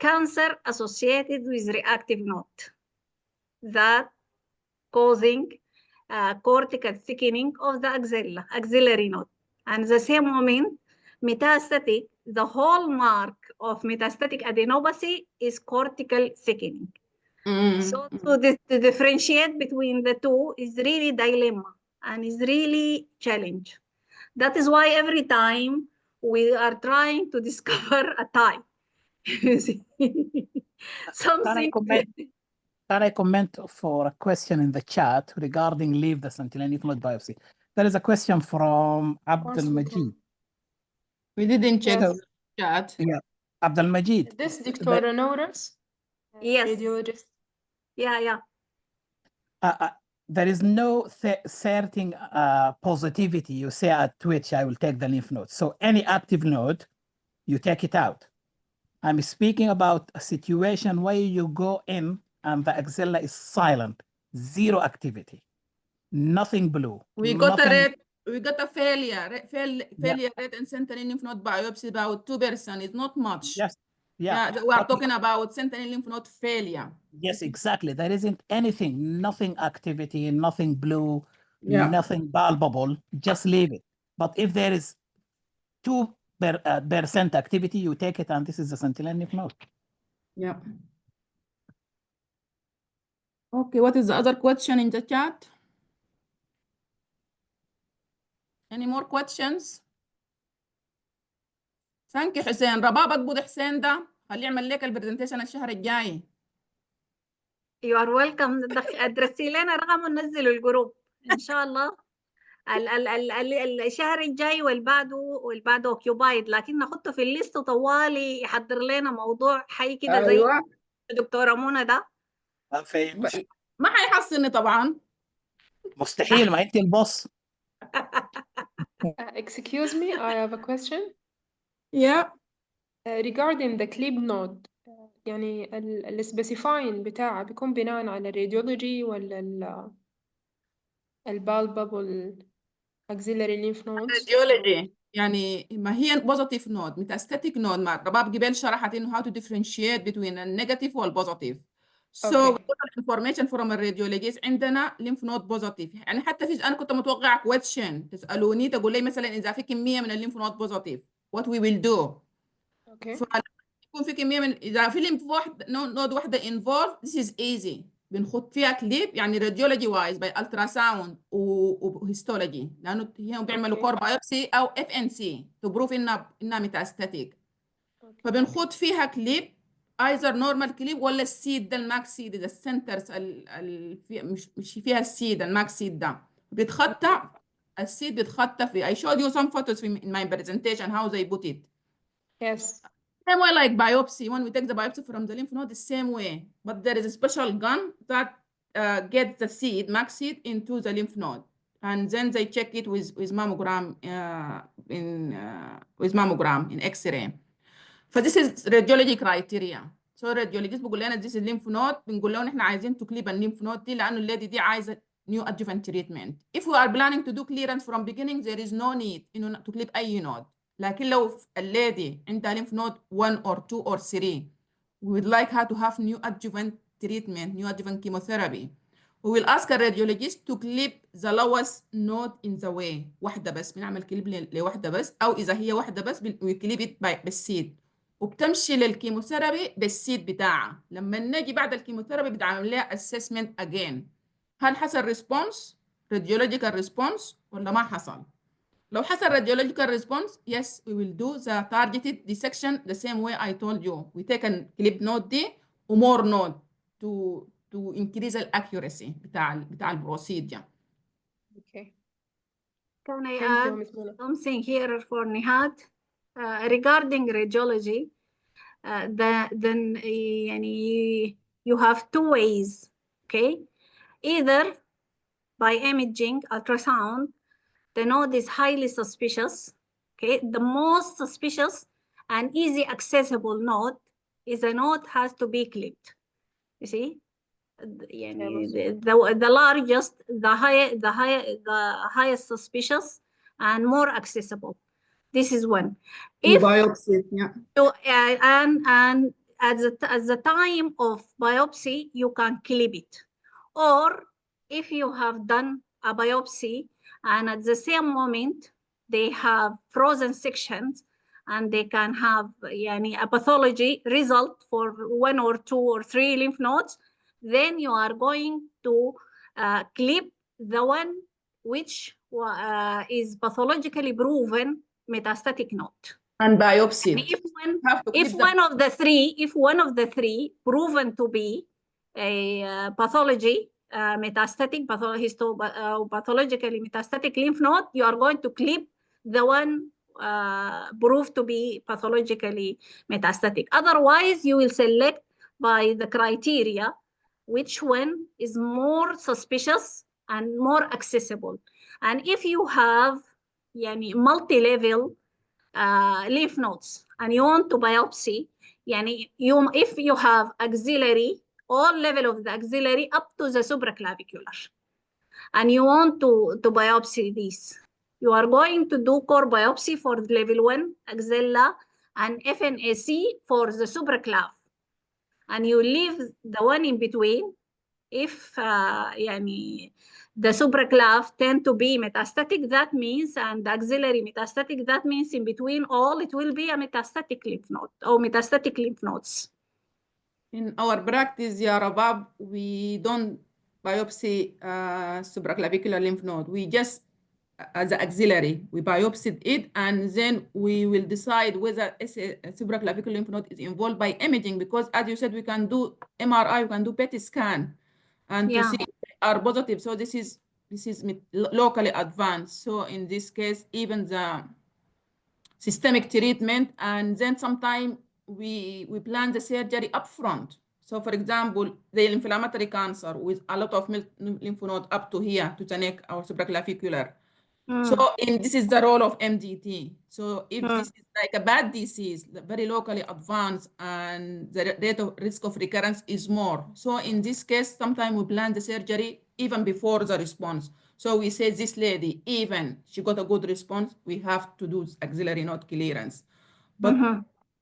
cancer associated with reactive node, that causing cortical thickening of the axillary node. And the same moment, metastatic, the hallmark of metastatic adenopathy is cortical thickening. So to differentiate between the two is really dilemma and is really challenge. That is why every time we are trying to discover a type. Something. Can I comment for a question in the chat regarding leave the sentinel lymph node biopsy? There is a question from Abdul Majid. We didn't check the chat. Yeah, Abdul Majid. This Dr. Noura's radiologist. Yeah. There is no certain positivity. You say at which I will take the lymph node. So any active node, you take it out. I'm speaking about a situation where you go in and the axilla is silent, zero activity, nothing blue. We got a failure rate in sentinel lymph node biopsy about 2%. It's not much. Yes. Yeah. We are talking about sentinel lymph node failure. Yes, exactly. There isn't anything, nothing activity, nothing blue, nothing palpable. Just leave it. But if there is 2% activity, you take it, and this is the sentinel lymph node. Yeah. Okay, what is the other question in the chat? Any more questions? Thank you حسين. رباب اقبض حسين ده خليه يعمل لك البرزنتيشن الشهر الجاي. You are welcome. ادرسي لنا رقم وننزله الجروب ان شاء الله. الشهر الجاي والبعده اوكيوبايد، لكن نحطه في الليست طوالي يحضر لنا موضوع حي كده زي دكتورة منى ده. ما حيحصلني طبعا. مستحيل، ما انت البوس. Excuse me, I have a question. Yeah. Regarding the clip node، يعني السبيسيفاين بتاعه بيكون بناء على الراديولوجي ولا البالباب والأكسيلري ليمف نودز؟ راديولوجي يعني ما هي بوزيتيف نود ميتاستاتيك نود. ما رباب قبل شرحت انه how to differentiate between النيجاتيف والبوزيتيف. So Okay. total information from الراديولوجيست عندنا lymph node positive. يعني حتى في انا كنت متوقع question تسالوني تقول لي مثلا اذا في كميه من الليمف نود positive what we will do. Okay. يكون في كميه من اذا في ليمف نود واحده involved this is easy بنخط فيها كليب يعني راديولوجي وايز باي الترا ساوند وهيستولوجي لانه هم بيعملوا Okay. كور بايوبسي او اف ان سي تبروف انها ميتاستاتيك. Okay. فبنخط فيها كليب ايزر نورمال كليب ولا السيد ده الماكس سيد ده السنترز مش فيها السيد الماكس سيد ده بيتخطى السيد بيتخطى في I showed you some photos in my presentation how they put it. Yes. Same way like biopsy, when we take the biopsy from the lymph node, the same way. But there is a special gun that gets the seed, max seed, into the lymph node. And then they check it with mammogram, in X-ray. So this is radiology criteria. So radiologist بيقول لنا this is lymph node بنقول لهم احنا عايزين to clip lymph node دي لأنه الليدي دي عايزة new adjuvant treatment. If we are planning to do clearance from beginning, there is no need إنه to clip أي node. لكن لو الليدي عندها lymph node 1 or 2 or 3, we would like her to have new adjuvant treatment, new adjuvant chemotherapy. We will ask a radiologist to clip the lowest node in the way. واحدة بس بنعمل كليب لواحدة بس أو إذا هي واحدة بس we clip it بالسيد. وبتمشي للكيموثيرابي بالسيد بتاعها. لما نجي بعد الكيموثيرابي بتعمل لها assessment again. هل حصل response radiological response ولا ما حصل؟ لو حصل radiological response, yes, we will do the targeted dissection the same way I told you. We take a clip node دي و more node to increase the accuracy بتاع البروسيديا. Okay. Can I Thank you, add Ms. Mona. something here for Nihad? Regarding radiology, then you have two ways, okay? Either by imaging, ultrasound, the node is highly suspicious, okay? The most suspicious and easy accessible node is a node has to be clipped, you see? The largest, the highest suspicious and more accessible. This is one. If biopsy, yeah. So, and at the time of biopsy, you can clip it. Or if you have done a biopsy and at the same moment they have frozen sections and they can have a pathology result for 1 or 2 or 3 lymph nodes, then you are going to clip the one which is pathologically proven metastatic node. And biopsy. If one of the three proven to be a pathology, metastatic, pathologically metastatic lymph node, you are going to clip the one proved to be pathologically metastatic. Otherwise, you will select by the criteria which one is more suspicious and more accessible. And if you have multi-level lymph nodes and you want to biopsy, if you have axillary, all level of the axillary up to the supraclavicular, and you want to biopsy these, you are going to do core biopsy for level 1 axilla and FNAC for the supraclav, and you leave the one in between. If the supraclav tend to be metastatic, that means, and the axillary metastatic, that means in between all, it will be a metastatic lymph node or metastatic lymph nodes. In our practice, Rabab, we don't biopsy supraclavicular lymph node. We just, as an axillary, we biopsied it, and then we will decide whether a supraclavicular lymph node is involved by imaging, because as you said, we can do MRI, we can do PET scan, and to see if they are positive. So this is locally advanced. So in this case, even the systemic treatment, and then sometimes we plan the surgery upfront. So for example, the inflammatory cancer with a lot of lymph node up to here, to the neck or supraclavicular. So this is the role of MDT. So if this is like a bad disease, very locally advanced, and the rate of risk of recurrence is more. So in this case, sometimes we plan the surgery even before the response. So we say this lady, even she got a good response, we have to do axillary node clearance. But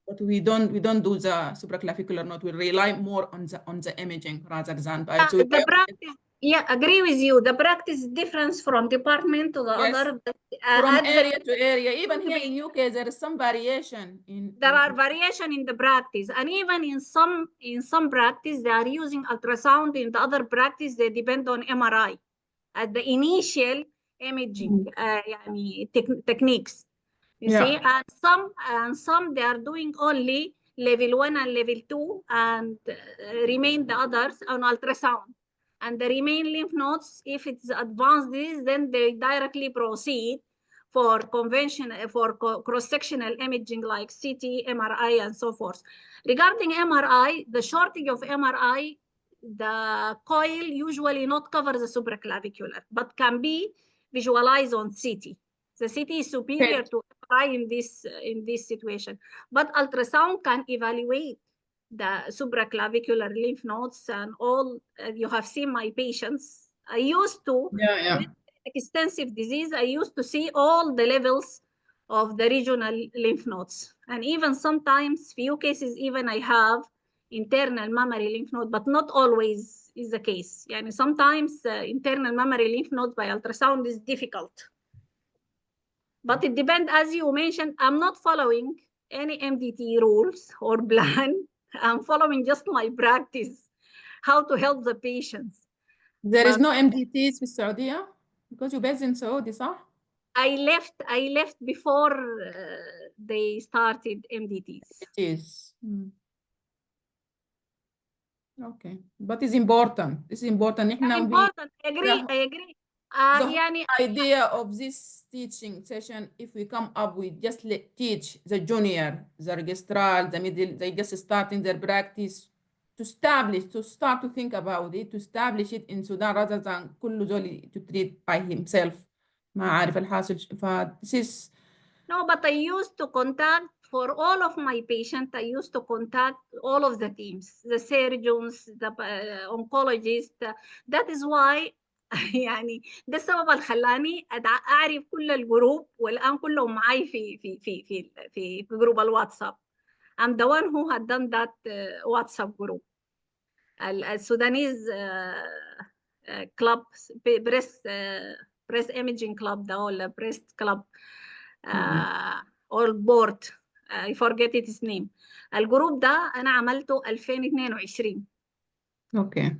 But we don't do the supraclavicular node. We rely more on the imaging rather than biopsy. The practice, yeah, agree with you. The practice difference from department to the Yes. other. From area to area, even here in UK, there is some variation there are variation in the practice, and even in some practice they are using ultrasound. In the other practice, they depend on MRI at the initial imaging techniques. You see, and some they are doing only level 1 and level 2, and remain the others on ultrasound. And the remain lymph nodes, if it's advanced disease, then they directly proceed for cross-sectional imaging like CT, MRI, and so forth. Regarding MRI, the shortage of MRI, the coil usually not cover the supraclavicular, but can be visualized on CT. The CT is superior to MRI in this situation, but ultrasound can evaluate the supraclavicular lymph nodes and all. You have seen my patients. I used to, with extensive disease, I used to see all the levels of the regional lymph nodes, and even sometimes, few cases, even I have internal mammary lymph node, but not always is the case. Yani sometimes internal mammary lymph nodes by ultrasound is difficult. But it depends, as you mentioned, I'm not following any MDT rules or plan. I'm following just my practice, how to help the patients. There is no MDTs في السعودية? Because you're based in Saudi, صح? I left before they started MDTs. MDTs. Okay, but it's important. It's important. Important. I agree. The idea of this teaching session, if we come up with just teach the junior, the registrar, the middle, they just starting their practice to start to think about it, to establish it in Sudan rather than كل زول to treat by himself. ما عارف الحاصل. This is. No, but I used to contact, for all of my patients, I used to contact all of the teams, the surgeons, the oncologists. That is why يعني ده السبب اللي خلاني اعرف كل الجروب، والان كلهم معي في جروب الواتساب. I'm the one who had done that WhatsApp group. السودانيز club breast imaging club ده ولا breast club or board, I forget its name. الجروب ده انا عملته 2022. اوكي.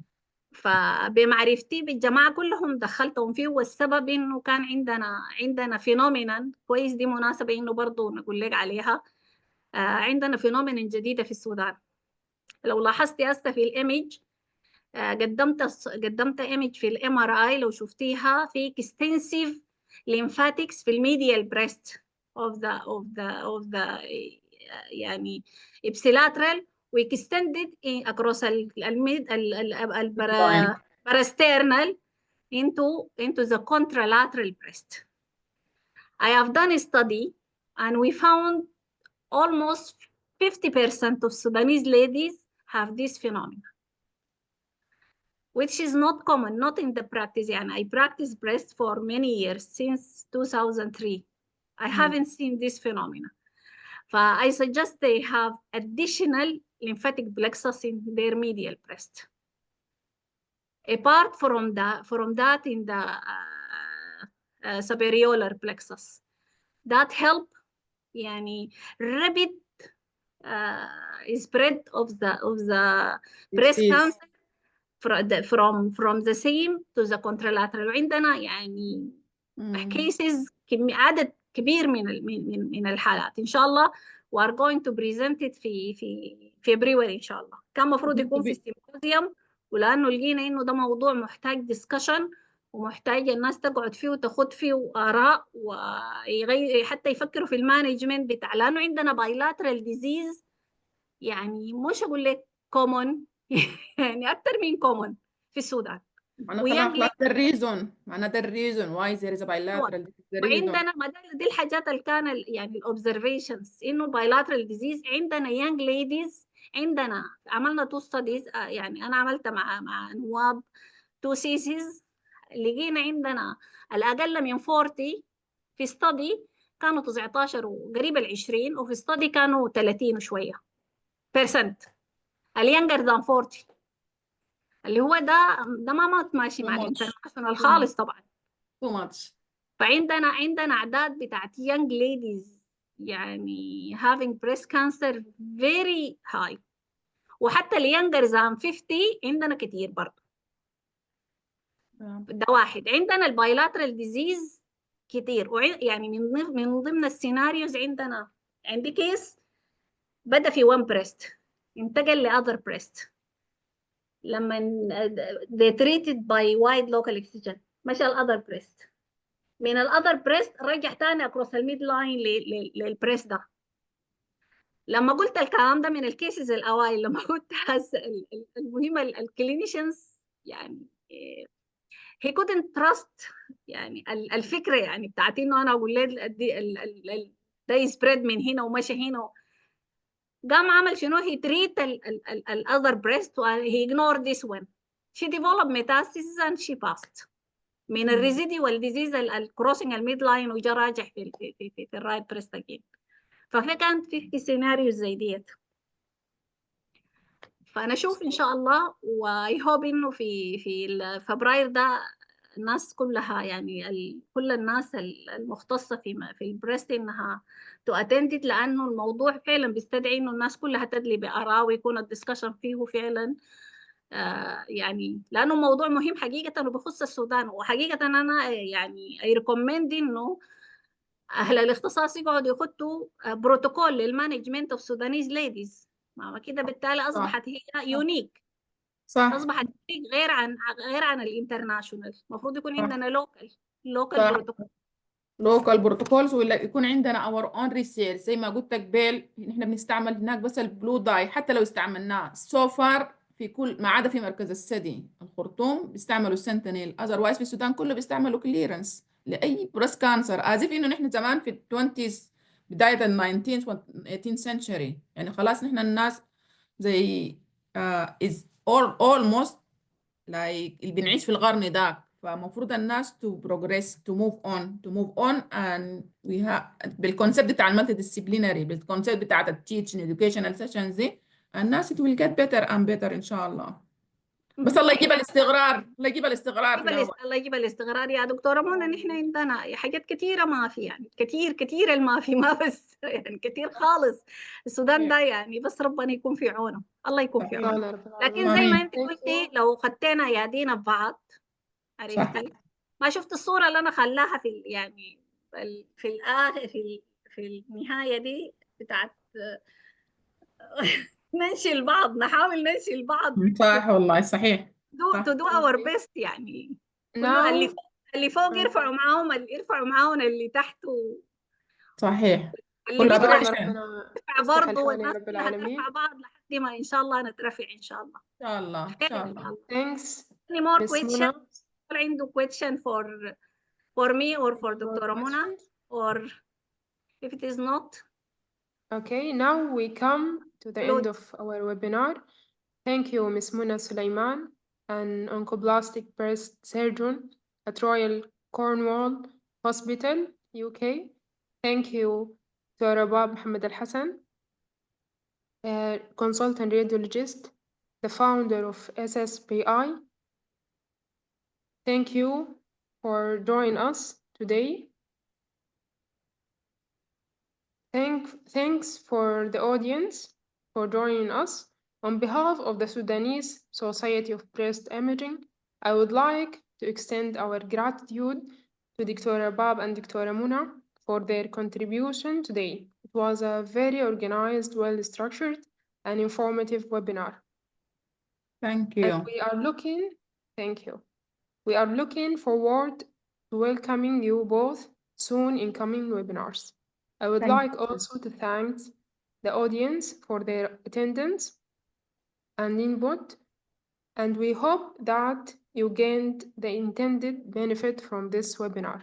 فبمعرفتي بالجماعة كلهم دخلتهم فيه، والسبب إنه كان عندنا فينومينا كويس. دي مناسبة إنه برضو نقول لك عليها. عندنا فينومينا جديدة في السودان. لو لاحظتي هسه في الإيمج، قدمت إيمج في الام ار اي، لو شفتيها في extensive lymphatics في الميديال بريست of the يعني ipsilateral extended across parasternal into the contralateral breast. I have done a study and we found almost 50% of Sudanese ladies have this phenomenon, which is not common, not in the practice. And I practiced breast for many years, since 2003. I haven't seen this phenomenon. I suggest they have additional lymphatic plexus in their medial breast. Apart from that in the superior plexus, that help yani rapid spread of the breast cancer from the same to the contralateral. عندنا يعني cases عدد كبير من الحالات. ان شاء الله we are going to present it في فبراير ان شاء الله. كان المفروض يكون في السيمبوزيوم، ولانه لقينا انه ده موضوع محتاج ديسكشن ومحتاج الناس تقعد فيه وتاخد فيه آراء ويغير حتى يفكروا في المانجمنت بتاع، لانه عندنا بايلاترال ديزيز يعني مش اقول لك كومون يعني اكثر من كومون في السودان. معناتها the reason why there is a bilateral. وعندنا دي الحاجات اللي كان يعني الاوبزرفيشنز انه البايلاترال ديزيز عندنا يانج ليديز. عندنا عملنا 2 ستاديز، يعني انا عملت مع نواب 2 سيسيز. لقينا عندنا الاقل من 40 في ستادي كانوا 19 وقريب ال 20، وفي study كانوا 30 وشوية %. اليانجر ذان 40 اللي هو ده ما ماشي مع الانترناشونال خالص طبعا. too much. فعندنا أعداد بتاعت young ladies يعني having breast cancer very high، وحتى اليانجر ذان 50 عندنا كتير برضه. ده واحد. عندنا البايلاترال ديزيز كتير، يعني من ضمن السيناريوز عندي كيس بدأ في one breast انتقل لأذر breast، لما they treated by wide local excision مشى الأذر breast، من الأذر breast رجع تاني across الميد لاين للبريست ده. لما قلت الكلام ده من الكيسز الأوائل، لما قلت المهم الكلينيشنز يعني he couldn't trust يعني الفكرة يعني بتاعت إنه أنا أقول له ده يسبريد من هنا ومشى هنا. قام عمل شنو؟ he treat ال other breast and he ignored this one. She developed metastasis and she passed من الريزيديوال ديزيز الكروسنج الميد لاين، وجا راجع في الرايت بريست اجين. ففي كانت في سيناريو زي ديت. فانا اشوف ان شاء الله واي هوب انه في فبراير ده الناس كلها يعني كل الناس المختصه في البريست انها تؤتندد، لانه الموضوع فعلا بيستدعي انه الناس كلها تدلي باراء ويكون الدسكشن فيه فعلا يعني لانه موضوع مهم حقيقه وبخص السودان. وحقيقه انا يعني اي ريكومند انه اهل الاختصاص يقعدوا يخطوا بروتوكول للمانجمنت اوف سودانيز ليديز. ما كده بالتالي اصبحت هي يونيك، صح. اصبحت غير عن الانترناشونال. المفروض يكون عندنا لوكال بروتوكول، لوكال بروتوكولز، ولا يكون عندنا اور اون ريسيرش. زي ما قلت قبل احنا بنستعمل هناك بس البلو داي، حتى لو استعملناه سو فار في كل ما عدا في مركز الثدي الخرطوم بيستعملوا السنتينيل، اذروايز في السودان كله بيستعملوا كليرنس لاي بريست كانسر، ازيف انه نحن زمان في التوينتيز بدايه ال 19th و 18th century. يعني خلاص نحن الناس زي is almost like اللي بنعيش في القرن داك. فمفروض الناس to progress to move on and we have بالكونسيبت بتاع المالتي ديسيبلينري، بالكونسيبت بتاع التيتشنج educational sessions دي، الناس it will get better and better ان شاء الله. بس الله يجيب الاستقرار، الله يجيب الاستقرار في الأول. الله يجيب الاستقرار يا دكتوره منى. نحن عندنا حاجات كثيره ما في، يعني كثير ما في، ما بس يعني كثير خالص. السودان ده يعني بس ربنا يكون في عونه، الله يكون في عونه. لكن زي ما انت قلتي لو خدينا يدينا ببعض عرفتي. ما شفت الصوره اللي انا خلاها في يعني في الاخر في النهايه دي بتاعت ننشي البعض، نحاول ننشي البعض. صح والله صحيح. to do our best يعني. كله اللي فوق يرفعوا معاهم اللي تحت صحيح. اللي كلها ترفع برضه، والناس كلها ترفع بعض لحد ما ان شاء الله نترفع ان شاء الله. ان شاء الله ان شاء الله. Thanks. Any more questions? عنده question for me or for Dr. Mona, or if it is not? Okay, now we come to the end of our webinar. Thank you, Ms. Mona Sulaiman, an oncoplastic breast surgeon at Royal Cornwall Hospital, UK. Thank you to Rabab Mohammed Al Hassan, consultant radiologist, the founder of SSBI. Thank you for joining us today. Thanks for the audience for joining us. On behalf of the Sudanese Society of Breast Imaging, I would like to extend our gratitude to Dr. Rabab and Dr. Mona for their contribution today. It was a very organized, well-structured, and informative webinar. Thank you. And we are looking forward to welcoming you both soon in coming webinars. I would like also to thank the audience for their attendance and input, and we hope that you gained the intended benefit from this webinar.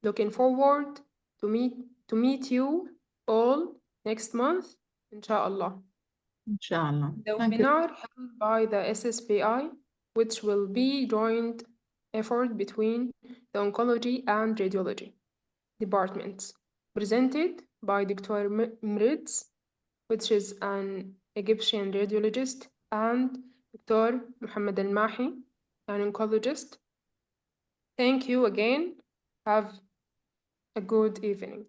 Looking forward to meet you all next month, inshallah. Inshallah. The webinar held by the SSBI, which will be joint effort between the oncology and radiology departments. presented by Dr. Mritz, which is an Egyptian radiologist, and Dr. Muhammad Al-Mahi, an oncologist. Thank you again. Have a good evening.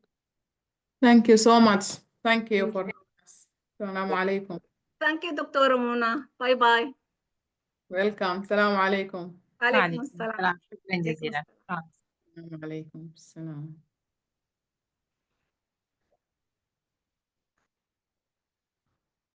Thank you so much. Thank you Thank for us. Assalamu alaikum. Thank you, Dr. Muna. Bye-bye. Welcome. Assalamu alaikum. عليكم وعليكم السلام. السلام. شكرا عليكم جزيلا. السلام. Assalamu alaikum. Assalam.